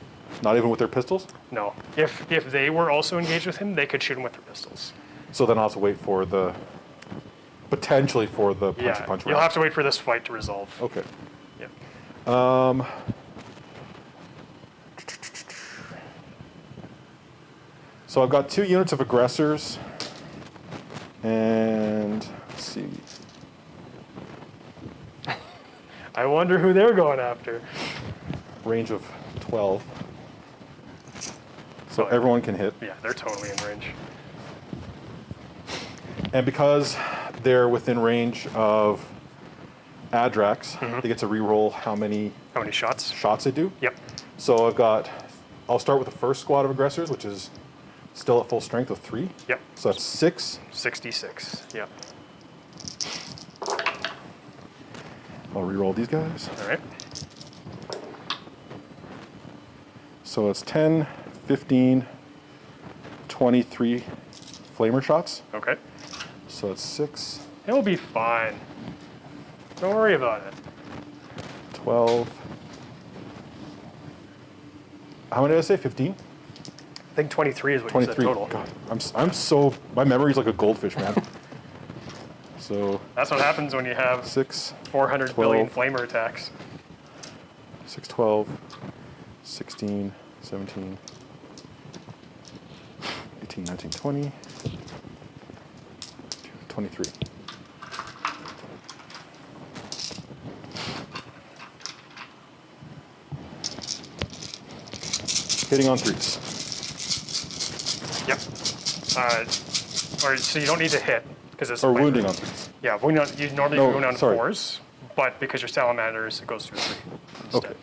Not even with their pistols? No. If they were also engaged with him, they could shoot him with their pistols. So then I'll have to wait for the potentially for the punch Yeah, punch you'll round. have to wait for this fight to resolve. Okay. Yeah. So I've got 2 units of aggressors, and let's see. I wonder who they're going after. Range of 12. So Oh, everyone can hit. Yeah, they're totally in range. And because they're within range of Adrax, they get to re-roll how many How many shots? shots they do. Yep. So I'll start with the first squad of aggressors, which is still at full strength of 3. Yep. So that's 6. 66. Yep. I'll re-roll these guys. All right. So it's 10, 15, 23 flamer shots. Okay. So it's 6, It'll be fine. Don't worry about it. 12. How many did I say? 15? I think 23 is what you 23. said total. God, I'm so, my memory's like a goldfish, man. So That's what happens when you have 6, 400 billion 12. flamer attacks. 6, 12, 16, 17, 18, 19, 20, 23. Hitting on 3s. Yep. Or so you don't need to hit because it's Or flamer. wounding on 3s. Yeah, you normally No, wound on sorry. 4s, but because you're salamanders, it goes through 3 instead. Okay.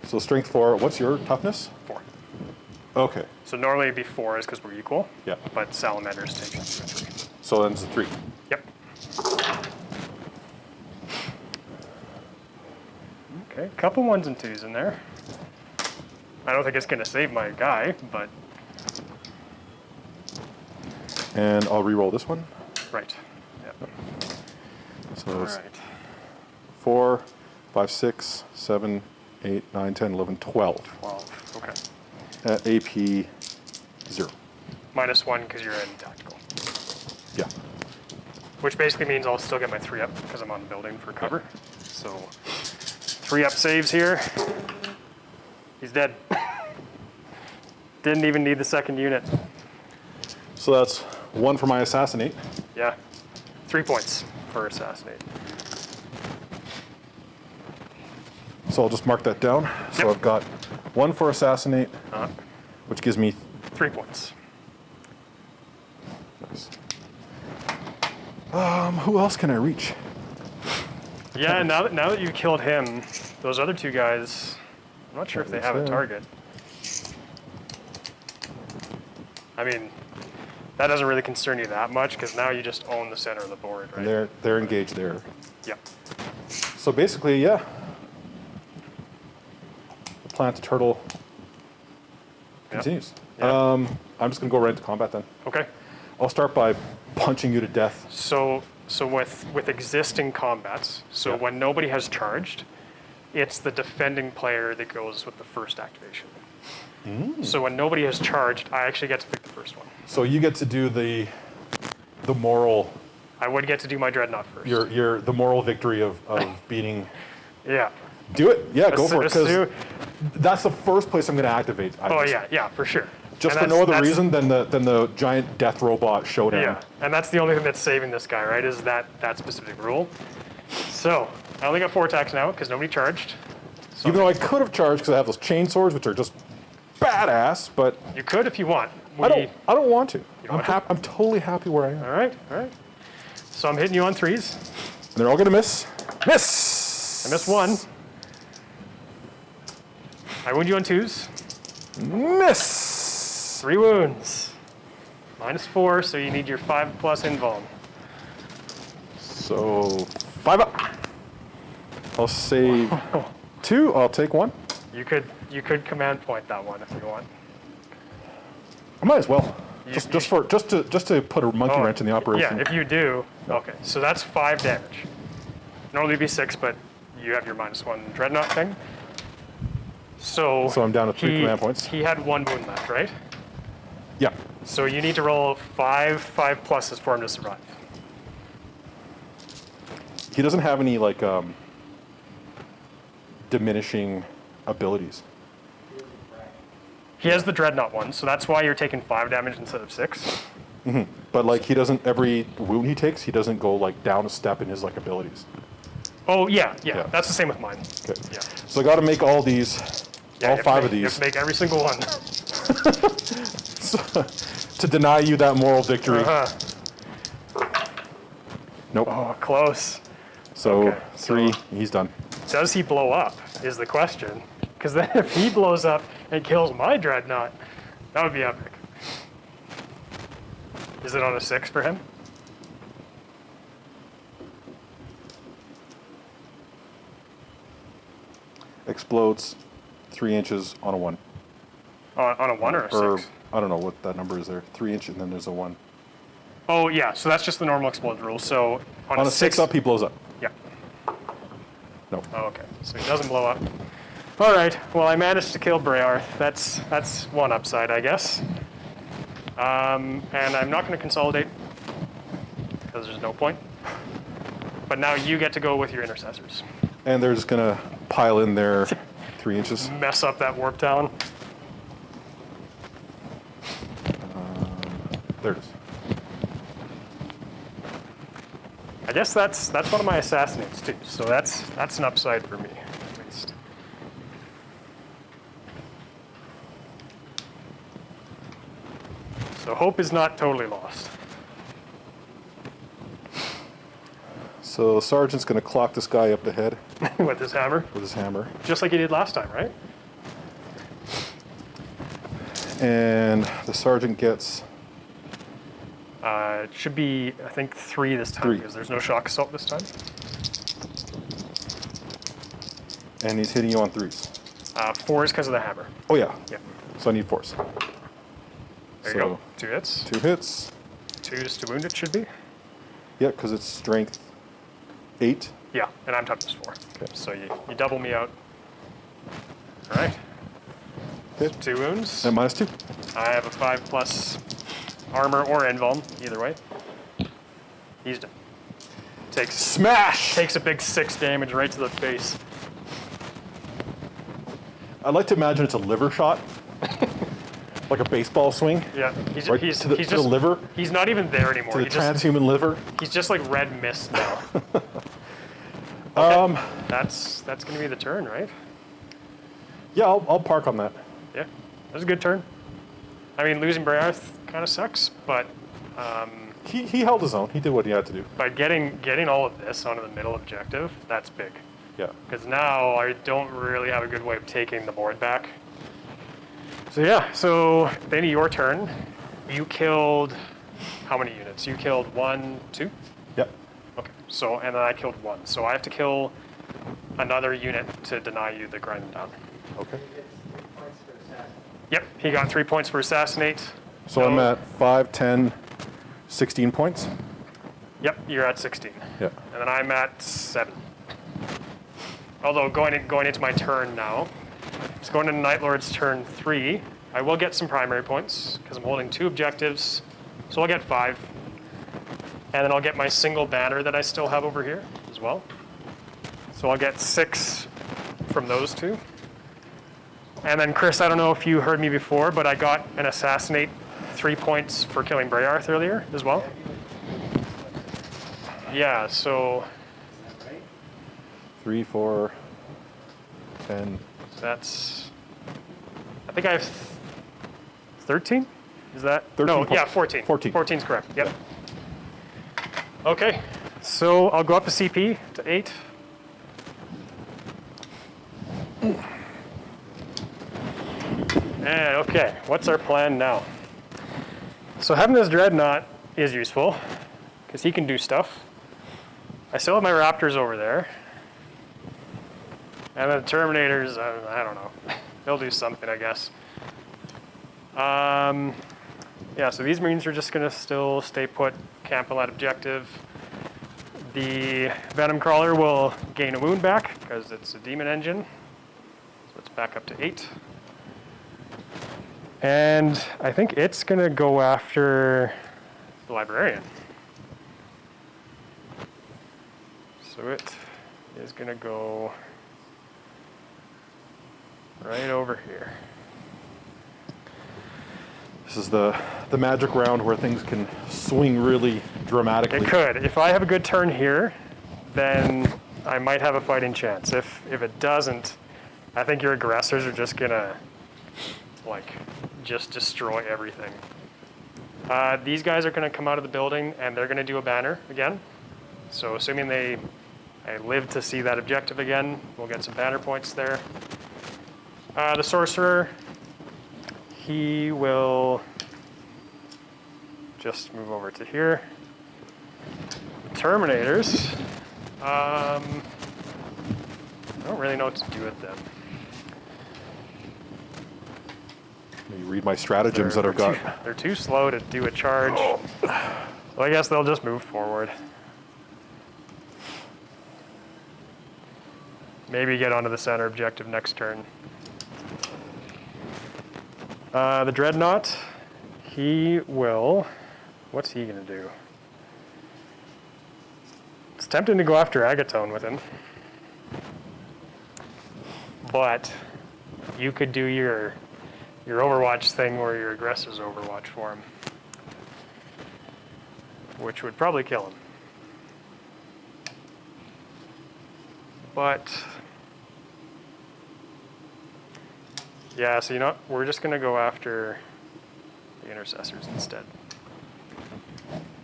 So strength 4. What's your toughness? 4. Okay. So normally it'd be 4s because we're equal. Yeah. But salamanders take it to 3. So then it's a 3. Yep. Okay, couple 1s and 2s in there. I don't think it's gonna save my guy, but And I'll re-roll this one. right. Yep. So All it's right. 4, 5, 6, 7, 8, 9, 10, 11, 12 12. Okay. at AP 0. -1 because you're in tactical. Yeah. Which basically means I'll still get my 3 up because I'm on building for cover. So 3 up saves here. He's dead. Didn't even need the second unit. So that's 1 for my assassinate. Yeah. 3 points for assassinate. So I'll just mark that down. So Yep. I've got 1 for assassinate, Uh, which gives me 3 points. nice. Who else can I reach? Yeah, now that you killed him, those other 2 guys, I'm not sure if they have a There. target. I mean, that doesn't really concern you that much because now you just own the center of the board, right? And they're engaged there. Yep. So basically, yeah. The plant to turtle continues. Yeah. I'm just gonna go right into combat then. Okay. I'll start by punching you to death. So So with existing combats, so Yeah. when nobody has charged, it's the defending player that goes with the first activation. So when nobody has charged, I actually get to pick the first one. So you get to do the moral, I would get to do my dreadnought first. the moral victory of beating. Yeah. Do it. Yeah, go for it. Because Assume- that's the first place I'm going to activate. I Oh think. yeah, for sure. Just And for no other that's- reason than the giant death robot showdown. Yeah, and that's the only thing that's saving this guy, right? Is that specific rule. So I only got 4 attacks now because nobody charged. So Even though I could have charged because I have those chain swords, which are just badass, but you could if you want. I don't want to. don't want to? I'm totally happy where I am. All right. So I'm hitting you on 3s. And they're all going to miss. Miss. I missed 1. I wound you on 2s. Miss. 3 wounds. -4, so you need your 5+ invuln. So 5 up. I'll save 2. I'll take 1. You could command point that one if you want. I might as well. You- Just to put a monkey wrench in the operation. Yeah, if you do. Okay, so that's 5 damage. Normally it'd be 6, but you have your -1 dreadnought thing. So I'm down to 3 command points. He had 1 wound left, right? Yeah. So you need to roll 5 pluses for him to survive. He doesn't have any like diminishing abilities. He has the dreadnought one, so that's why you're taking 5 damage instead of 6. But like he doesn't, every wound he takes, he doesn't go like down a step in his like abilities. Oh yeah, Yeah. that's the same with mine. Okay. Yeah. So I got to make all these, Yeah, all you have to 5 make- of You have these to make every single one. to deny you that moral victory. Uh-huh. Nope. Oh, close. So okay, 3, so- he's done. Does he blow up is the question. Because then if he blows up and kills my dreadnought, that would be epic. Is it on a 6 for him? Explodes 3 inches on a 1. On a 1 or a 6? I don't know what that number is there. 3 inches and then there's a 1. Oh yeah, so that's just the normal explode rule. So on On a 6 up, he blows up. Yeah. No. Oh, okay. So he doesn't blow up. All right. Well, I managed to kill Brearth. That's one upside, I guess. And I'm not going to consolidate because there's no point. But now you get to go with your intercessors. And they're just gonna pile in their 3 inches. Mess up that warp talon. There it is. I guess that's one of my assassinates too. So that's an upside for me, at least. So hope is not totally lost. So the sergeant's gonna clock this guy up the head With his hammer, with his hammer. just like he did last time, right? And the sergeant gets It should be, I think, 3 this time 3. because there's no shock assault this time. and he's hitting you on 3s. 4 is because of the hammer. Oh yeah. Yeah. So I need 4s. There you go. 2 hits. 2 hits. 2s to wound it should be. Yeah, because it's strength 8. Yeah, and I'm toughness 4. Okay. So you double me out. All right. Hit. 2 wounds. And -2. I have a 5+ armor or invuln, either way. He's done. Smash! Takes a big 6 damage right to the face. I'd like to imagine it's a liver shot. Like a baseball swing. Yeah, he's Right he's to the- he's to the just liver? He's not even there anymore. To the He just, transhuman liver. he's just like red mist now. Okay. That's gonna be the turn, right? Yeah, I'll park on that. Yeah, that was a good turn. I mean, losing Brearth kind of sucks, but He held his own. He did what he had to do. by getting all of this onto the middle objective, that's big. Yeah. Because now I don't really have a good way of taking the board back. So yeah, so then your turn. You killed how many units? You killed 1, 2? Yep. Okay, so, and then I killed 1. So I have to kill another unit to deny you the grind down. Okay. It's points for assassin. Yep, he got 3 points for assassinate. So I'm at 5, 10, 16 points. Yep, you're at 16. Yeah. And then I'm at 7. Although going into my turn now, it's going into Nightlord's turn 3. I will get some primary points because I'm holding 2 objectives, so I'll get 5. And then I'll get my single banner that I still have over here as well. So I'll get 6 from those 2. And then Chris, I don't know if you heard me before, but I got an Assassinate 3 points for killing Brayarth earlier as well. Yeah, so 3, 4, 10. that's, I think I have 13? Is that? 13 no, yeah, points. 14. 14. 14 is correct, yep. Okay, so I'll go up to CP to 8. And okay, what's our plan now? So having this Dreadnought is useful, because he can do stuff. I still have my Raptors over there. And the Terminators, I don't know. They'll do something, I guess. Yeah, so these Marines are just going to still stay put, camp on that objective. The Venom Crawler will gain a wound back, because it's a Demon Engine. So it's back up to 8. And I think it's going to go after the Librarian. So it is going to go right over here. This is the magic round where things can swing really dramatically. It could. If I have a good turn here, then I might have a fighting chance. If it doesn't, I think your aggressors are just going to just destroy everything. These guys are going to come out of the building and they're going to do a banner again. So assuming I live to see that objective again, we'll get some banner points there. The Sorcerer, he will just move over to here. The Terminators, I don't really know what to do with them. You read my stratagems that I've got. They're too slow to do a charge. So I guess they'll just move forward. Maybe get onto the center objective next turn. The Dreadnought, he will, what's he gonna do? It's tempting to go after Agaton with him. But you could do your Overwatch thing where your aggressors Overwatch for him, which would probably kill him. But yeah, so you know what? We're just gonna go after the Intercessors instead.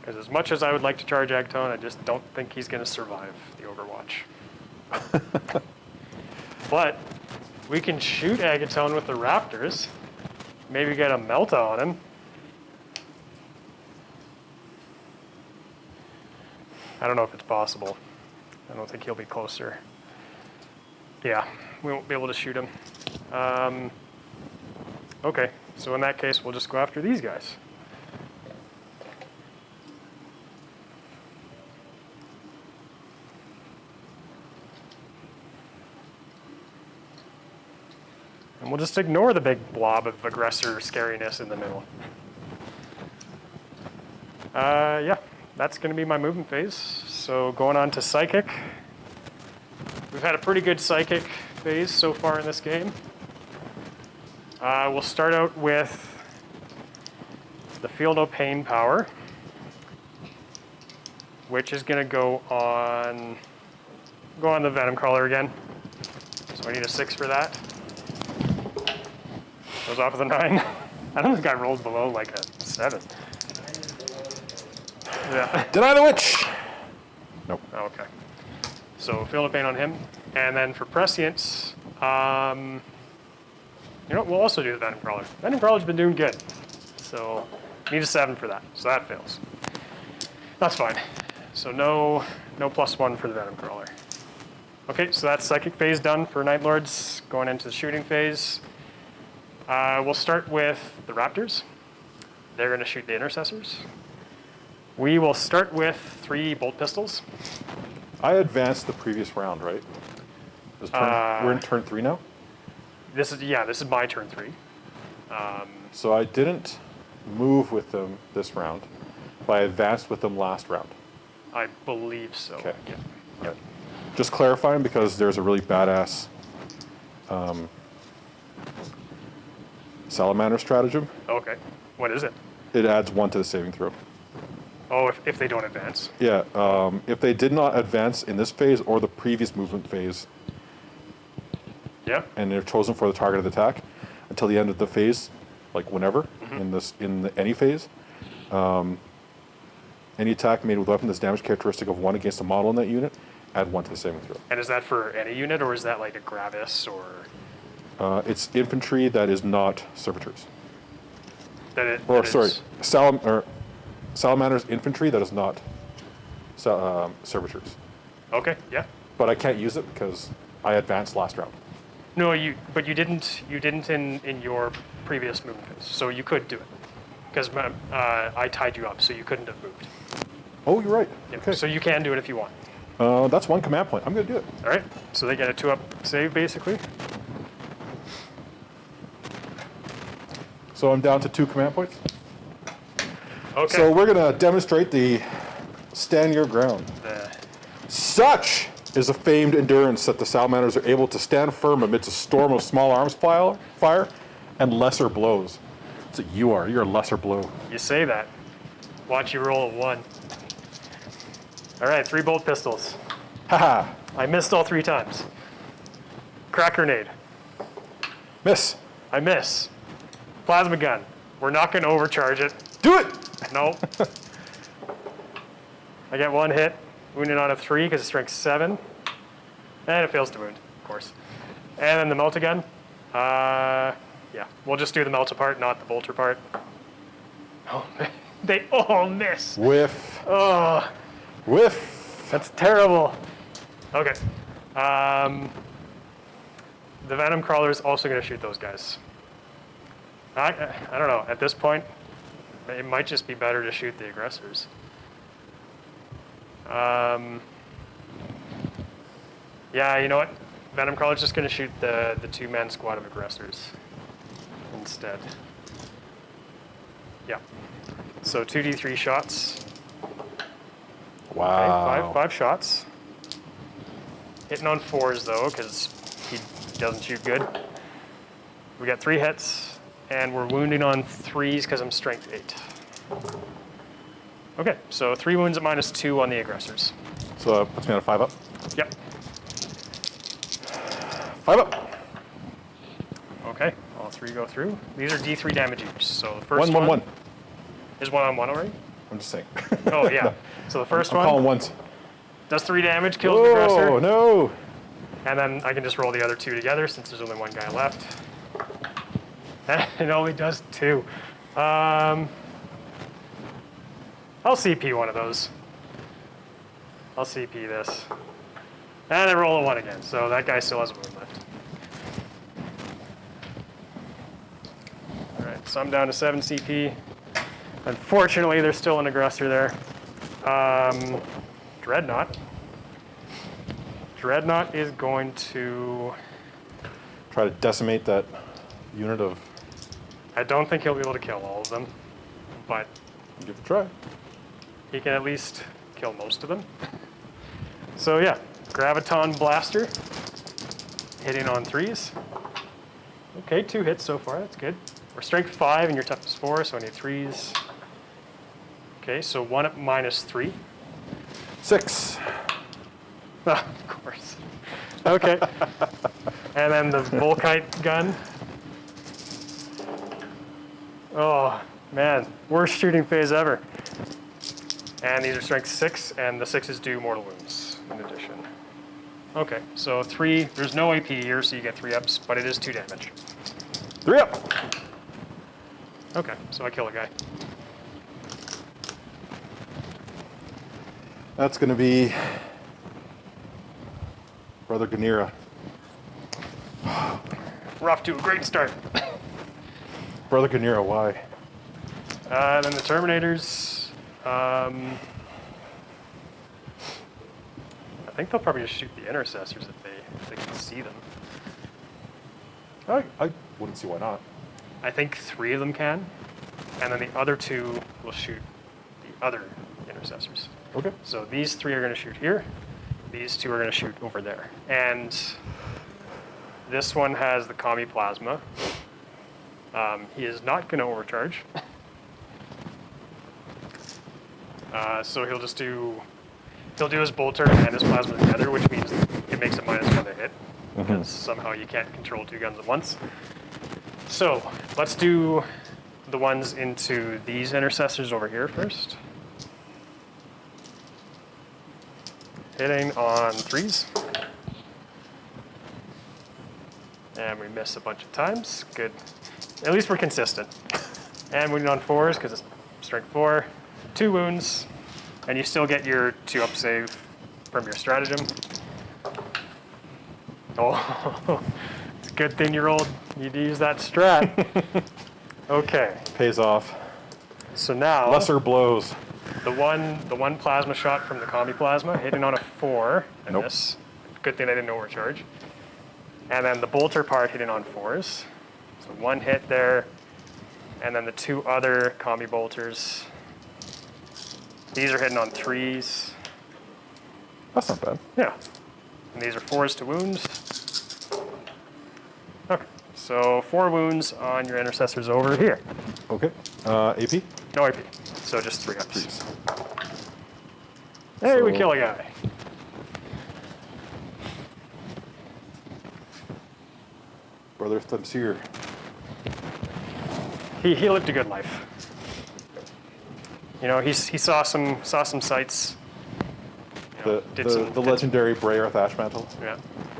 Because as much as I would like to charge Agaton, I just don't think he's gonna survive the Overwatch. But we can shoot Agaton with the Raptors. Maybe get a Melta on him. I don't know if it's possible. I don't think he'll be closer. Yeah, we won't be able to shoot him. Okay, so in that case, we'll just go after these guys. And we'll just ignore the big blob of aggressor scariness in the middle. Yeah, that's going to be my movement phase. So going on to Psychic. We've had a pretty good Psychic phase so far in this game. We'll start out with the Feel No Pain power, which is going to go on the Venom Crawler again. So I need a 6 for that. Goes off with a 9. I don't think I rolled below like a 7. Yeah. Deny the witch! Nope. Oh, okay. So Feel No Pain on him. And then for Prescience, you know what, we'll also do the Venom Crawler. Venom Crawler's been doing good. So need a 7 for that. So that fails. That's fine. So no +1 for the Venom Crawler. Okay, so that's Psychic phase done for Nightlords. Going into the shooting phase. We'll start with the Raptors. They're going to shoot the Intercessors. We will start with 3 bolt pistols. I advanced the previous round, right? We're in turn 3 now? This is my turn 3. So I didn't move with them this round, but I advanced with them last round. I believe so. Okay. Yeah. Right. Just clarifying because there's a really badass Salamander stratagem. Okay. What is it? It adds 1 to the saving throw. Oh, if they don't advance. Yeah, if they did not advance in this phase or the previous movement phase, Yeah. and they're chosen for the target of the attack until the end of the phase, like whenever in any phase, any attack made with weapon that's damage characteristic of 1 against a model in that unit, add 1 to the saving throw. And is that for any unit, or is that like a Gravis, or It's infantry that is not servitors. that it? Or that sorry, is- Salamander's infantry that is not servitors. Okay. Yeah. But I can't use it because I advanced last round. No, but you didn't in your previous movement phase, so you could do it because I tied you up, so you couldn't have moved. Oh, you're right. Yeah. Okay. So you can do it if you want. That's 1 command point. I'm going to do it. All right. So they get a 2-up save basically. So I'm down to 2 command points. Okay. So we're going to demonstrate the stand your ground. Such is the famed endurance that the Salamanders are able to stand firm amidst a storm of small arms fire and lesser blows. That's what you are. You're a lesser blow. You say that. Watch you roll a 1. All right, 3 bolt pistols. Haha. I missed all 3 times. Crack grenade. Miss. I miss. Plasma gun. We're not going to overcharge it. Do it. No. I get 1 hit. Wounded on a 3 because it's strength 7. And it fails to wound, of course. And then the multi-gun. Yeah, we'll just do the melta part, not the bolter part. Oh, they all miss. Whiff. Oh, Whiff. that's terrible. Okay. The Venom Crawler is also going to shoot those guys. I don't know. At this point, it might just be better to shoot the aggressors. Yeah, you know what? Venom Crawler's just going to shoot the 2-man squad of aggressors instead. Yeah. So 2d3 shots. Wow. Okay, 5 shots. Hitting on 4s though, because he doesn't shoot good. We got 3 hits, and we're wounding on 3s because I'm strength 8. Okay, so 3 wounds at -2 on the aggressors. So that puts me on a 5-up. Yep. 5-up. Okay, all 3 go through. These are D3 damage each. So the first 1, 1, 1. is 1-on-1 already? I'm just saying. Oh, yeah. So the first I'm one calling ones. does 3 damage, kills the aggressor. Oh, no. And then I can just roll the other 2 together since there's only 1 guy left. It only does 2. I'll CP one of those. I'll CP this. And I roll a 1 again, so that guy still has a wound left. Alright, so I'm down to 7 CP. Unfortunately, there's still an aggressor there. Dreadnought. Dreadnought is going to... Try to decimate that unit of... I don't think he'll be able to kill all of them, but Give it a try. he can at least kill most of them. So yeah, Graviton Blaster, hitting on 3s. Okay, 2 hits so far, that's good. We're strength 5 and your toughness 4, so I need 3s. Okay, so 1 at -3. 6. Of course. Okay. And then the Volkite gun. Oh, man. Worst shooting phase ever. And these are strength 6, and the 6s do mortal wounds in addition. Okay, so 3. There's no AP here, so you get 3 ups, but it is 2 damage. 3 up. Okay, so I kill a guy. That's going to be Brother Ganira. We're off to a great start. Brother Ganira, why? Then the Terminators. I think they'll probably just shoot the intercessors if they can see them. I wouldn't see why not. I think 3 of them can, and then the other 2 will shoot the other intercessors. Okay. So these 3 are going to shoot here. These 2 are going to shoot over there. And this one has the commie plasma. He is not going to overcharge. So he'll do his bolter and his plasma together, which means it makes it -1 to hit. Because somehow you can't control 2 guns at once. So let's do the ones into these intercessors over here first. Hitting on 3s. And we miss a bunch of times. Good. At least we're consistent. And we on 4s because it's strength 4. 2 wounds. And you still get your 2-up save from your stratagem. Oh, it's a good thing you use that strat. Okay. Pays off. So now Lesser blows. the one plasma shot from the commie plasma hitting on a 4 and Nope. this. Good thing I didn't overcharge. And then the bolter part hitting on 4s. So 1 hit there. And then the 2 other commie bolters. These are hitting on 3s. That's not bad. Yeah. And these are 4s to wounds. Okay. So 4 wounds on your intercessors over here. Okay. AP? No AP. So just 3 ups. Please. Hey, we So- kill a guy. Brother Thumbseer. He lived a good life. You know, he saw some sights. You know, The legendary Brayer Thashmantle. Yeah.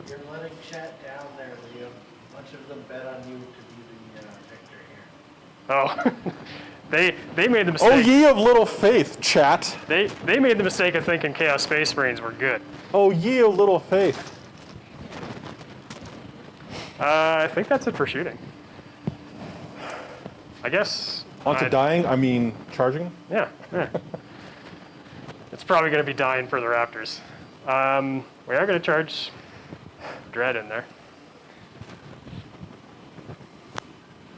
You're letting chat down there, Liam. A bunch of them bet on you to be the victor here. Oh, they made the Oh, mistake. ye of little faith, chat. They made the mistake of thinking Chaos Space Marines were good. Oh, ye of little faith. I think that's it for shooting. I guess. On to dying, I mean charging. Yeah. It's probably going to be dying for the Raptors. We are going to charge Dread in there.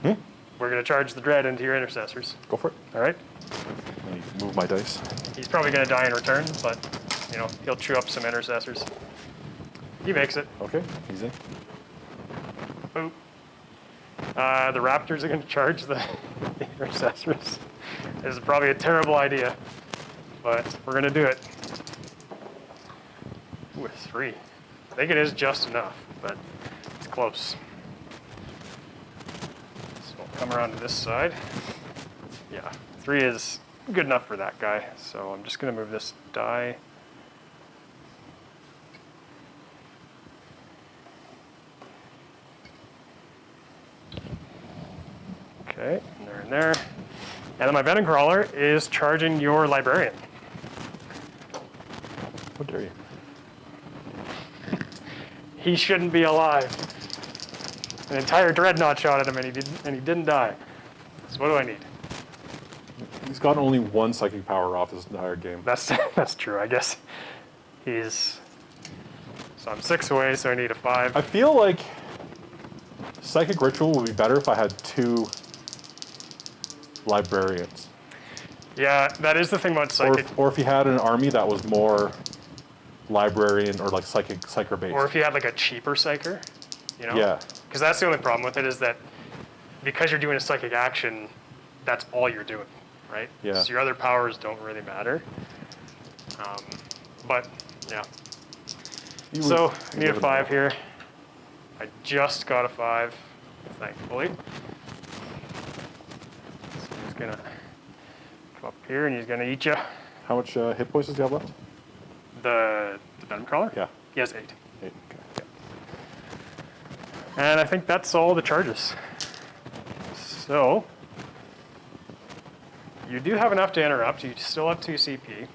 We're going to charge the Dread into your intercessors. Go for it. All right. Let me move my dice. He's probably going to die in return, but you know he'll chew up some intercessors. He makes it. Okay, easy. Boop. The Raptors are going to charge the intercessors. This is probably a terrible idea, but we're going to do it. Ooh, 3. I think it is just enough, but it's close. So we'll come around to this side. Yeah, 3 is good enough for that guy. So I'm just going to move this die. Okay, and they're in there. And then my Venom Crawler is charging your Librarian. How dare you? He shouldn't be alive. An entire Dreadnought shot at him and he didn't die. So what do I need? He's got only 1 psychic power off this entire game. That's true, I guess. So I'm 6 away, so I need a 5. I feel like Psychic Ritual would be better if I had 2 Librarians. Yeah, that is the thing about Psychic. Or if you had an army that was more Librarian or like Psyker based. Or if you had like a cheaper Psyker, you know? Yeah. Because that's the only problem with it is that because you're doing a Psychic action, that's all you're doing, right? Yeah. So your other powers don't really matter. But, yeah. So, I need a 5 here. I just got a 5, thankfully. So he's gonna come up here and he's gonna eat you. How much hit points does he have left? The Venom Crawler? Yeah. He has 8. 8. Okay. And I think that's all the charges. So, you do have enough to interrupt. You still have 2 CP.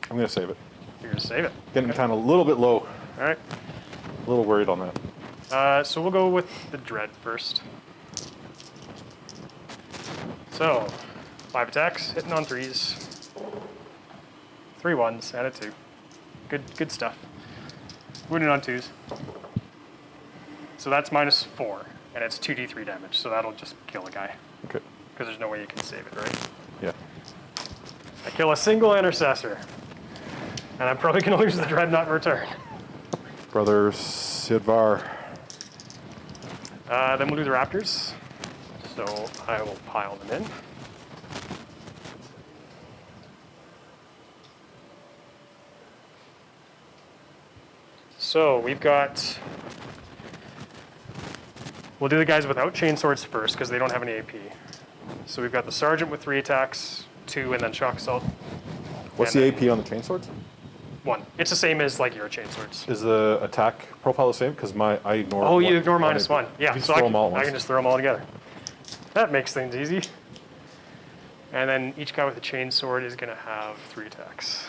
I'm going to save it. You're going to save it. Getting kind of a little bit low. All right. A little worried on that. So we'll go with the Dread first. So, 5 attacks, hitting on 3s. 3 1s and a 2. Good stuff. Wounded on 2s. So that's -4, and it's 2d3 damage, so that'll just kill a guy. Okay. Because there's no way you can save it, right? Yeah. I kill a single intercessor. And I'm probably going to lose the Dreadnought in return. Brother Sidvar. Then we'll do the Raptors. So I will pile them in. So we've got... We'll do the guys without chainswords first because they don't have any AP. So we've got the Sergeant with 3 attacks, 2, and then Shock Assault. What's And the then AP on the chainswords? 1. It's the same as like your chainswords. Is the attack profile the same? Because I ignore. Oh, you one- ignore one -1. AP. Yeah, You so throw I them all at can once. just throw them all together. That makes things easy. And then each guy with a chainsword is going to have 3 attacks.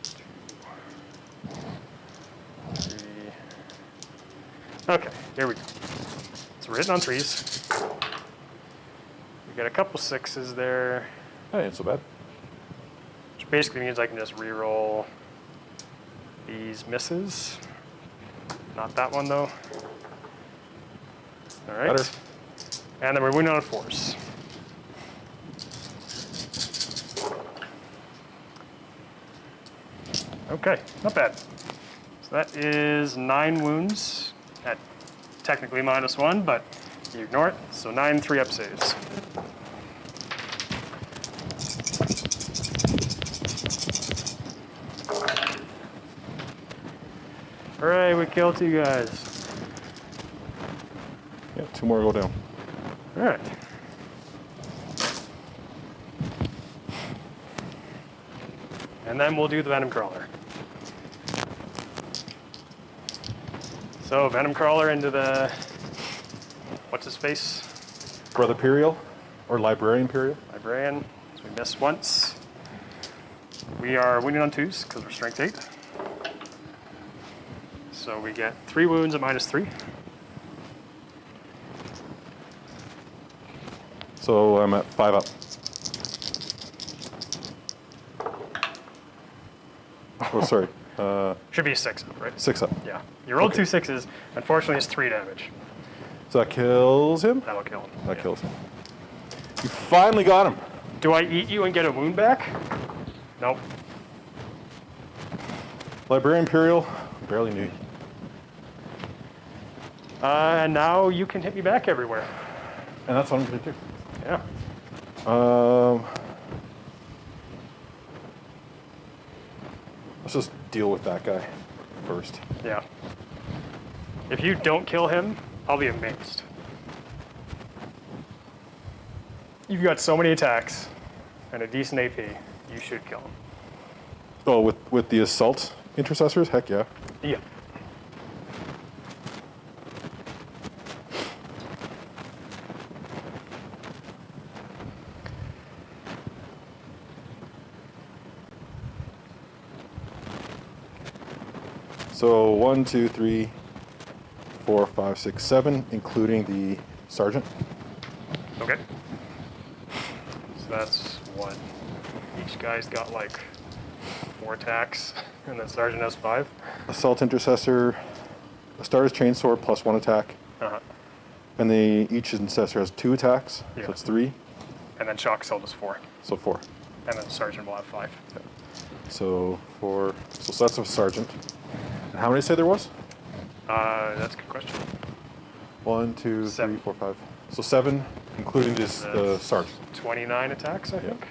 2, 3. Okay, here we go. So we're hitting on 3s. We got a couple 6s there, That ain't so bad. which basically means I can just re-roll these misses. Not that one though. All right. Better. And then we're winning on 4s. Okay, not bad. So that is 9 wounds at technically -1, but you ignore it. So 9 3-up saves. Hooray, we killed 2 guys. Yeah, 2 more go down. All right. And then we'll do the Venom Crawler. So Venom Crawler into the, what's his face? Brother Imperial or Librarian Imperial? Librarian. So we miss once. We are winning on 2s because we're strength 8. So we get 3 wounds at -3. So I'm at 5 up. Oh, sorry. Should be a 6 up, right? 6 up. Yeah. You rolled Okay. 2 6s. Unfortunately, it's 3 damage. So that kills him? That'll kill him. That Yeah. kills him. You finally got him. Do I eat you and get a wound back? Nope. Librarian Imperial, barely knew you. And now you can hit me back everywhere. And that's what I'm going to do. Yeah. Let's just deal with that guy first. Yeah. If you don't kill him, I'll be amazed. You've got so many attacks and a decent AP. You should kill him. Oh, with the assault intercessors? Heck yeah. Yeah. So 1, 2, 3, 4, 5, 6, 7, including the sergeant. Okay. So that's 1. Each guy's got like 4 attacks, and then Sergeant has 5. Assault intercessor, a starter's chainsword plus 1 attack, Uh-huh. and each intercessor has 2 attacks, Yeah. so it's 3, And then Shock Assault is 4. so 4. And then Sergeant will have 5. So 4, so that's a sergeant. And how many say there was? That's a good question. 1, 2, 3, 7. 4, 5. So 7, including this the That's sergeant. 29 attacks, I think.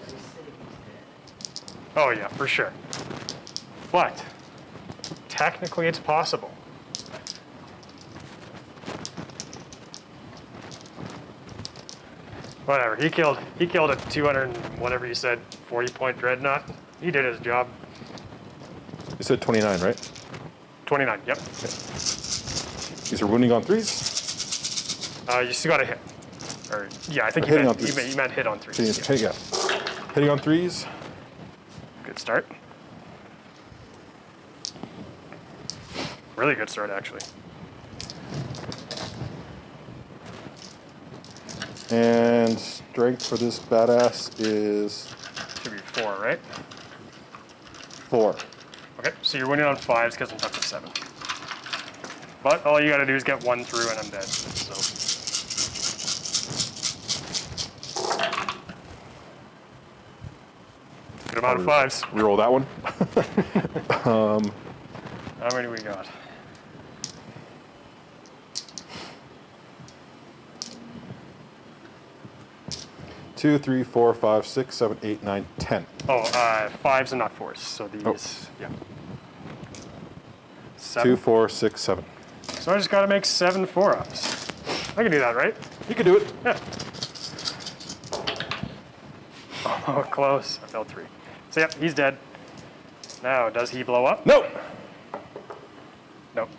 They say he's dead. Oh yeah, for sure. But technically it's possible. Whatever. He killed a 200 and whatever you said, 40-point dreadnought. He did his job. You said 29, right? 29. Yep. These are wounding on 3s. You still got a hit. Or yeah, I think Hitting on you threes. meant hit on 3s. Hitting, Yeah. Hitting on 3s. Good start. Really good start, actually. And strength for this badass is Should be 4, right? 4. Okay, so you're winning on 5s because I'm up to 7. But all you gotta do is get 1 through and I'm dead. So good amount of 5s. Reroll that one. How many we got? Two, 3, 4, 5, 6, 7, 8, 9, 10. Oh, 5s and not 4s. So these, yeah. 7. 2, 4, 6, 7. So I just gotta make 7 4-ups. I can do that, right? You can do it. Yeah. Oh, close. I fell 3. So yep, he's dead. Now, does he blow up? No! Nope.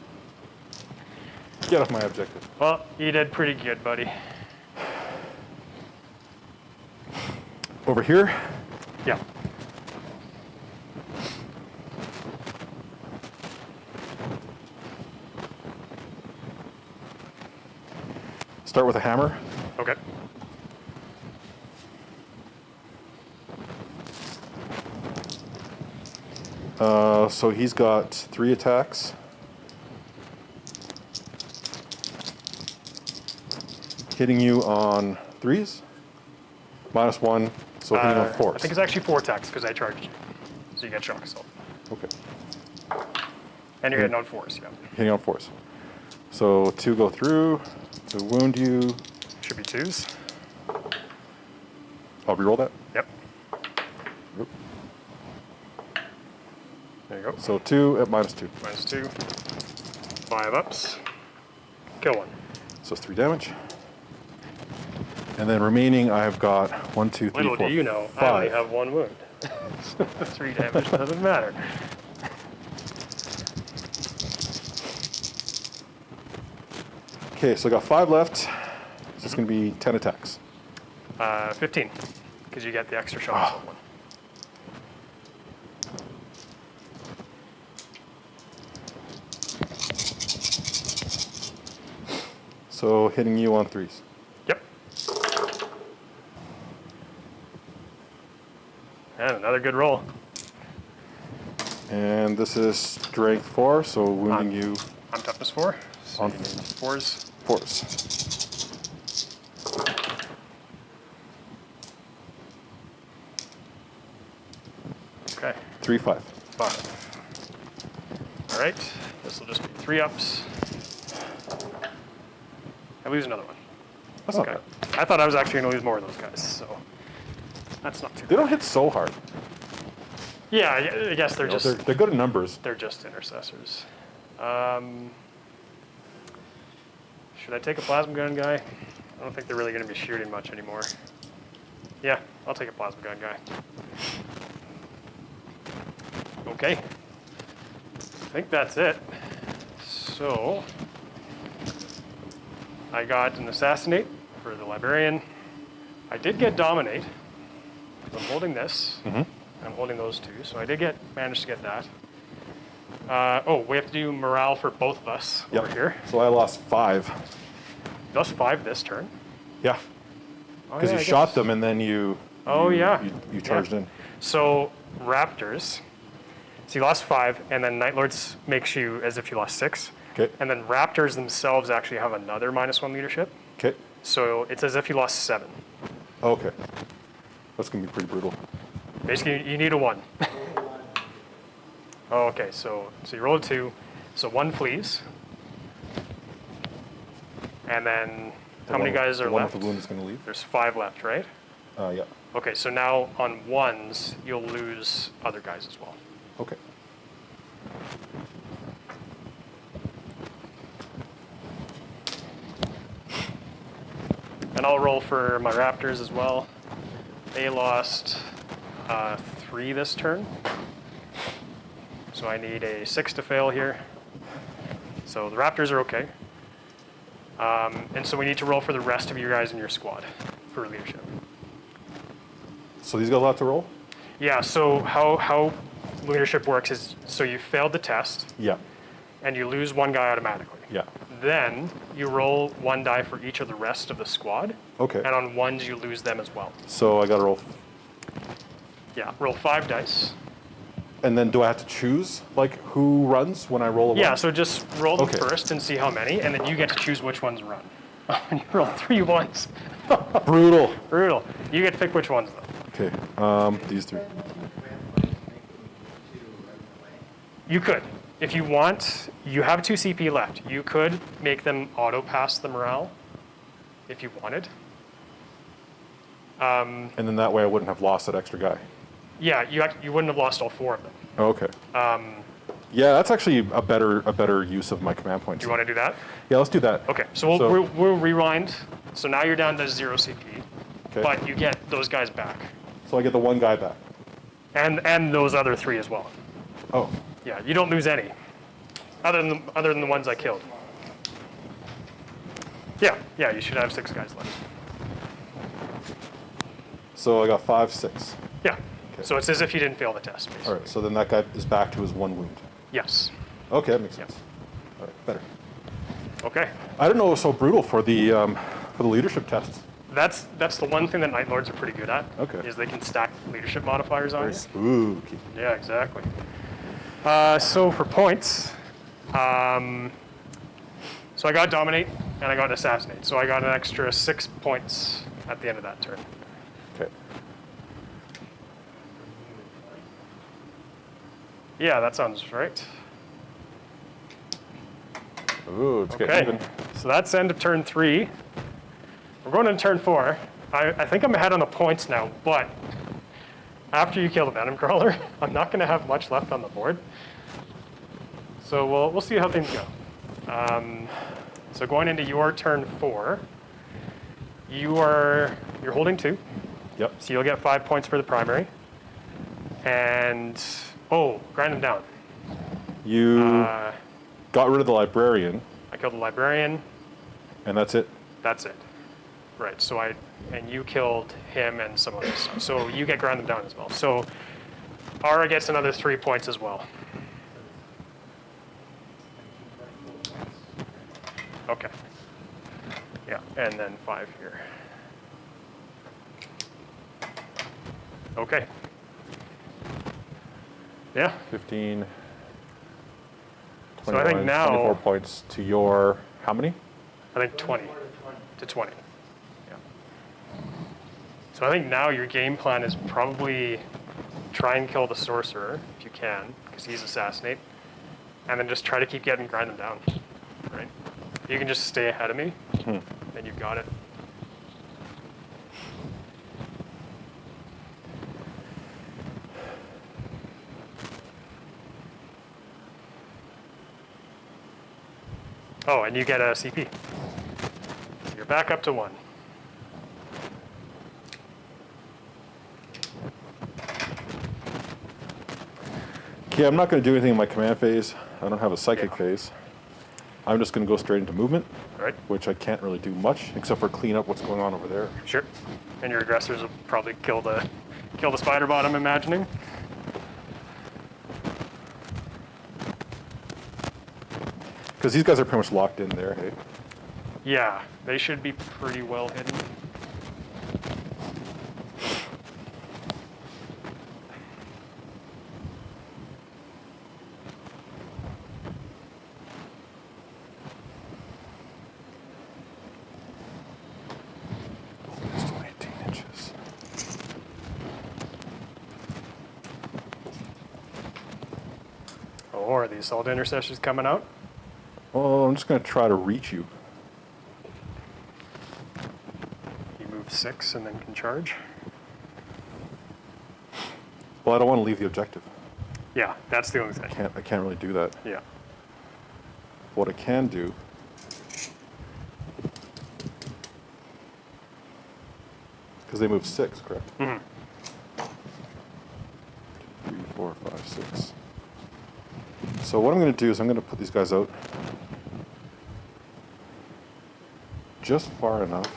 Get off my objective. Well, you did pretty good, buddy. Over here. Yeah. Start with a hammer. Okay. So he's got 3 attacks. Hitting you on 3s. -1, so hitting on 4s. I think it's actually 4 attacks because I charged you. So you get shock assault. Okay. And you're hitting on 4s, yeah. Hitting on 4s. So 2 go through to wound you. Should be 2s. I'll reroll that. Yep. Yep. There you go. So 2 at -2. -2. 5 ups. Kill 1. So it's 3 damage. And then remaining, I have got 1, 2, 3, Little 4, do you know, I only 5. have 1 wound. 3 damage doesn't matter. Okay, so I got 5 left. So it's going to be 10 attacks. 15, because you get the extra shock assault one. So hitting you on 3s. Yep. And another good roll. And this is strength 4, so wounding you I'm toughness 4. So On- you need 4s. 4s. Okay. 3, 5. 5. All right. This will just be 3 ups. I lose another one. That's Oh. okay. I thought I was actually going to lose more of those guys, so that's not too They bad. don't hit so hard. Yeah, I guess they're You know, just they're good in numbers. they're just intercessors. Should I take a plasma gun guy? I don't think they're really going to be shooting much anymore. Yeah, I'll take a plasma gun guy. Okay. I think that's it. So, I got an Assassinate for the Librarian. I did get Dominate. I'm holding this. I'm holding those 2, so I did manage to get that. Oh, we have to do morale for both of us over here. So I lost 5. You lost 5 this turn. Yeah. Oh, Because yeah, you I shot guess. them and then you. Oh, you- yeah. You charged Yeah. in. So Raptors. So you lost 5, and then Nightlords makes you as if you lost 6. Okay. And then Raptors themselves actually have another -1 leadership. Okay. So it's as if you lost 7. Okay. That's gonna be pretty brutal. Basically, you need a 1. Oh, okay, so you roll a 2. So 1 flees. And then how many guys are the one left? with the wound is gonna leave. There's 5 left, right? Yeah. Okay, so now on 1s, you'll lose other guys as well. Okay. And I'll roll for my Raptors as well. They lost 3 this turn. So I need a 6 to fail here. So the Raptors are okay. And so we need to roll for the rest of you guys in your squad for leadership. So these guys will have to roll. Yeah, so how leadership works is, so you failed the test Yeah. and you lose 1 guy automatically. Yeah. then you roll 1 die for each of the rest of the squad. Okay. And on ones, you lose them as well. So I got to roll. Yeah, roll 5 dice. And then do I have to choose like who runs when I roll a Yeah, one? so just roll them Okay. first and see how many, and then you get to choose which ones run. When you roll 3 ones. Brutal. Brutal. You get to pick which ones, though. Okay. These 3. You could. If you want, you have 2 CP left. You could make them auto-pass the morale if you wanted. And then that way I wouldn't have lost that extra guy. Yeah, you wouldn't have lost all 4 of them. Okay. Yeah, that's actually a better use of my command points. Do you want to do that? Yeah, let's do that. Okay, so we'll rewind. So now you're down to 0 CP, Okay. but you get those guys back. So I get the one guy back. And those other 3 as well. Oh. Yeah, you don't lose any, other than the ones I killed. Yeah, you should have 6 guys left. So I got 5, 6. Yeah, Okay. so it's as if you didn't fail the test, basically. All right. So then that guy is back to his 1 wound. Yes. Okay, that makes sense. All right, better. Okay. I don't know it was so brutal for the leadership tests. That's the one thing that Nightlords are pretty good at. Okay. Is they can stack leadership modifiers on Very you. spooky. Yeah, exactly. So for points, so I got Dominate and I got Assassinate. So I got an extra 6 points at the end of that turn. Okay. Yeah, that sounds right. Ooh, it's getting Okay, even. so that's end of turn 3. We're going into turn 4. I think I'm ahead on the points now, but after you kill the Venom Crawler, I'm not going to have much left on the board. So we'll see how things go. So going into your turn 4, you're holding 2, Yep. so you'll get 5 points for the primary. And grind them down. You got rid of the librarian, I killed the librarian. and that's it. That's it. Right. So and you killed him and some others. So you get ground them down as well. So Ara gets another 3 points as well. Okay. Yeah, and then 5 here. Okay. Yeah. 15, So I 21, think now 24 points to your, how many? I think 20 to 20. Yeah. So I think now your game plan is probably try and kill the sorcerer if you can, because he's assassinate, and then just try to keep getting grind them down. Right? If you can just stay ahead of me, then you've got it. Oh, and you get a CP. So you're back up to 1. Okay, I'm not going to do anything in my command phase. I don't have a psychic phase. I'm just going to go straight into movement, All right? which I can't really do much except for clean up what's going on over there. Sure. And your aggressors will probably kill the spider bot, I'm imagining. Because these guys are pretty much locked in there, hey? Yeah, they should be pretty well hidden. It's 18 inches. Oh, are the assault intercessors coming out? Oh, I'm just going to try to reach you. You move 6 and then can charge. Well, I don't want to leave the objective. Yeah, that's the only thing. I can't really do that. Yeah. What I can do because they move 6, correct? Mm-hmm. 3, 4, 5, 6. So what I'm going to do is I'm going to put these guys out just far enough.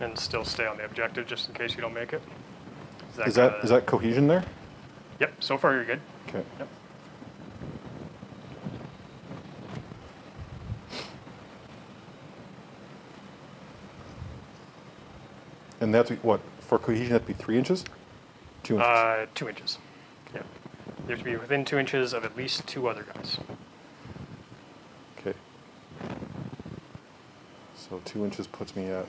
and still stay on the objective just in case you don't make it. Is that cohesion there? Yep, so far you're good. Okay. Yep. And that's what for cohesion? That'd be 3 inches. 2 inches. 2 inches. Yeah. You have to be within 2 inches of at least 2 other guys. Okay. So 2 inches puts me at.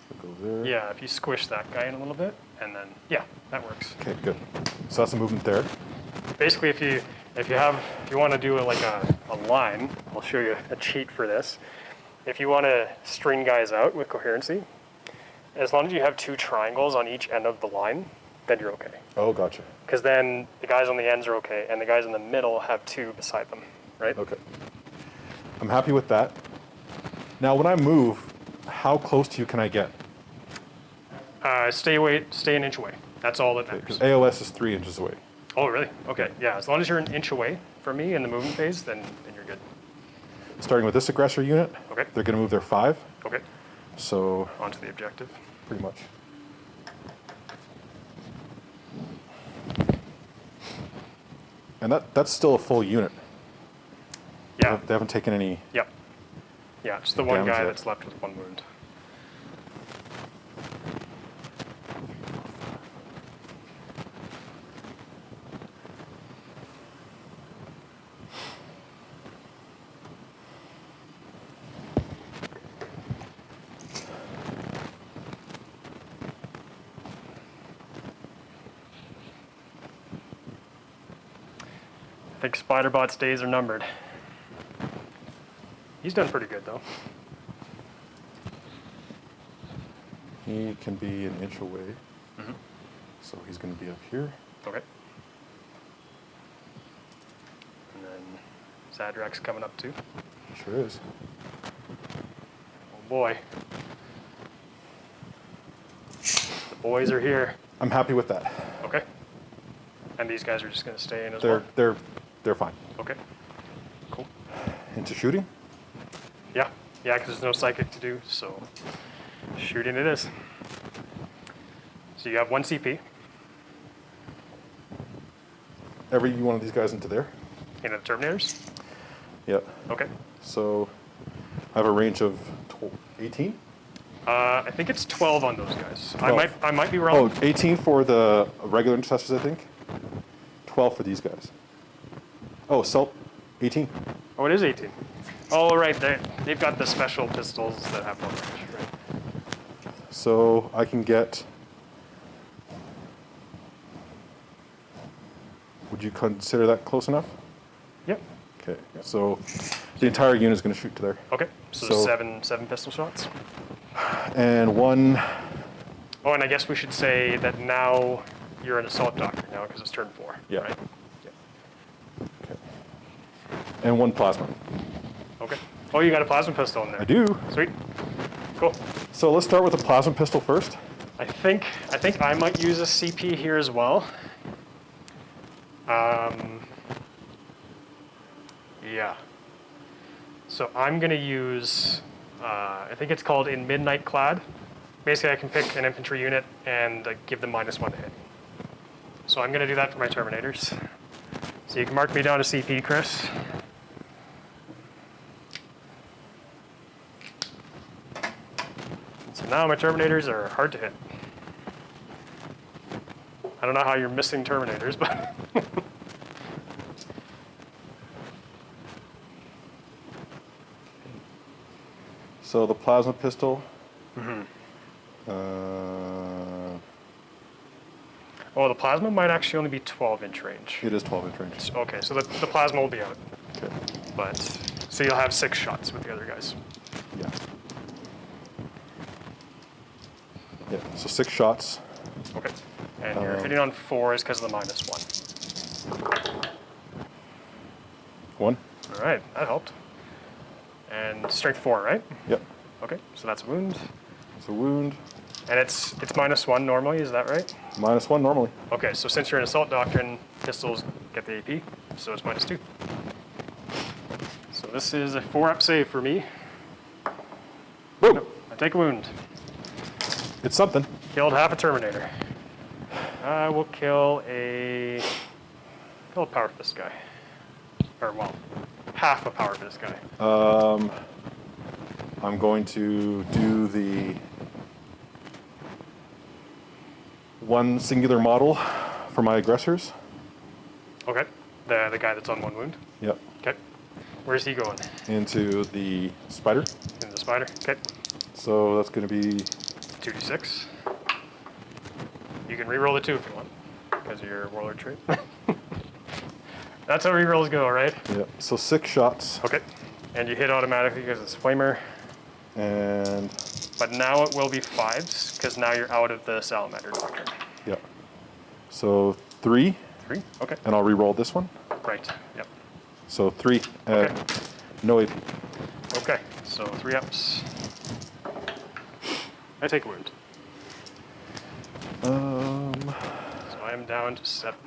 So go there. Yeah, if you squish that guy in a little bit, and then yeah, that works. Okay, good. So that's the movement there. Basically, if you want to do like a line, I'll show you a cheat for this. If you want to string guys out with coherency, as long as you have 2 triangles on each end of the line, then you're okay. Oh, gotcha. Because then the guys on the ends are okay, and the guys in the middle have 2 beside them, right? Okay. I'm happy with that. Now, when I move, how close to you can I get? Stay an inch away. That's all that matters. Because AOS is 3 inches away. Oh, really? Okay. Yeah, as long as you're an inch away from me in the movement phase, then you're good. Starting with this aggressor unit, Okay. they're going to move their 5. Okay. So Onto the objective. pretty much. And that's still a full unit. Yeah. They haven't taken any. Yep. Yeah, just the one Damage guy it. that's left with 1 wound. I think Spiderbot's days are numbered. He's done pretty good though. He can be an inch away. Mhm. So he's going to be up here. Okay. And then Zadrak's coming up too. Sure is. Oh boy. The boys are here. I'm happy with that. Okay. And these guys are just going to stay in as well? They're fine. Okay. Cool. Into shooting? Yeah. Yeah, because there's no psychic to do, so shooting it is. So you have 1 CP Every one of these guys into there? in the Terminators. Yeah. Okay. So I have a range of 18? I think it's 12 on those guys. 12. I might be Oh, wrong. 18 for the regular intercessors, I think. 12 for these guys. Oh, 18. Oh, it is 18. Oh, right. They've got the special pistols that have no range, right? So I can get. Would you consider that close enough? Yep. Okay. So the entire unit is going to shoot to there. Okay. So, So- seven pistol shots. And one. Oh, and I guess we should say that now you're an assault doctor now because it's turn 4. Yeah. Right? Okay. And one plasma. Okay. Oh, you got a plasma pistol in there. I do. Sweet. Cool. So let's start with the plasma pistol first. I think I might use a CP here as well. Yeah. So I'm gonna use, I think it's called In Midnight Clad. Basically, I can pick an infantry unit and give them -1 to hit. So I'm gonna do that for my Terminators. So you can mark me down to CP, Chris. So now my Terminators are hard to hit. I don't know how you're missing Terminators, but So the plasma pistol. oh, the plasma might actually only be 12-inch range. It is 12-inch range. Okay, so the plasma will be out, Okay. but so you'll have 6 shots with the other guys. Yeah. Yeah. So 6 shots. Okay, and you're hitting on 4s because of the -1. 1. All right, that helped. And strength 4, right? Yep. Okay, so that's a wound, It's a wound. and it's -1 normally. Is that right? -1 normally. Okay, so since you're in assault doctrine, pistols get the AP, so it's -2. So this is a 4-up save for me. Boom. I take a wound. It's something. Killed half a Terminator. I will kill a Power Fist guy. Or, well, half a Power Fist guy. I'm going to do the one singular model for my aggressors. Okay. The guy that's on 1 wound. Yep. Okay. Where's he going? Into the spider. In the spider. Okay. So that's going to be 2d6. You can reroll the 2 if you want, because of your warlord trait. That's how rerolls go, right? yeah. So 6 shots, Okay. And you hit automatically because it's flamer. and But now it will be 5s, because now you're out of the Salamander Doctrine. yeah. So 3, 3? Okay. and I'll re-roll this one. Right. Yep. So 3, Okay. no AP. Okay. So 3 ups. I take a wound. So I am down to 7.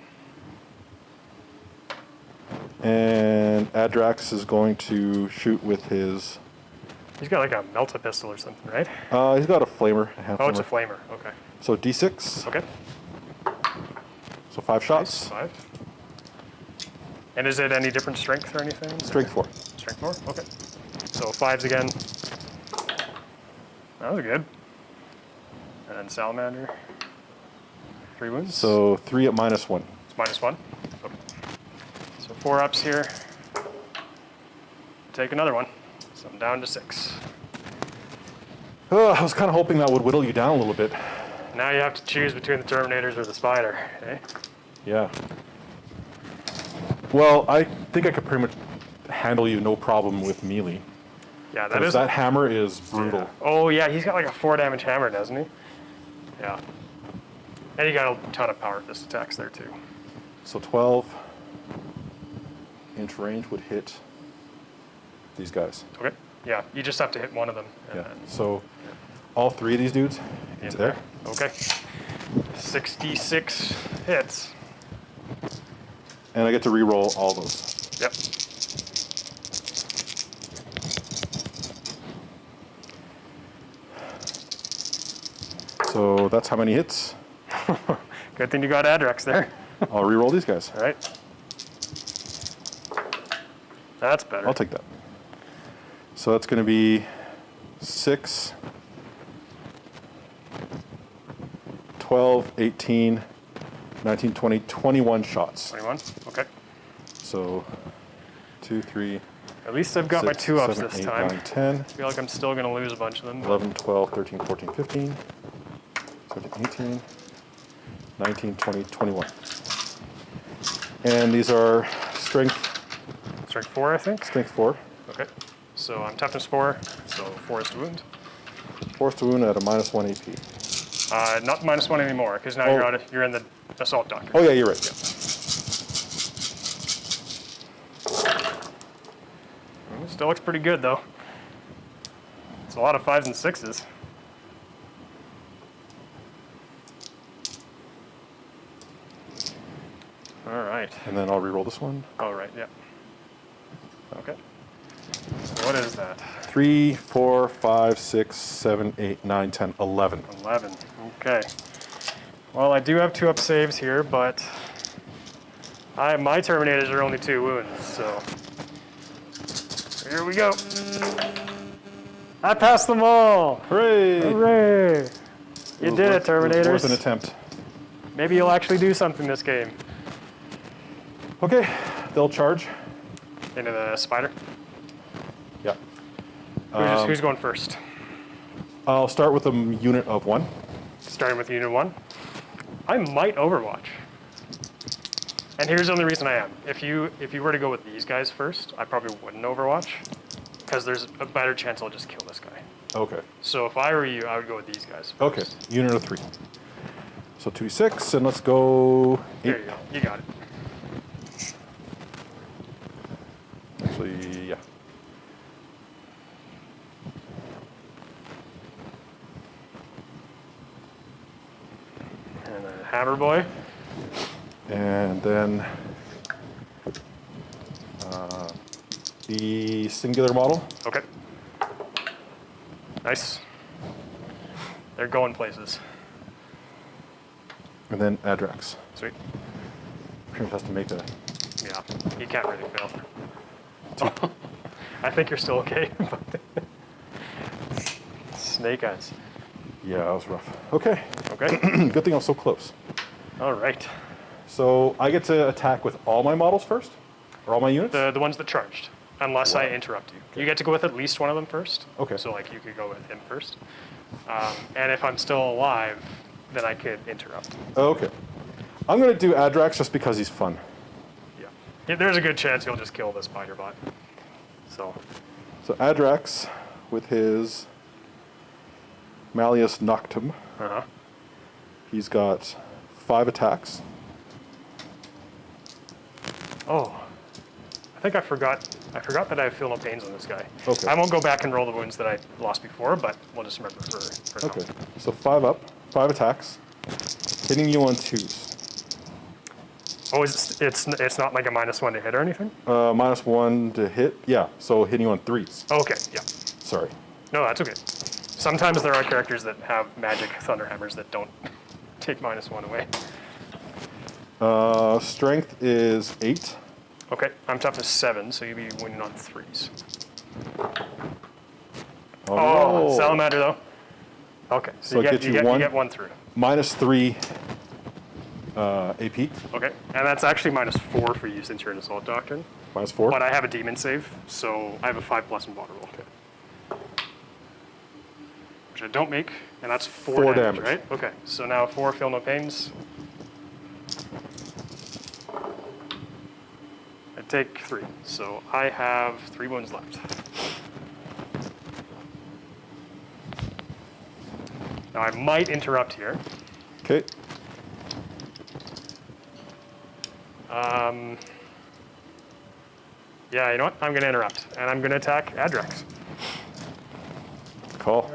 And Adrax is going to shoot with his. He's got like a melta pistol or something, right? He's got a flamer, a hand Oh, it's a flamer. flamer. Okay. So D6. Okay. So 5 shots. 5. And is it any different strength or anything? Strength 4. Strength 4? Okay. So 5s again. That was good. And then Salamander. 3 wounds. So 3 at -1. It's -1. Okay. So 4 ups here. Take another one. So I'm down to 6. I was kind of hoping that would whittle you down a little bit. Now you have to choose between the Terminators or the Spider. Eh? Yeah. Well, I think I could pretty much handle you no problem with melee. Yeah, that Because is. that hammer is brutal. Yeah. Oh yeah, he's got like a 4 damage hammer, doesn't he? Yeah. And he got a ton of power fist attacks there too. So 12-inch range would hit these guys. Okay. Yeah, you just have to hit one of them. And Yeah. then So all 3 of these dudes into there. Okay. 66 hits. And I get to re-roll all those. Yep. So that's how many hits. Good thing you got Adrex there. I'll re-roll these guys. All right. That's better. I'll take that. So that's going to be 6, 12, 18, 19, 20, 21 shots. 21. Okay. So 2, 3, At least I've got my 6, 2 ups 7, this 8, time. 9, 10, I feel like I'm still going to lose a bunch of them. 11, 12, 13, 14, 15, 17, 18, 19, 20, 21. And these are strength Strength 4, I think. 4. Okay. So I'm toughness 4, so 4 is to wound. Forced to wound at a -1 AP. Not -1 anymore, because now Oh. you're in the assault doctrine. Oh yeah, you're right. Still looks pretty good though. It's a lot of 5s and 6s. All right. And then I'll re-roll this one. All right. Yeah. Okay. So what is that? 3, 4, 5, 6, 7, 8, 9, 10, 11. 11. Okay. Well, I do have 2 up saves here, but my Terminators are only 2 wounds, so here we go. I passed them all. Hooray! Hooray! You did it, It Terminators. was worth an attempt. Maybe you'll actually do something this game. Okay, they'll charge. Into the spider. Yeah. Who's going first? I'll start with a unit of 1. Starting with Unit 1. I might Overwatch. And here's the only reason I am. If you were to go with these guys first, I probably wouldn't Overwatch, because there's a better chance I'll just kill this guy. Okay. So if I were you, I would go with these guys first. Okay, unit of 3. So 2d6, and let's go 8. There you go. You got it. Actually, yeah. And then Hammer Boy. And then the singular model. Okay. Nice. They're going places. And then Adrax. Sweet. Pretty much has to make a... Yeah, you can't really fail. I think you're still okay. Snake eyes. Yeah, that was rough. Okay. Okay. Good thing I was so close. All right. So I get to attack with all my models first? Or all my units? The ones that charged, unless I Wow. interrupt you. You get to go with at least one of them first. Okay. So like you could go with him first. And if I'm still alive, then I could interrupt. Okay. I'm going to do Adrax just because he's fun. Yeah. There's a good chance he'll just kill the spider bot. So. So Adrax, with his Malleus Noctum, Uh-huh. he's got 5 attacks. Oh. I think I forgot that I feel no pains on this guy. Okay. I won't go back and roll the wounds that I lost before, but we'll just remember for now. Okay. So 5 up, 5 attacks, hitting you on 2s. Oh, it's not like a -1 to hit or anything? -1 to hit. Yeah, so hitting you on 3s. Okay, yeah. Sorry. No, that's okay. Sometimes there are characters that have magic thunderhammers that don't take -1 away. Strength is 8. Okay, I'm toughness 7, so you'd be winning on 3s. Oh, Oh, no. Salamander though. Okay, so, So you it get, gets you, you get, one? you get 1 through. -3 AP. Okay, and that's actually -4 for you since you're in Assault Doctrine. -4. But I have a demon save, so I have a 5+ in water roll. Which I don't make, and that's 4 4 damage, damage. right? Okay, so now 4 feel no pains. I take 3, so I have 3 wounds left. Now I might interrupt here. Okay. Yeah, you know what? I'm going to interrupt, and I'm going to attack Adrax. Call.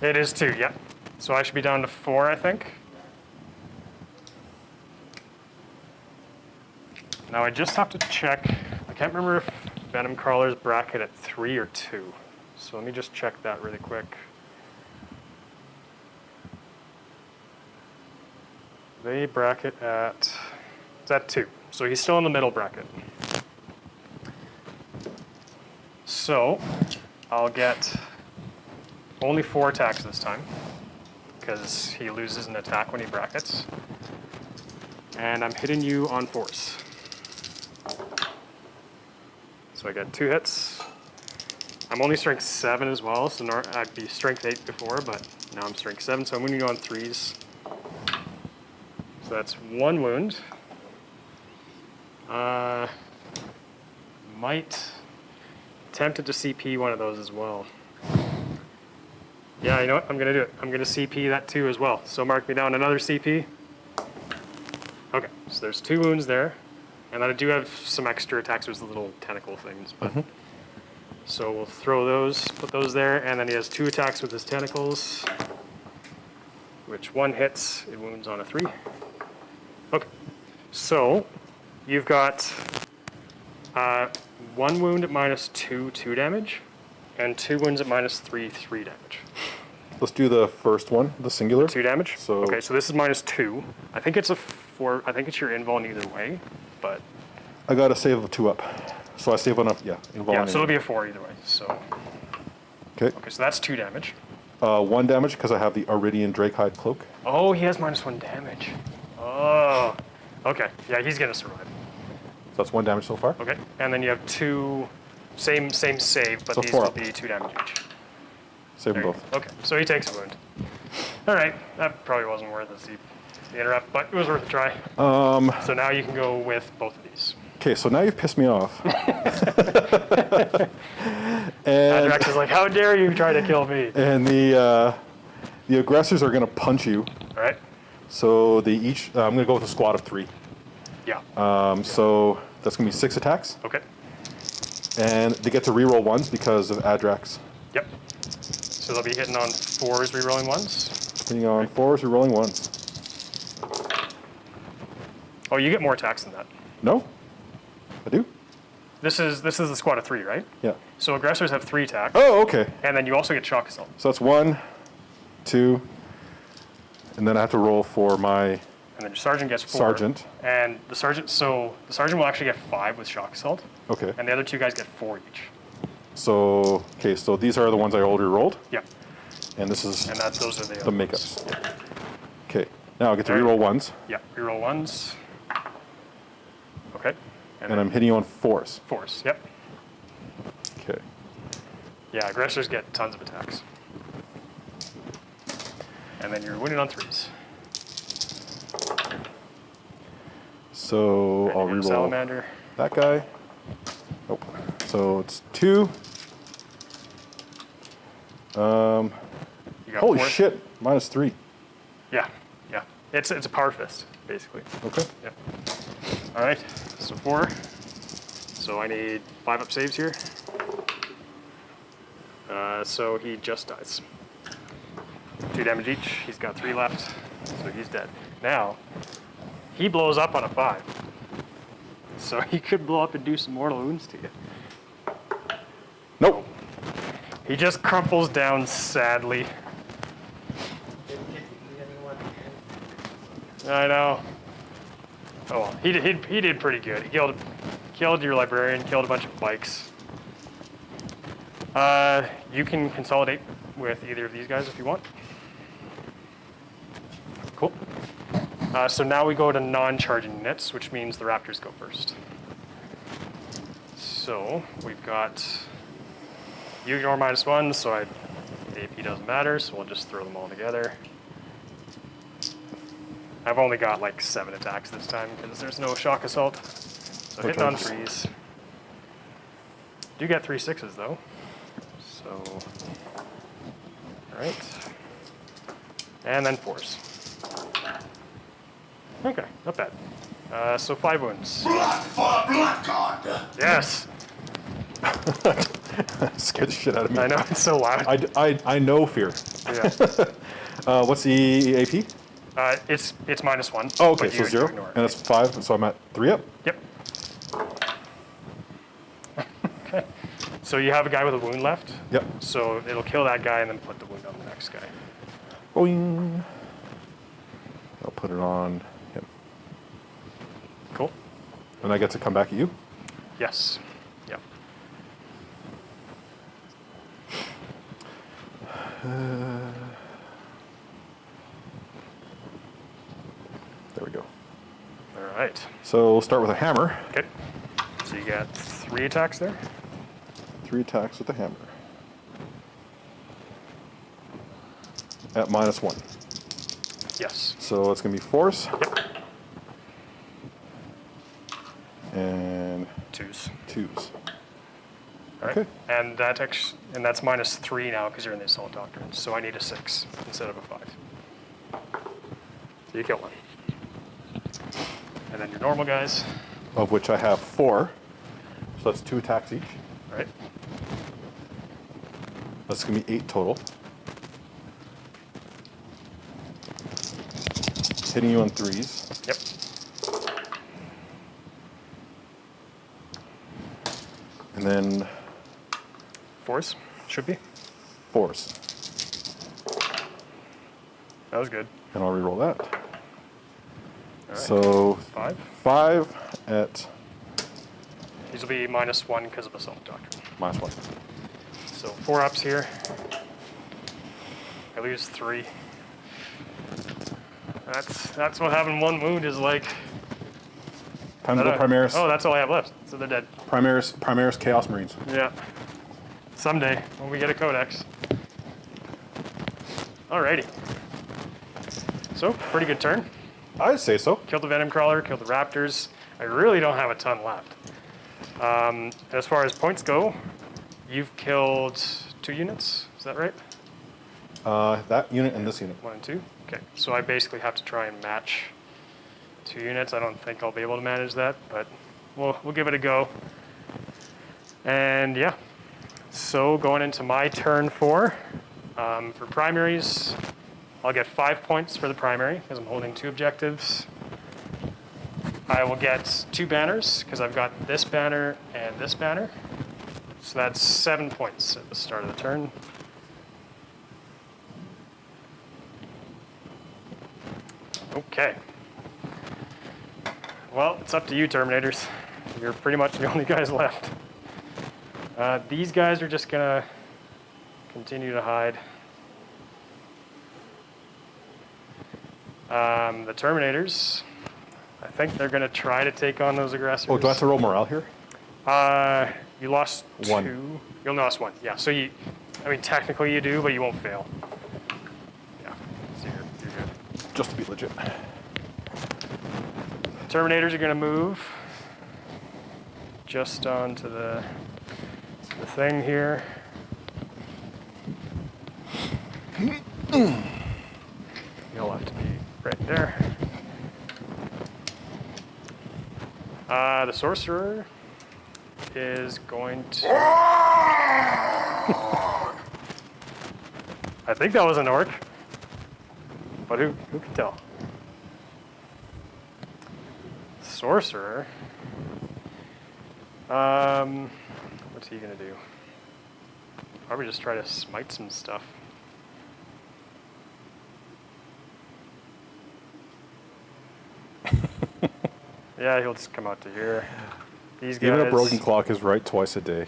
It is 2, yeah. So I should be down to 4, I think. Now I just have to check. I can't remember if Venom Crawlers bracket at 3 or 2. So let me just check that really quick. They bracket at, it's at 2. So he's still in the middle bracket. So I'll get only 4 attacks this time, because he loses an attack when he brackets. And I'm hitting you on force. So I get 2 hits. I'm only strength 7 as well, so I'd be strength 8 before, but now I'm strength 7, so I'm winning you on 3s. So that's 1 wound. Might tempted to CP one of those as well. Yeah, you know what? I'm gonna do it. I'm gonna CP that 2 as well. So mark me down another CP. Okay, so there's 2 wounds there. And then I do have some extra attacks with the little tentacle things. But so we'll throw those, put those there, and then he has 2 attacks with his tentacles, which 1 hits, it wounds on a 3. Okay, so you've got 1 wound at -2 damage, and 2 wounds at -3 damage. Let's do the first one, the singular. 2 damage? So- Okay, so this is -2. I think it's a 4, I think it's your invuln either way, but I got a save of 2 up. So I save one up, yeah. yeah, Involved. so it'll be a 4 either way. So, Okay. okay, so that's 2 damage. 1 damage because I have the Iridian Drakehide Cloak. Oh, he has -1 damage. Oh, okay. Yeah, he's gonna survive. So that's 1 damage so far. Okay, and then you have 2, same save, but So these 4 will up. be 2 damage each. Save them There you both. go. Okay, so he takes a wound. All right, that probably wasn't worth the interrupt, but it was worth a try. So now you can go with both of these. Okay, so now you've pissed me off. Adrax is like, how dare you try to kill me? And the aggressors are going to punch you. All right, So they each, I'm going to go with a squad of 3. yeah, So that's going to be 6 attacks. okay, And they get to reroll 1s because of Adrax. yep. So they'll be hitting on 4s, rerolling 1s. Hitting on 4s, rerolling 1s. Oh, you get more attacks than that. No? I do? This is the squad of 3, right? Yeah. So aggressors have 3 attacks, Oh, okay. and then you also get shock assault. So that's 1, 2, and then I have to roll for my And then your sergeant gets 4. sergeant. And the sergeant will actually get 5 with shock assault, Okay. and the other 2 guys get 4 each. So, okay, so these are the ones I already rolled, Yeah. and this is And those are the the other makeups. ones. Okay, now I get to Alright. reroll ones, Yeah. Reroll 1s. Okay. and I'm hitting you on 4s. 4s. Yep. Okay. Yeah. Aggressors get tons of attacks. And then you're winning on 3s. So And I'll you get a reroll Salamander. that guy. Nope. So it's 2. You got Holy 4. shit! -3. Yeah. Yeah. It's a power fist, basically. Okay. Yep. All right. So 4. So I need 5 up saves here. So he just dies. 2 damage each. He's got 3 left, so he's dead. Now, he blows up on a 5. So he could blow up and do some mortal wounds to you. Nope. He just crumples down sadly. Didn't hit anyone. I know. Oh well, he did pretty good. He killed your librarian, killed a bunch of bikes. You can consolidate with either of these guys if you want. Cool. So now we go to non-charging units, which means the Raptors go first. So we've got you ignore -1, so the AP doesn't matter, so we'll just throw them all together. I've only got like 7 attacks this time because there's no shock assault. So hitting on charges. 3s. Do get 3 6s though. So, all right. And then 4s. Okay, not bad. So 5 wounds. Blood for blood god. Yes, Scared the shit out of me. I know it's so loud. I know fear. Yeah. What's the AP? It's -1. Oh, okay, but so you 0, ignore it. and that's 5, so I'm at 3 up. Yep. Okay. So you have a guy with a wound left. Yep. So it'll kill that guy and then put the wound on the next guy. Boing. I'll put it on him. Cool. And I get to come back at you? Yes. Yep. There we go. All right. So we'll start with a hammer. Okay. So you got 3 attacks there. 3 attacks with the hammer. At -1. Yes. So it's going to be 4s. Yep. And 2s. 2s. All right. Okay. And that's -3 now because you're in the assault doctrine. So I need a 6 instead of a 5. So you kill 1. And then your normal guys. Of which I have 4. So that's 2 attacks each. All right. That's going to be 8 total. Hitting you on 3s. Yep. And then 4s should be. 4s. That was good. And I'll reroll that. All right. So 5. 5 at These will be -1 because of assault doctrine. -1. So 4 ups here. I lose 3. That's what having 1 wound is like. Time to go Primaris. Oh, that's all I have left. So they're dead. Primaris Chaos Marines. Yeah. Someday when we get a codex. Alrighty. So pretty good turn. I'd say so. Killed the Venom Crawler, killed the Raptors. I really don't have a ton left. As far as points go, you've killed 2 units. Is that right? That unit and this unit. 1 and 2. Okay. So I basically have to try and match 2 units. I don't think I'll be able to manage that, but we'll give it a go. And yeah. So going into my turn 4, for primaries, I'll get 5 points for the primary because I'm holding 2 objectives. I will get 2 banners because I've got this banner and this banner. So that's 7 points at the start of the turn. Okay. Well, it's up to you, Terminators. You're pretty much the only guys left. These guys are just gonna continue to hide. The Terminators, I think they're gonna try to take on those aggressors. Oh, do I have to roll morale here? You lost 1. 2. You'll lost 1. Yeah. So I mean, technically you do, but you won't fail. Yeah. So you're good. Just to be legit. Terminators are going to move just onto the thing here. You'll have to be right there. The Sorcerer is going to... I think that was an orc, but who can tell? Sorcerer. What's he gonna do? Probably just try to smite some stuff. Yeah, he'll just come out to here. These guys. Even a broken clock is right twice a day.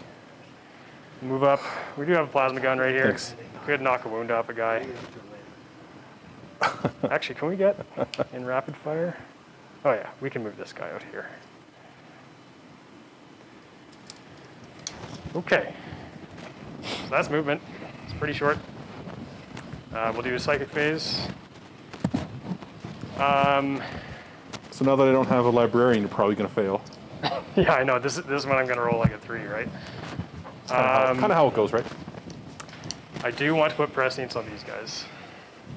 Move up. We do have a plasma gun right here. Thanks. Could knock a wound off a guy. Actually, can we get in rapid fire? Oh yeah, we can move this guy out here. Okay. So that's movement. It's pretty short. We'll do a psychic phase. So now that I don't have a librarian, you're probably going to fail. Yeah, I know. This is when I'm going to roll like a 3, right? Kind of how it goes, right? I do want to put prescience on these guys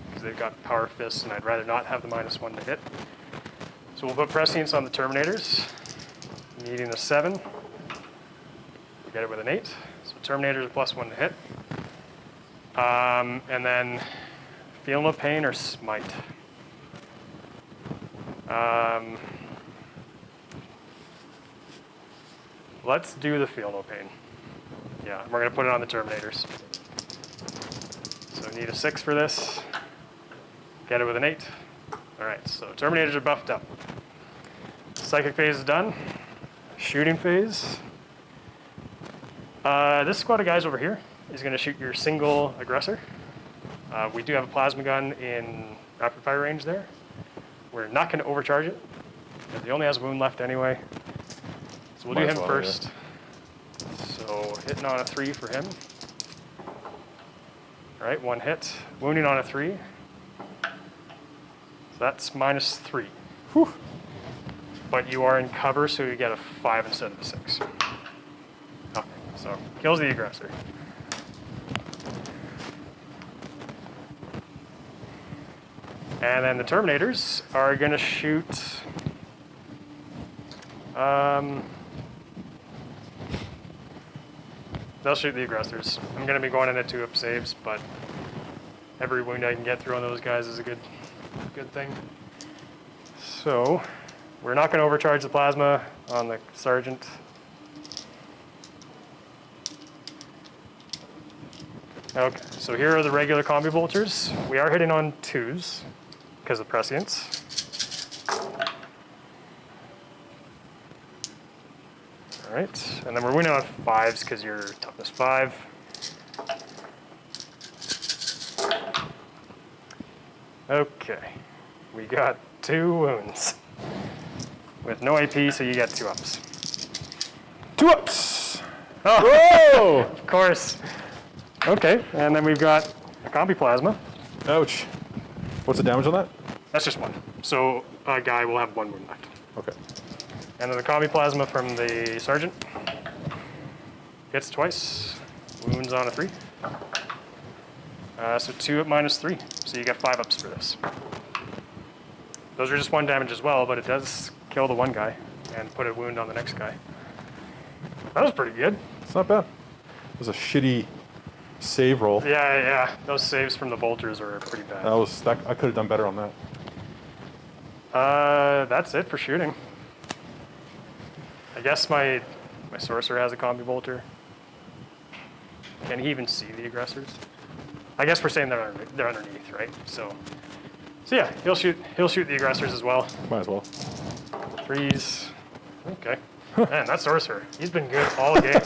because they've got power fists, and I'd rather not have the -1 to hit. So we'll put prescience on the Terminators, needing a 7. We get it with an 8. So Terminators are +1 to hit. And then Feel No Pain or Smite. Let's do the Feel No Pain. Yeah, we're going to put it on the Terminators. So need a 6 for this. Get it with an 8. All right, so Terminators are buffed up. Psychic phase is done. Shooting phase. This squad of guys over here is going to shoot your single aggressor. We do have a plasma gun in rapid fire range there. We're not going to overcharge it because he only has a wound left anyway. So we'll do him first. So hitting on a 3 for him. All right, 1 hit. Wounding on a 3. So that's -3. Whew. But you are in cover, so you get a 5 instead of a 6. Okay, so kills the aggressor. And then the Terminators are going to shoot... they'll shoot the aggressors. I'm going to be going into 2-up saves, but every wound I can get through on those guys is a good thing. So we're not going to overcharge the plasma on the Sergeant. Okay, so here are the regular combi bolters. We are hitting on 2s because of prescience. All right, and then we're winning on 5s because you're toughness 5. Okay, we got 2 wounds with no AP, so you get 2 ups. 2 ups! Oh, Whoa! of course. Okay, and then we've got a combi plasma. Ouch. What's the damage on that? That's just 1. So a guy will have 1 wound left. Okay. And then the combi plasma from the Sergeant. Hits twice. Wounds on a 3. So 2 at -3. So you get 5 ups for this. Those are just 1 damage as well, but it does kill the one guy and put a wound on the next guy. That was pretty good. It's not bad. It was a shitty save roll. Yeah. Those saves from the bolters are pretty bad. I could have done better on that. That's it for shooting. I guess my sorcerer has a combi bolter. Can he even see the aggressors? I guess we're saying they're underneath, right? So yeah, he'll shoot the aggressors as well. Might as well. Freeze. Okay. Man, that sorcerer, he's been good all game.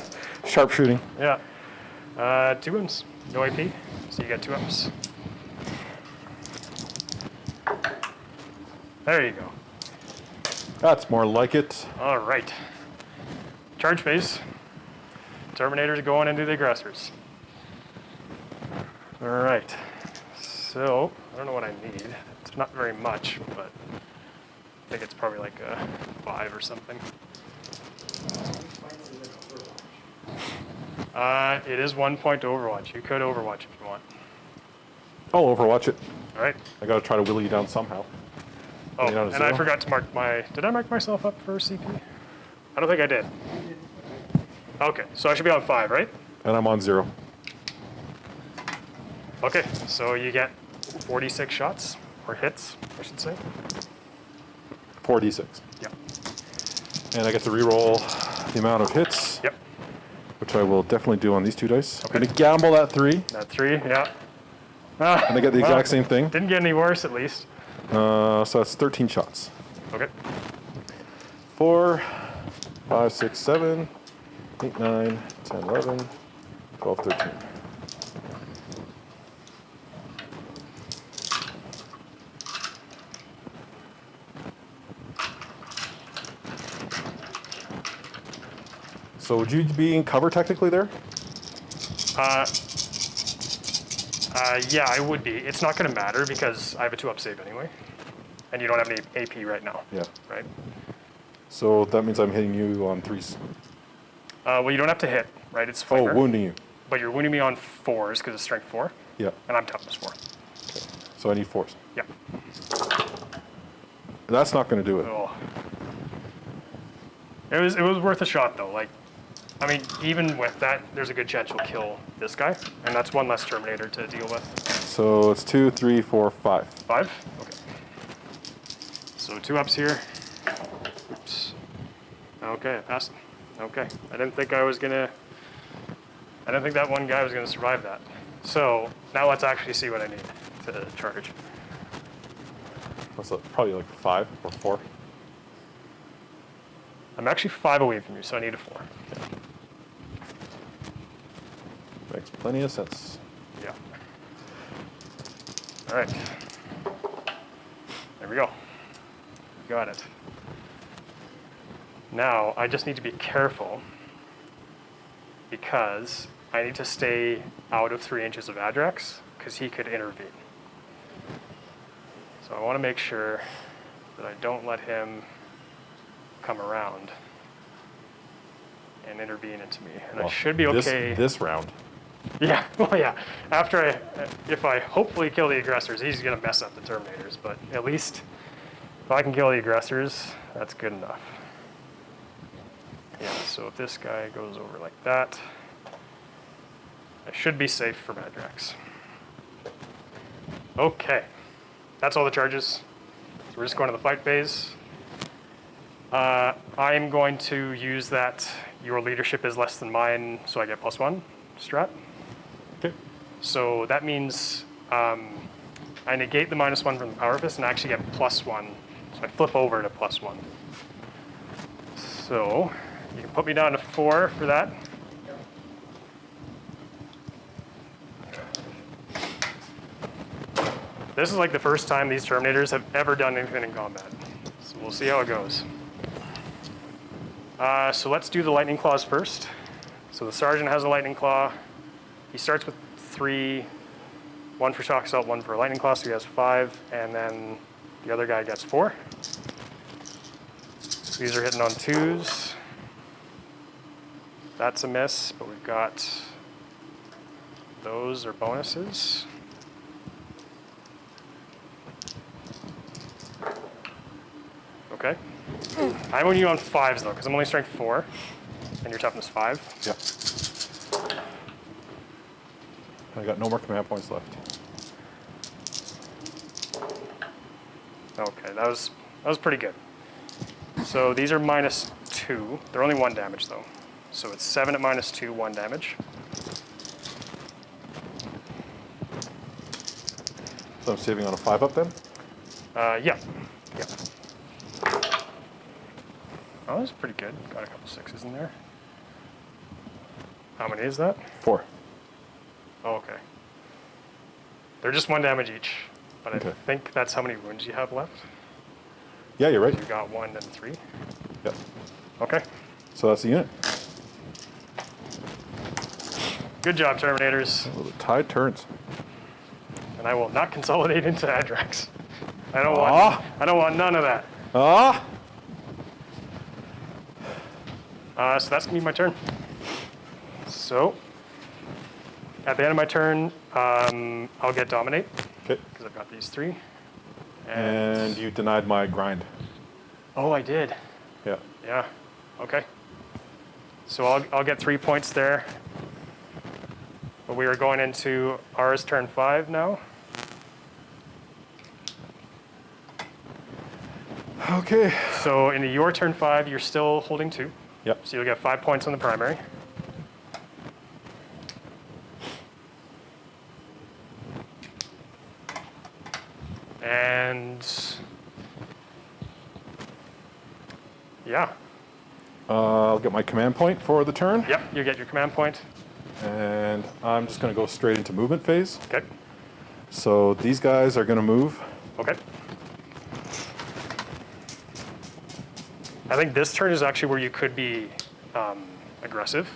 Sharpshooting. Yeah. 2 imps, no AP, so you get 2 imps. There you go. That's more like it. All right. Charge phase. Terminators going into the aggressors. All right. So, I don't know what I need. It's not very much, but I think it's probably like a 5 or something. It is 1 point to Overwatch. You could Overwatch if you want. I'll overwatch it. All right. I gotta try to wheel you down somehow. Oh, You're not a and I zero? forgot to mark my... Did I mark myself up for CP? I don't think I did. Okay, so I should be on 5, right? And I'm on 0. Okay, so you get 46 shots, or hits, I should say. 4d6. Yep. And I get to reroll the amount of hits, Yep. which I will definitely do on these 2 dice. Okay. I'm gonna gamble that 3, That 3, yeah. and I get the Well, exact same thing. Didn't get any worse, at least. So that's 13 shots. Okay. 4, 5, 6, 7, 8, 9, 10, 11, 12, 13. So would you be in cover technically there? Yeah, I would be. It's not going to matter because I have a 2-up save anyway. And you don't have any AP right now. Yeah. Right? So that means I'm hitting you on 3s. Well, you don't have to hit, right? It's Oh, flavor. wounding you. But you're wounding me on 4s because it's strength 4. Yeah. And I'm toughness 4. So I need 4s. Yeah. That's not going to do it. Oh. It was worth a shot though. Like, I mean, even with that, there's a good chance you'll kill this guy, and that's 1 less Terminator to deal with. So it's 2, 3, 4, 5. 5? Okay. So 2 ups here. Oops. Okay, I passed. Okay. I didn't think that one guy was gonna survive that. So now let's actually see what I need to charge. That's probably like 5 or 4. I'm actually 5 away from you, so I need a 4. Makes plenty of sense. Yeah. All right. There we go. Got it. Now, I just need to be careful because I need to stay out of 3 inches of Adrax because he could intervene. So I want to make sure that I don't let him come around and intervene into me. And I Well, should be okay. This round. Yeah, well, yeah. If I hopefully kill the aggressors, he's gonna mess up the Terminators. But at least if I can kill the aggressors, that's good enough. Yeah. So if this guy goes over like that, I should be safe for Madrax. Okay, that's all the charges. So we're just going to the fight phase. I'm going to use that your leadership is less than mine, so I get +1 strat. Okay. So that means I negate the -1 from the Power Fist and actually get +1. So I flip over to +1. So you can put me down to 4 for that. This is like the first time these Terminators have ever done anything in combat. So we'll see how it goes. So let's do the Lightning Claws first. So the Sergeant has a Lightning Claw. He starts with 3, 1 for Shock Assault, 1 for Lightning Claw, so he has 5, and then the other guy gets 4. So these are hitting on 2s. That's a miss, but we've got those are bonuses. Okay. I'm only on 5s though, because I'm only strength 4, and your toughness 5. Yeah. I got no more command points left. Okay, that was pretty good. So these are -2. 2. They're only 1 damage though. So it's 7 at -2, 1 damage. So I'm saving on a 5-up then? Yeah. Yeah. Oh, that's pretty good. Got a couple 6s in there. How many is that? 4. Oh, okay. They're just 1 damage each, but Okay. I think that's how many wounds you have left. Yeah, you're right. You got 1 and 3. Yep. Okay. So that's the unit. Good job, Terminators. Oh, the tide turns. And I will not consolidate into Adrax. I Ah. don't want none of that. Ah! So that's gonna be my turn. So at the end of my turn, I'll get Dominate Okay. because I've got these 3. And you denied my grind. Oh, I did. Yeah. Yeah. Okay. So I'll get 3 points there. But we are going into ours turn 5 now. Okay. So into your turn 5, you're still holding 2. Yep. So you'll get 5 points on the primary. And yeah. I'll get my command point for the turn. Yep, you get your command point. And I'm just going to go straight into movement phase. Okay. So these guys are going to move. Okay. I think this turn is actually where you could be aggressive.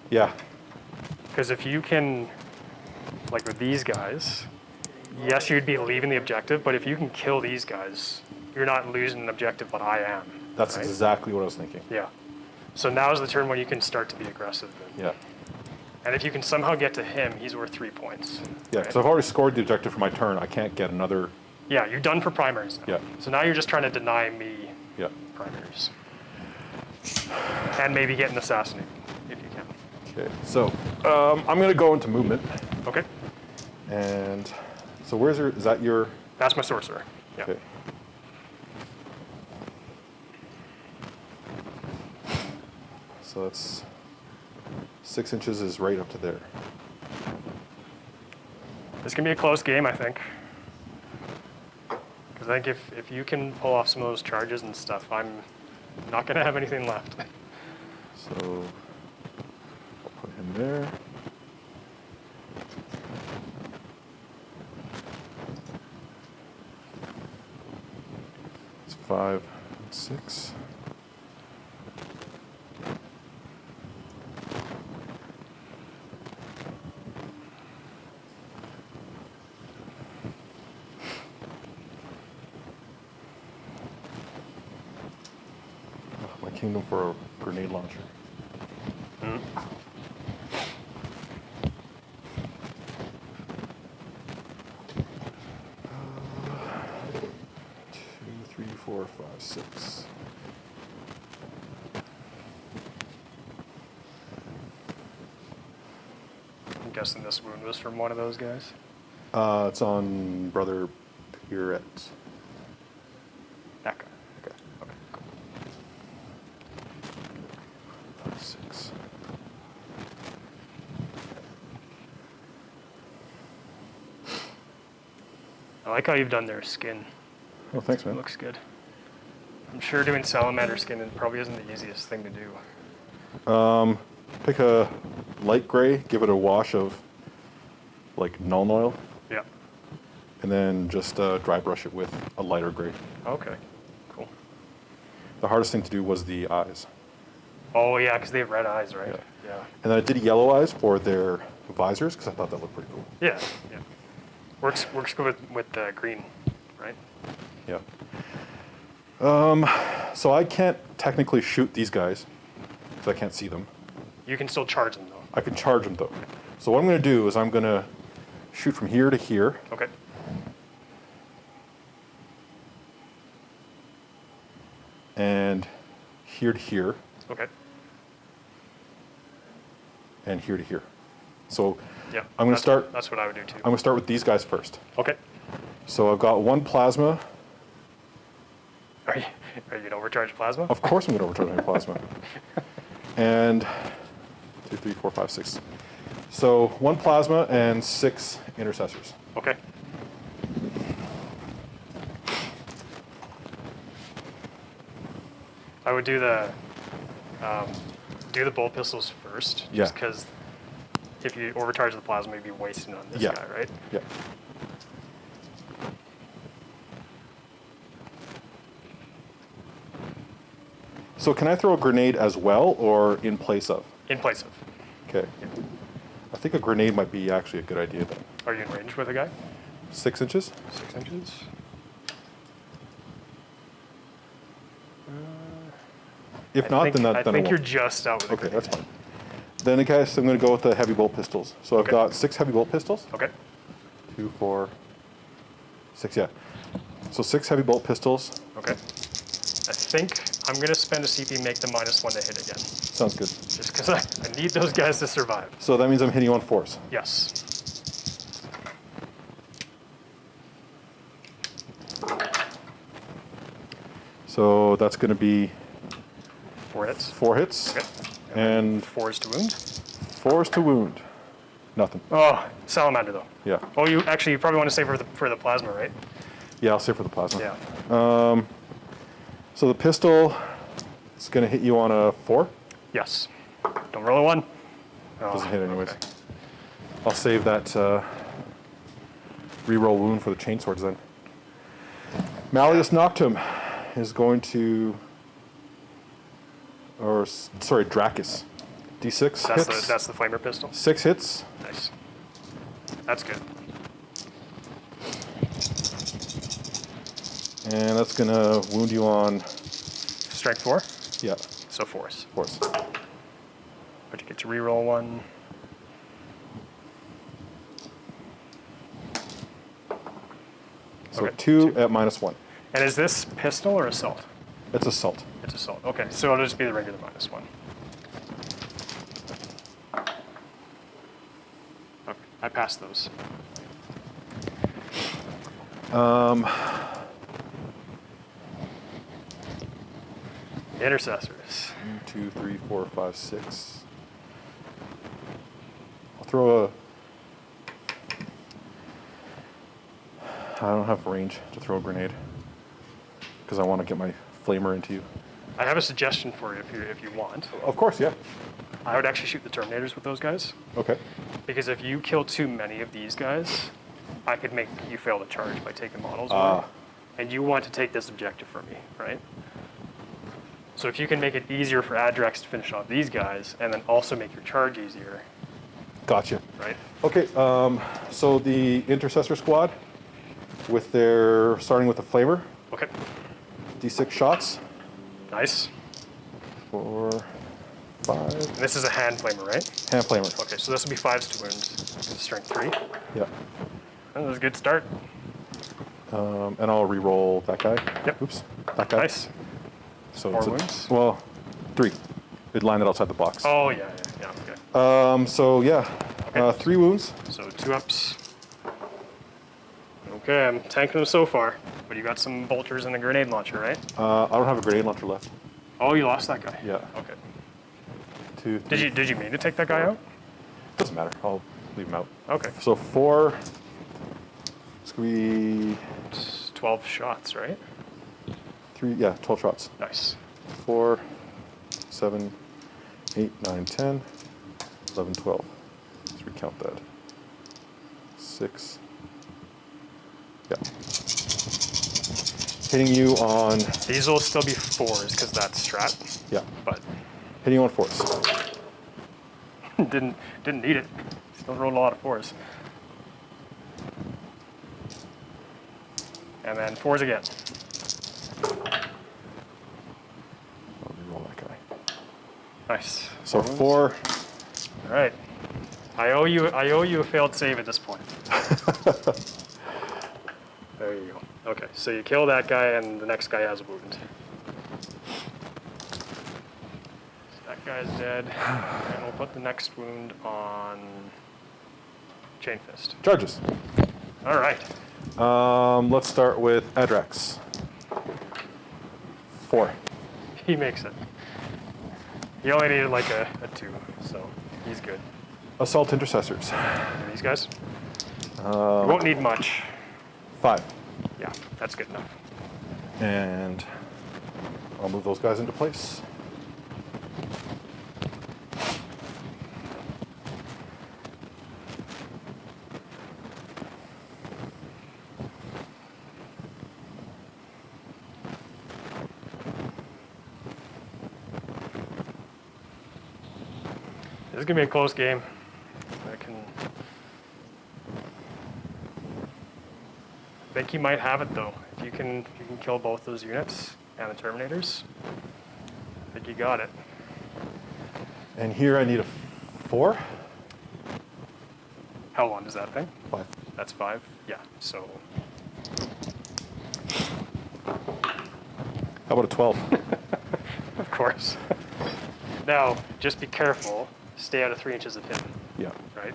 Yeah. Because if you can, like with these guys, yes, you'd be leaving the objective, but if you can kill these guys, you're not losing an objective, but I am. That's right? exactly what I was thinking. Yeah. So now's the turn when you can start to be aggressive. Then. Yeah. And if you can somehow get to him, he's worth 3 points. Yeah, because I've already scored the objective for my turn. I can't get another. Yeah, you're done for primaries now. Yeah. So now you're just trying to deny me Yeah. primaries. And maybe get an Assassinate, if you can. Okay. So I'm going to go into movement. Okay. And so where's your, is that your? That's my sorcerer. Yeah. Okay. So that's 6 inches is right up to there. This can be a close game, I think. Because I think if you can pull off some of those charges and stuff, I'm not going to have anything left. So I'll put him there. It's 5, 6. My kingdom for a grenade launcher. Mm. 2, 3, 4, 5, 6. I'm guessing this wound was from one of those guys. It's on Brother Pierrette. That guy. Okay. Okay, cool. 5, 6. I like how you've done their skin. Oh, thanks, It man. looks good. I'm sure doing salamander skin probably isn't the easiest thing to do. Pick a light gray, give it a wash of like Nuln oil, Yeah. and then just dry brush it with a lighter gray. Okay. Cool. The hardest thing to do was the eyes. Oh yeah, because they have red eyes, right? Yeah. Yeah. And then I did yellow eyes for their visors because I thought that looked pretty cool. Yeah. Yeah. Works good with green, right? Yeah. So I can't technically shoot these guys because I can't see them. You can still charge them though. I can charge them though. So what I'm going to do is I'm going to shoot from here to here. Okay. And here to here. Okay. And here to here. So Yeah. I'm going to start. That's what I would do too. I'm going to start with these guys first. Okay. So I've got one plasma. Are you gonna overcharge plasma? Of course I'm going to overcharge my plasma. And 2, 3, 4, 5, 6. So 1 plasma and 6 intercessors. Okay. I would do the bolt pistols first, Yeah. just because if you overcharge the plasma, you'd be wasting on this Yeah. guy, right? Yeah. So can I throw a grenade as well or in place of? In place of. Okay. I think a grenade might be actually a good idea then. Are you in range with a guy? 6 inches? 6 inches. If not, then I then think I you're won't. just out with a Okay, grenade. that's fine. Then I guess I'm going to go with the heavy bolt pistols. So I've Okay. got 6 heavy bolt pistols. Okay. 2, 4, 6, yeah. So 6 heavy bolt pistols. Okay. I think I'm going to spend a CP and make the -1 to hit again, Sounds good. just because I need those guys to survive. So that means I'm hitting you on 4s. Yes. So that's going to be 4 hits. 4 hits. Okay. And 4s to wound. 4s to wound. Nothing. Oh, Salamander though. Yeah. Oh, you probably want to save for the plasma, right? Yeah, I'll save for the plasma. Yeah. So the pistol is going to hit you on a 4. Yes. Don't roll a 1. Oh, Doesn't hit anyways. okay. I'll save that reroll wound for the chainswords then. Malleus Noctum is going to, sorry, Dracus. D6 hits. That's the flamer pistol. 6 hits. Nice. That's good. And that's going to wound you on, Strength 4. yeah, So 4s. 4s. But you get to reroll 1. So Okay, 2 2. at -1. And is this pistol or assault? It's assault. It's assault. Okay, so it'll just be the regular -1. Okay, I passed those. Intercessors. 1, 2, 3, 4, 5, 6. I'll throw a. I don't have range to throw a grenade because I want to get my flamer into you. I have a suggestion for you if you want. Of course, yeah. I would actually shoot the Terminators with those guys, Okay. because if you kill too many of these guys, I could make you fail to charge by taking models Ah. away. And you want to take this objective from me, right? So if you can make it easier for Adrax to finish off these guys, and then also make your charge easier, Gotcha. right? Okay. So the intercessor squad, starting with the flamer, Okay, D6 shots. nice. 4, 5. And this is a hand flamer, right? Hand flamer. Okay, so this will be 5s to wound, strength 3. Yeah. That was a good start. And I'll re-roll that guy. Yep. Oops. That guy. Nice. So 4 it's wounds? well, 3. It landed outside the box. Oh, yeah, okay. So yeah, Okay. 3 wounds. So 2 ups. Okay, I'm tanking them so far, but you got some bolters and a grenade launcher, right? I don't have a grenade launcher left. Oh, you lost that guy. Yeah. Okay. 2, 3. Did you mean to take that guy out? Doesn't matter. I'll leave him out. Okay. So 4. It's gonna be It's 12 shots, right? 3. Yeah, 12 shots. Nice. 4, 7, 8, 9, 10, 11, 12. Let's recount that. 6. Yeah. Hitting you on. These will still be 4s because that's strat, Yeah. but Hitting you on 4s. didn't need it. Still rolled a lot of 4s. And then 4s again. I'll re-roll that guy. Nice. So wounds. 4. All right. I owe you a failed save at this point. There you go. Okay, so you kill that guy, and the next guy has a wound. So that guy's dead, and we'll put the next wound on Chain Fist. Charges. All right. Let's start with Adrax. 4. He makes it. He only needed like a 2, so he's good. Assault Intercessors. And these guys? You won't need much. 5. Yeah, that's good enough. And I'll move those guys into place. This is gonna be a close game. I think he might have it though. If you can kill both those units and the Terminators, I think you got it. And here I need a 4. How long is that thing? 5. That's 5? Yeah, so. How about a 12? Of course. Now, just be careful. Stay out of 3 inches of him, Yeah. right?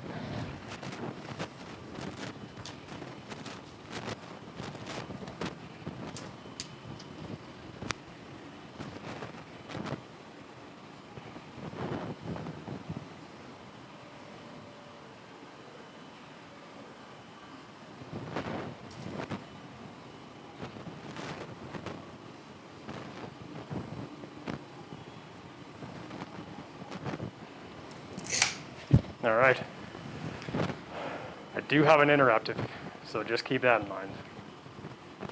All right. I do have an interrupted, so just keep that in mind.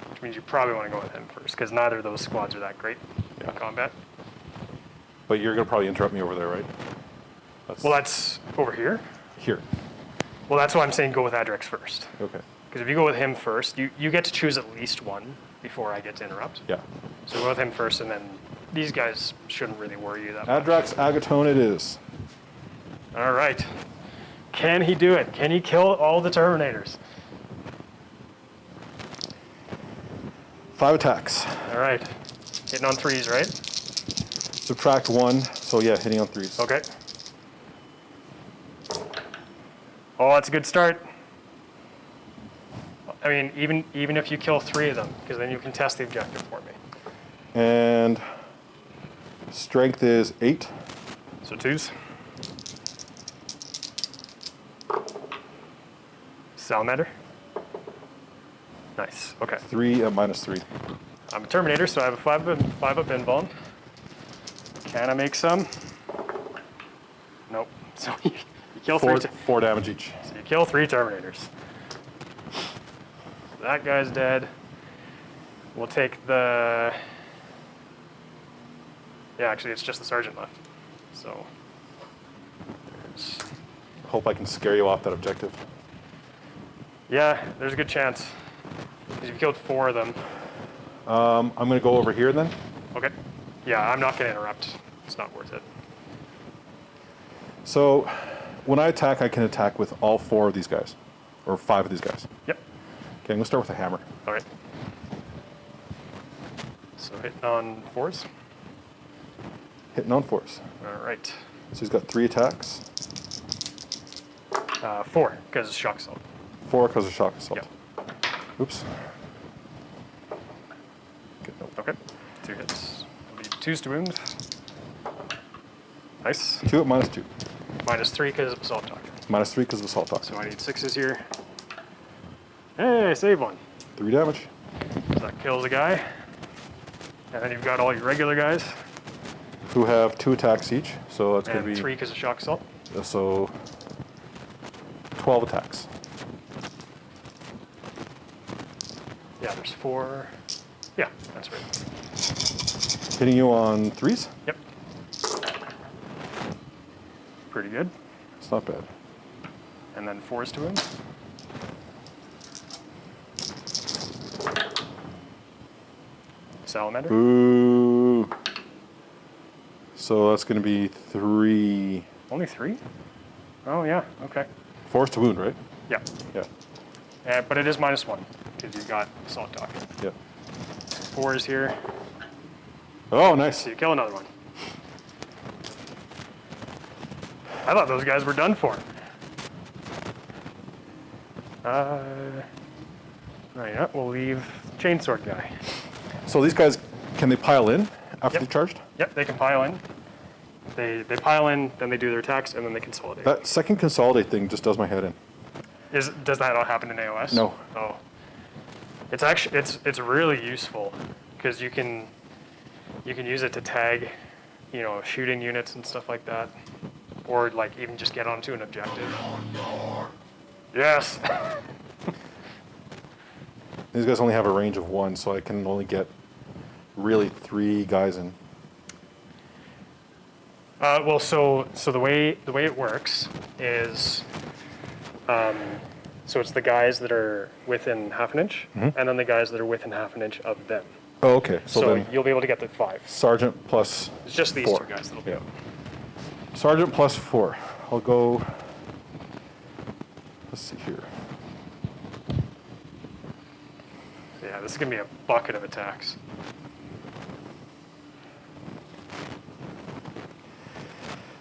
Which means you probably want to go with him first, because neither of those squads are that great in combat. But you're going to probably interrupt me over there, right? Well, that's over here. Here. Well, that's why I'm saying go with Adrex first. Okay. Because if you go with him first, you get to choose at least one before I get to interrupt. Yeah. So go with him first, and then these guys shouldn't really worry you that much. Adrax Agaton it is. All right. Can he do it? Can he kill all the Terminators? 5 attacks. All right. Hitting on 3s, right? Subtract 1, so yeah, hitting on 3s. Okay. Oh, that's a good start. I mean, even if you kill 3 of them, because then you can test the objective for me. And strength is 8. So 2s. Salamander. Nice. Okay. 3 at -3. I'm a Terminator, so I have a 5 up invuln. Can I make some? Nope. So you kill 3. 4 damage each. So you kill 3 Terminators. That guy's dead. We'll take the. Yeah, actually, it's just the sergeant left. So there's. Hope I can scare you off that objective. Yeah, there's a good chance. Because you've killed 4 of them. I'm going to go over here then. Okay. Yeah, I'm not going to interrupt. It's not worth it. So when I attack, I can attack with all 4 of these guys. Or 5 of these guys. Yep. Okay, I'm going to start with a hammer. All right. So hitting on 4s. Hitting on 4s. All right. So he's got 3 attacks. 4, because it's shock assault. 4 because of shock assault. Yep. Oops. Good, nope. Okay. 2 hits. It'll be 2s to wound. Nice. 2 at -2. -3 because of assault talk. -3 because of assault tox. So I need 6s here. Hey, save 1. 3 damage. So that kills a guy. And then you've got all your regular guys. Who have 2 attacks each. So that's going And to be 3 because of shock assault. so 12 attacks. Yeah, there's 4. Yeah, that's right. Hitting you on 3s. Yep. Pretty good. It's not bad. And then 4s to him. Salamander. Boo. So that's going to be 3. Only 3? Oh, yeah. Okay. 4 to wound, right? Yeah. Yeah. But it is -1 because you got assault talk. Yeah. 4s here. Oh, nice. So you kill another one. I thought those guys were done for. Oh, yeah, we'll leave Chainsword guy. So these guys can they pile in after Yep. they charged? Yep, they can pile in. They pile in, then they do their attacks, and then they consolidate. That second consolidate thing just does my head in. Does that not happen in AOS? No. Oh. It's actually it's really useful because you can use it to tag, shooting units and stuff like that, or like even just get onto an objective. Yes. These guys only have a range of 1, so I can only get really 3 guys in. Well, so the way it works is, so it's the guys that are within half an inch, and then the guys that are within half an inch of them. Oh, okay. So then you'll be able to get the 5. Sergeant plus It's just these 4. 2 guys that'll be Yeah. out. Sergeant plus 4. I'll go. Let's see here. Yeah, this is gonna be a bucket of attacks.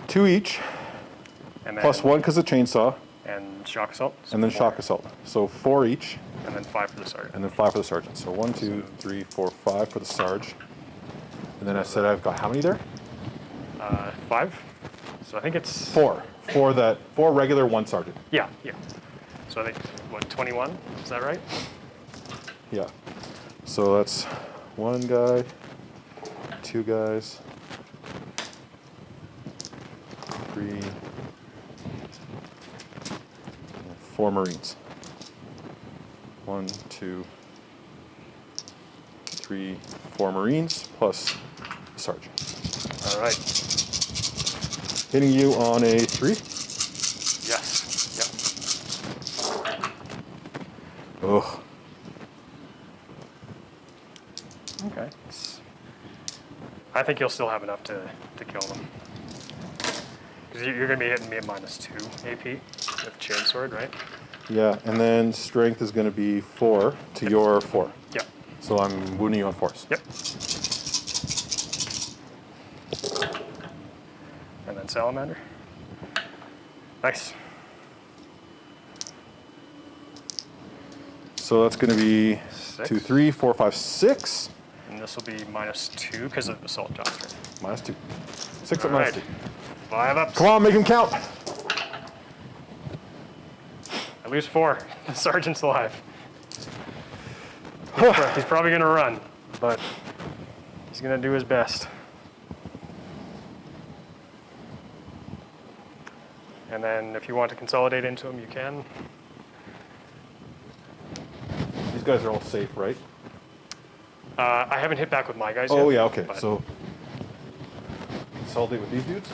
2 each, And then, plus 1 because of chainsaw, and shock assault. So and then 4. shock assault. So 4 each, And then 5 for the sergeant. and then 5 for the sergeant. So 1, 2, 3, 4, 5 for the sarge. And then I said I've got how many there? 5. So I think it's 4. 4 regular, 1 sergeant. Yeah. So I think 21? Is that right? Yeah. So that's 1 guy, 2 guys, 3, 4 Marines. 1, 2, 3, 4 Marines plus the sergeant. All right. Hitting you on a 3. Yes. Yep. Ugh. Okay. I think you'll still have enough to kill them. Because you're going to be hitting me at -2 AP with chainsword, right? Yeah, and then strength is going to be 4 to your 4. Yep. So I'm wounding you on force. Yep. And then Salamander. Nice. So that's going to be 6. 2, 3, 4, 5, 6. And this will be -2 because of Assault Doctrine. -2. 6 at All -2. right. 5 ups. Come on, make him count. I lose 4. The sergeant's alive. He's probably going to run, but he's going to do his best. And then if you want to consolidate into him, you can. These guys are all safe, right? I haven't hit back with my guys yet. Oh, yeah, okay. but So consolidate with these dudes?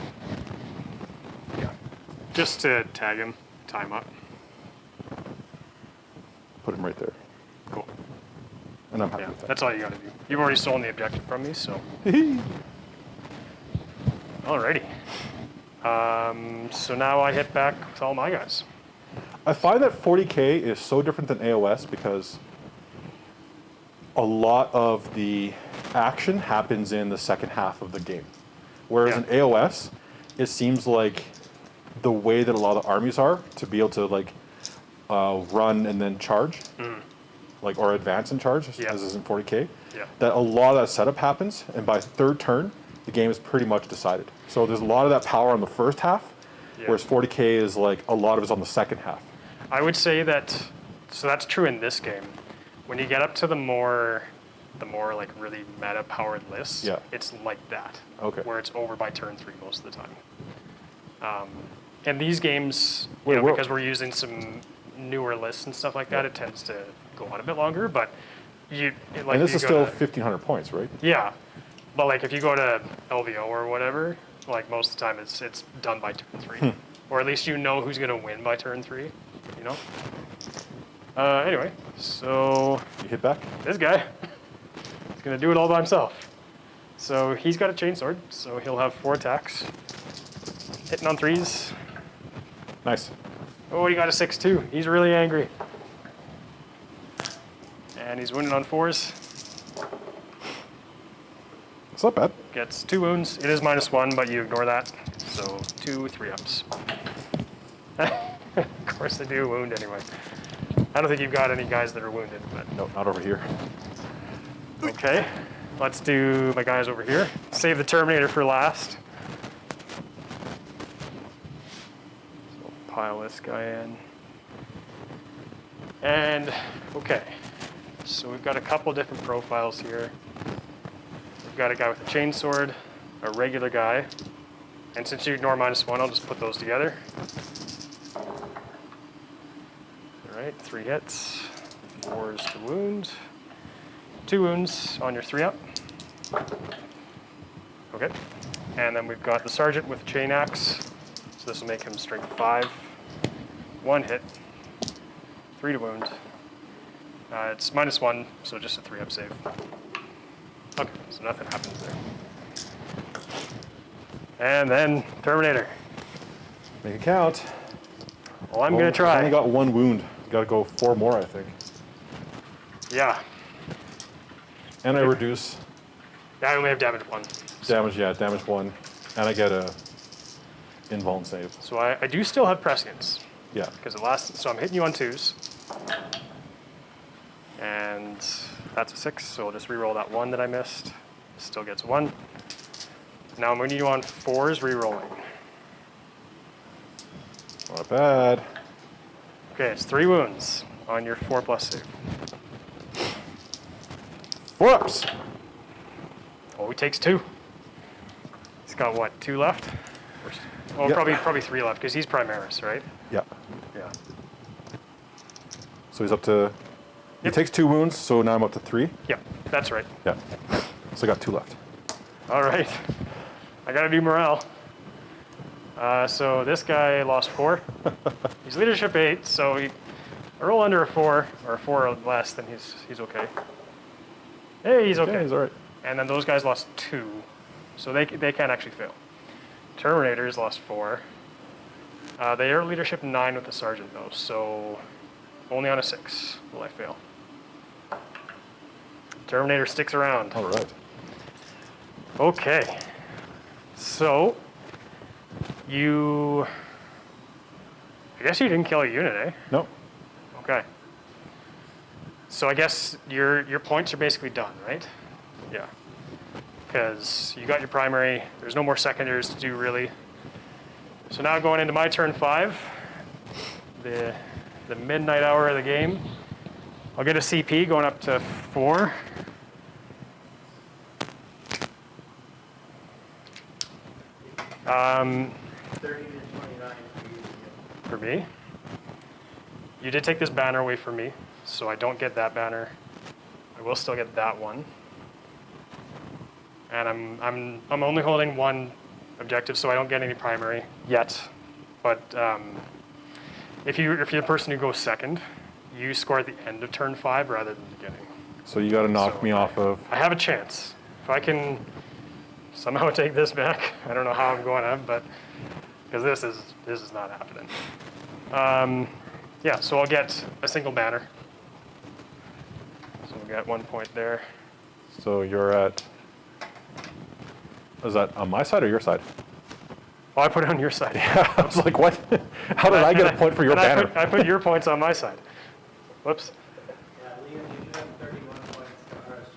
yeah. Just to tag him, tie him up. Put him right there. Cool. And I'm happy Yeah, with that. that's all you got to do. You've already stolen the objective from me, so. Alrighty. So now I hit back with all my guys. I find that 40K is so different than AOS because a lot of the action happens in the second half of the game. Whereas Yeah. in AOS, it seems like the way that a lot of the armies are to be able to like run and then charge, like or advance and charge, Yeah. as is in 40K. Yeah. That a lot of that setup happens, and by third turn, the game is pretty much decided. So there's a lot of that power on the first half, Yeah. whereas 40K is like a lot of it's on the second half. I would say that, so that's true in this game. When you get up to the more like really meta powered lists, Yeah. it's like that. Okay. Where it's over by turn 3 most of the time. And these games, Wait, what- because we're using some newer lists and stuff like that, it tends to go on a bit longer. But like And this if is you still go to- 1,500 points, right? yeah, but like if you go to LVO or whatever, like most of the time it's done by turn 3, or at least you know who's gonna win by turn 3. You know. Anyway, so You hit back? this guy is gonna do it all by himself. So he's got a chainsword, so he'll have 4 attacks, hitting on 3s. Nice. Oh, he got a 6 too. He's really angry, and he's winning on 4s. It's not bad. Gets 2 wounds. It is -1, but you ignore that. So 2 3-ups. Of course they do wound anyway. I don't think you've got any guys that are wounded, but No, not over here. okay. let's do my guys over here. Save the Terminator for last. So pile this guy in. And, okay. So we've got a couple different profiles here. We've got a guy with a chainsword, a regular guy, and since you ignore -1, I'll just put those together. All right, 3 hits, 4s to wound, 2 wounds on your 3-up. Okay, and then we've got the sergeant with chain axe, so this will make him strength 5, 1 hit, 3 to wound. It's -1, so just a 3-up save. Okay, so nothing happens there. And then Terminator. Make it count. Well, I'm gonna try. I only got 1 wound. Got to go 4 more, I think. Yeah. And I reduce I only have damage 1. damage. Yeah, damage 1, and I get a invuln save. So I do still have prescience. Yeah. Because it lasts, so I'm hitting you on 2s. And that's a 6, so we'll just reroll that 1 that I missed. Still gets 1. Now I'm hitting you on 4s, rerolling. Not bad. Okay, it's 3 wounds on your 4+ save. 4 ups. Oh, he takes 2. He's got what, 2 left? Oh, Yep. probably 3 left, because he's Primaris, right? Yeah. Yeah. So he's up to. He Yep. takes 2 wounds, so now I'm up to 3. Yeah, that's right. Yeah. So I got 2 left. All right. I gotta do morale. So this guy lost 4. He's leadership 8, so he a roll under a 4 or a 4 or less, then he's okay. Hey, he's okay. Yeah, he's all right. And then those guys lost 2, so they can't actually fail. Terminators lost 4. They are leadership 9 with the sergeant though, so only on a 6 will I fail. Terminator sticks around. All right. Okay. So I guess you didn't kill a unit, eh? No. Okay. So I guess your points are basically done, right? Yeah. Because you got your primary, there's no more secondaries to do really. So now going into my turn 5, the midnight hour of the game, I'll get a CP going up to 4. Um, 30 to 29 for you. for me. You did take this banner away from me, so I don't get that banner. I will still get that one. And I'm only holding 1 objective, so I don't get any primary yet. But if you're the person who goes second, you score at the end of turn 5 rather than the beginning. So you got to knock So me off of. I have a chance. If I can somehow take this back, I don't know how I'm going to, but because this is not happening. Yeah, so I'll get a single banner. So we got 1 point there. So you're at. Is that on my side or your side? Oh, I put it on your side. Yeah, I was like, what? How did I get a point for your And banner? I put your points on my side. Whoops. Yeah, Liam, you do have 31 points, Tara has 29.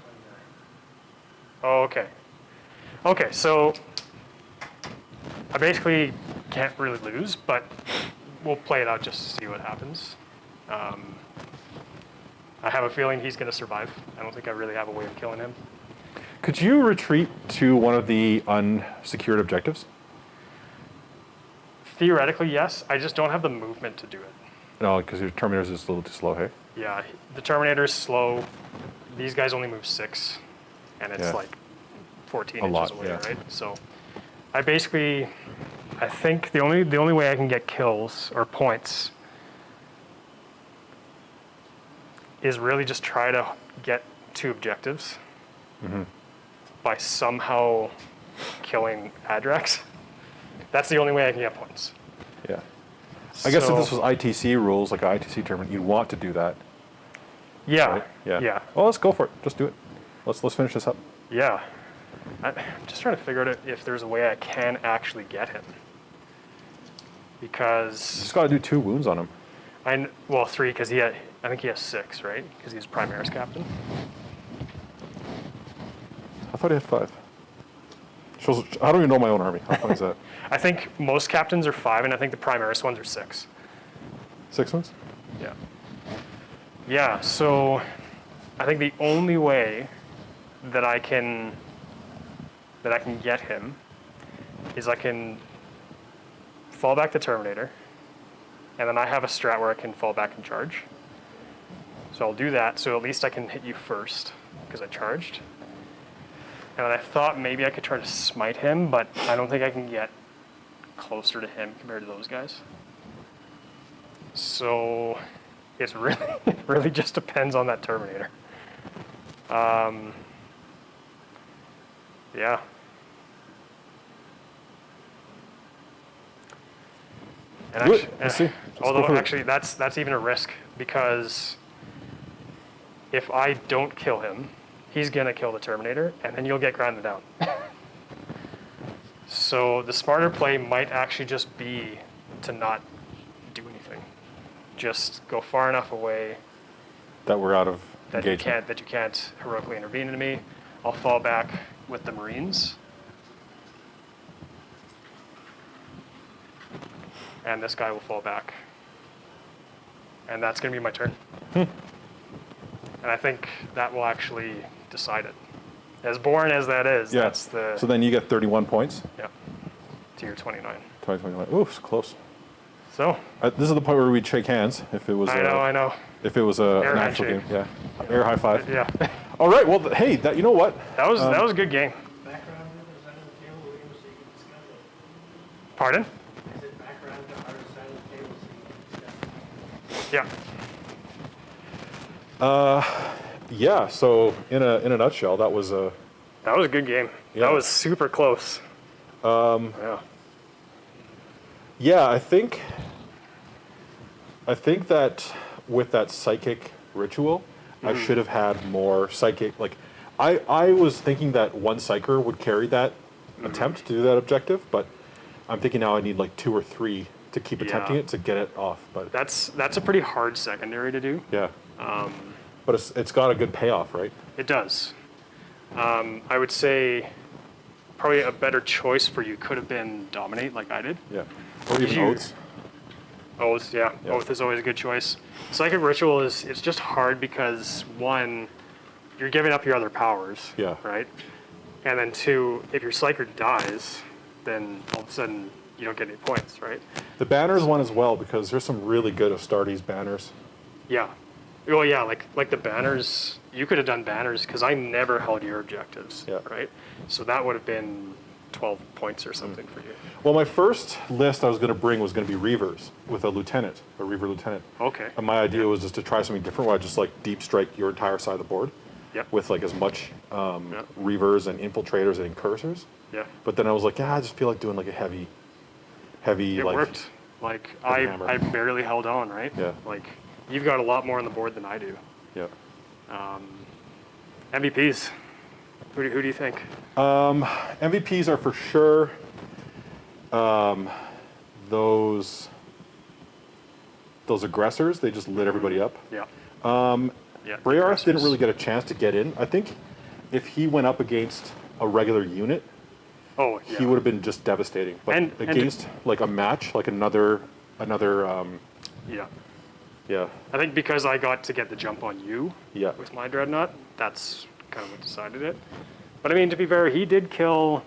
Oh, okay. Okay, so I basically can't really lose, but we'll play it out just to see what happens. I have a feeling he's going to survive. I don't think I really have a way of killing him. Could you retreat to one of the unsecured objectives? Theoretically, yes. I just don't have the movement to do it. No, because your Terminator's is a little too slow, hey? Yeah, the Terminator's slow. These guys only move 6, and it's Yeah. like 14 A inches lot, away, yeah. right? So I think the only way I can get kills or points is really just try to get 2 objectives by somehow killing Adrax. That's the only way I can get points. Yeah. I guess So- if this was ITC rules, like an ITC tournament, you'd want to do that. Yeah, Right? Yeah. yeah, Well, let's go for it. Just do it. Let's finish this up. yeah. I'm just trying to figure out if there's a way I can actually get him. Because Just got to do 2 wounds on him. well, 3 because I think he has 6, right? Because he's Primaris captain. I thought he had 5. Shows, I don't even know my own army. How funny is that? I think most captains are 5, and I think the Primaris ones are 6. 6 ones? Yeah. Yeah, so I think the only way that I can get him is I can fall back the Terminator, and then I have a strat where I can fall back and charge. So I'll do that, so at least I can hit you first, because I charged. And then I thought maybe I could try to smite him, but I don't think I can get closer to him compared to those guys. So it's really, it really just depends on that Terminator. Yeah. And Good. actually, Let's see. Let's go although for it. actually that's even a risk, because if I don't kill him, he's gonna kill the Terminator, and then you'll get grounded down. So the smarter play might actually just be to not do anything. Just go far enough away That we're out of that you engagement. can't heroically intervene into me. I'll fall back with the Marines. And this guy will fall back. And that's going to be my turn. And I think that will actually decide it. As boring as that is, Yeah. that's the... So then you get 31 points. Yeah. To your 29. 2021. Ooh, it's close. So, This is the point where we'd shake hands if it was. I know. If it was Air an actual game, handshake. yeah. Air high five. Yeah. All right. Well, hey, that you know what? That was a good game. Background to the side of the table, William, so you can discuss it. Pardon? I said background to our side of the table, so you can discuss it. Yeah. Yeah. So in a nutshell, that was a. That was a good game. Yeah. That was super close. Yeah. Yeah, I think that with that psychic ritual, I should have had more psychic. Like, I was thinking that one psyker would carry that attempt to do that objective, but I'm thinking now I need like 2 or 3 to keep attempting Yeah. it to get it off. But That's a pretty hard secondary to do. yeah, but it's got a good payoff, right? It does. I would say probably a better choice for you could have been Dominate, like I did. Yeah, or even You- oaths. Oath, yeah. Yeah. Oath is always a good choice. Psychic Ritual it's just hard because, 1, you're giving up your other powers. Yeah. Right? And then 2, if your Psyker dies, then all of a sudden you don't get any points, right? The banners one as well, because there's some really good Astartes banners. Yeah. Well, yeah, like the banners, you could have done banners because I never held your objectives, Yeah. right? So that would have been 12 points or something for you. Well, my first list I was going to bring was going to be Reavers with a lieutenant, a Reaver lieutenant. Okay. And my idea was just to try something different where I just like deep strike your entire side of the board Yep. with like as much Yeah. Reavers and infiltrators and incursors. Yeah. But then I was like, yeah, I just feel like doing like a heavy It like worked. Like, Heavy hammer. I barely held on, right? Yeah. Like, you've got a lot more on the board than I do. yeah. MVPs. Who do you think? MVPs are for sure those aggressors. They just lit everybody up. Yeah. Yeah. Brayarth didn't aggressors. really get a chance to get in. I think if he went up against a regular unit, Oh, yeah. he would have been just devastating. But And against like a match, like another Yeah. yeah, I think because I got to get the jump on you yeah, with my Dreadnought, that's kind of what decided it. But I mean, to be fair, he did kill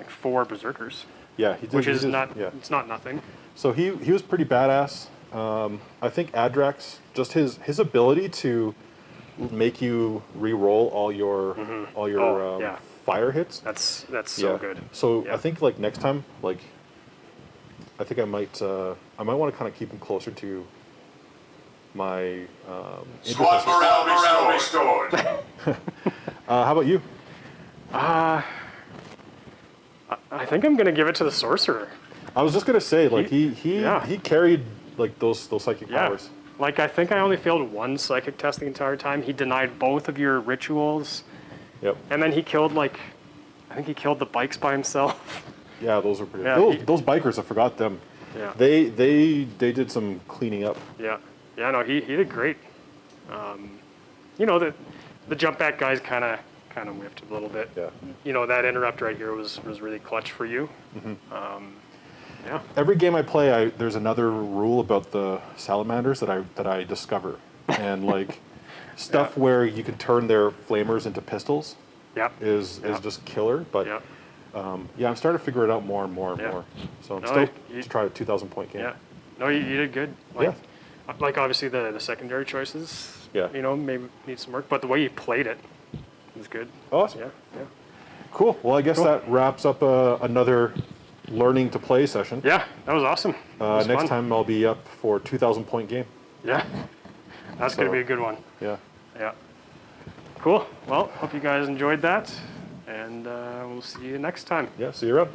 like 4 Berserkers, yeah. He did, which he is did- not, yeah. it's not nothing. So he was pretty badass. I think Adrax, just his ability to make you re-roll all your Oh, yeah. fire hits. That's so Yeah. good. So Yeah. I think like next time, like I think I might want to kind of keep him closer to my Squad interests. morale restored. How about you? I think I'm gonna give it to the Sorcerer. I was just gonna say like he Yeah. carried like those psychic Yeah. powers. Like, I think I only failed 1 psychic test the entire time. He denied both of your rituals, Yep. and then he killed I think he killed the bikes by himself. Yeah, those are pretty. Yeah, those bikers, I forgot them. Yeah. They did some cleaning up. Yeah. Yeah. No, he did great. You know, the jump back guys kind of kind of whiffed a little bit. Yeah. You know, that interrupt right here was really clutch for you. Yeah. Every game I play, there's another rule about the Salamanders that I discover, and like stuff where you can turn their flamers into pistols Yeah. is just killer. But Yeah. yeah, I'm starting to figure it out more and more and Yeah. more. So I'm No, still you- to try a 2,000 point game. Yeah. No, you did good. Like, Yeah. Like obviously the secondary choices. Yeah. You know, maybe need some work, but the way you played it was good. Awesome. Yeah. Yeah. Cool. Well, I guess that wraps up another learning to play session. Yeah. That was awesome. It was Next fun. time I'll be up for 2,000 point game. Yeah. That's gonna So- be a good one. Yeah. Yeah. Cool. Well, hope you guys enjoyed that, and we'll see you next time. Yeah. See you around.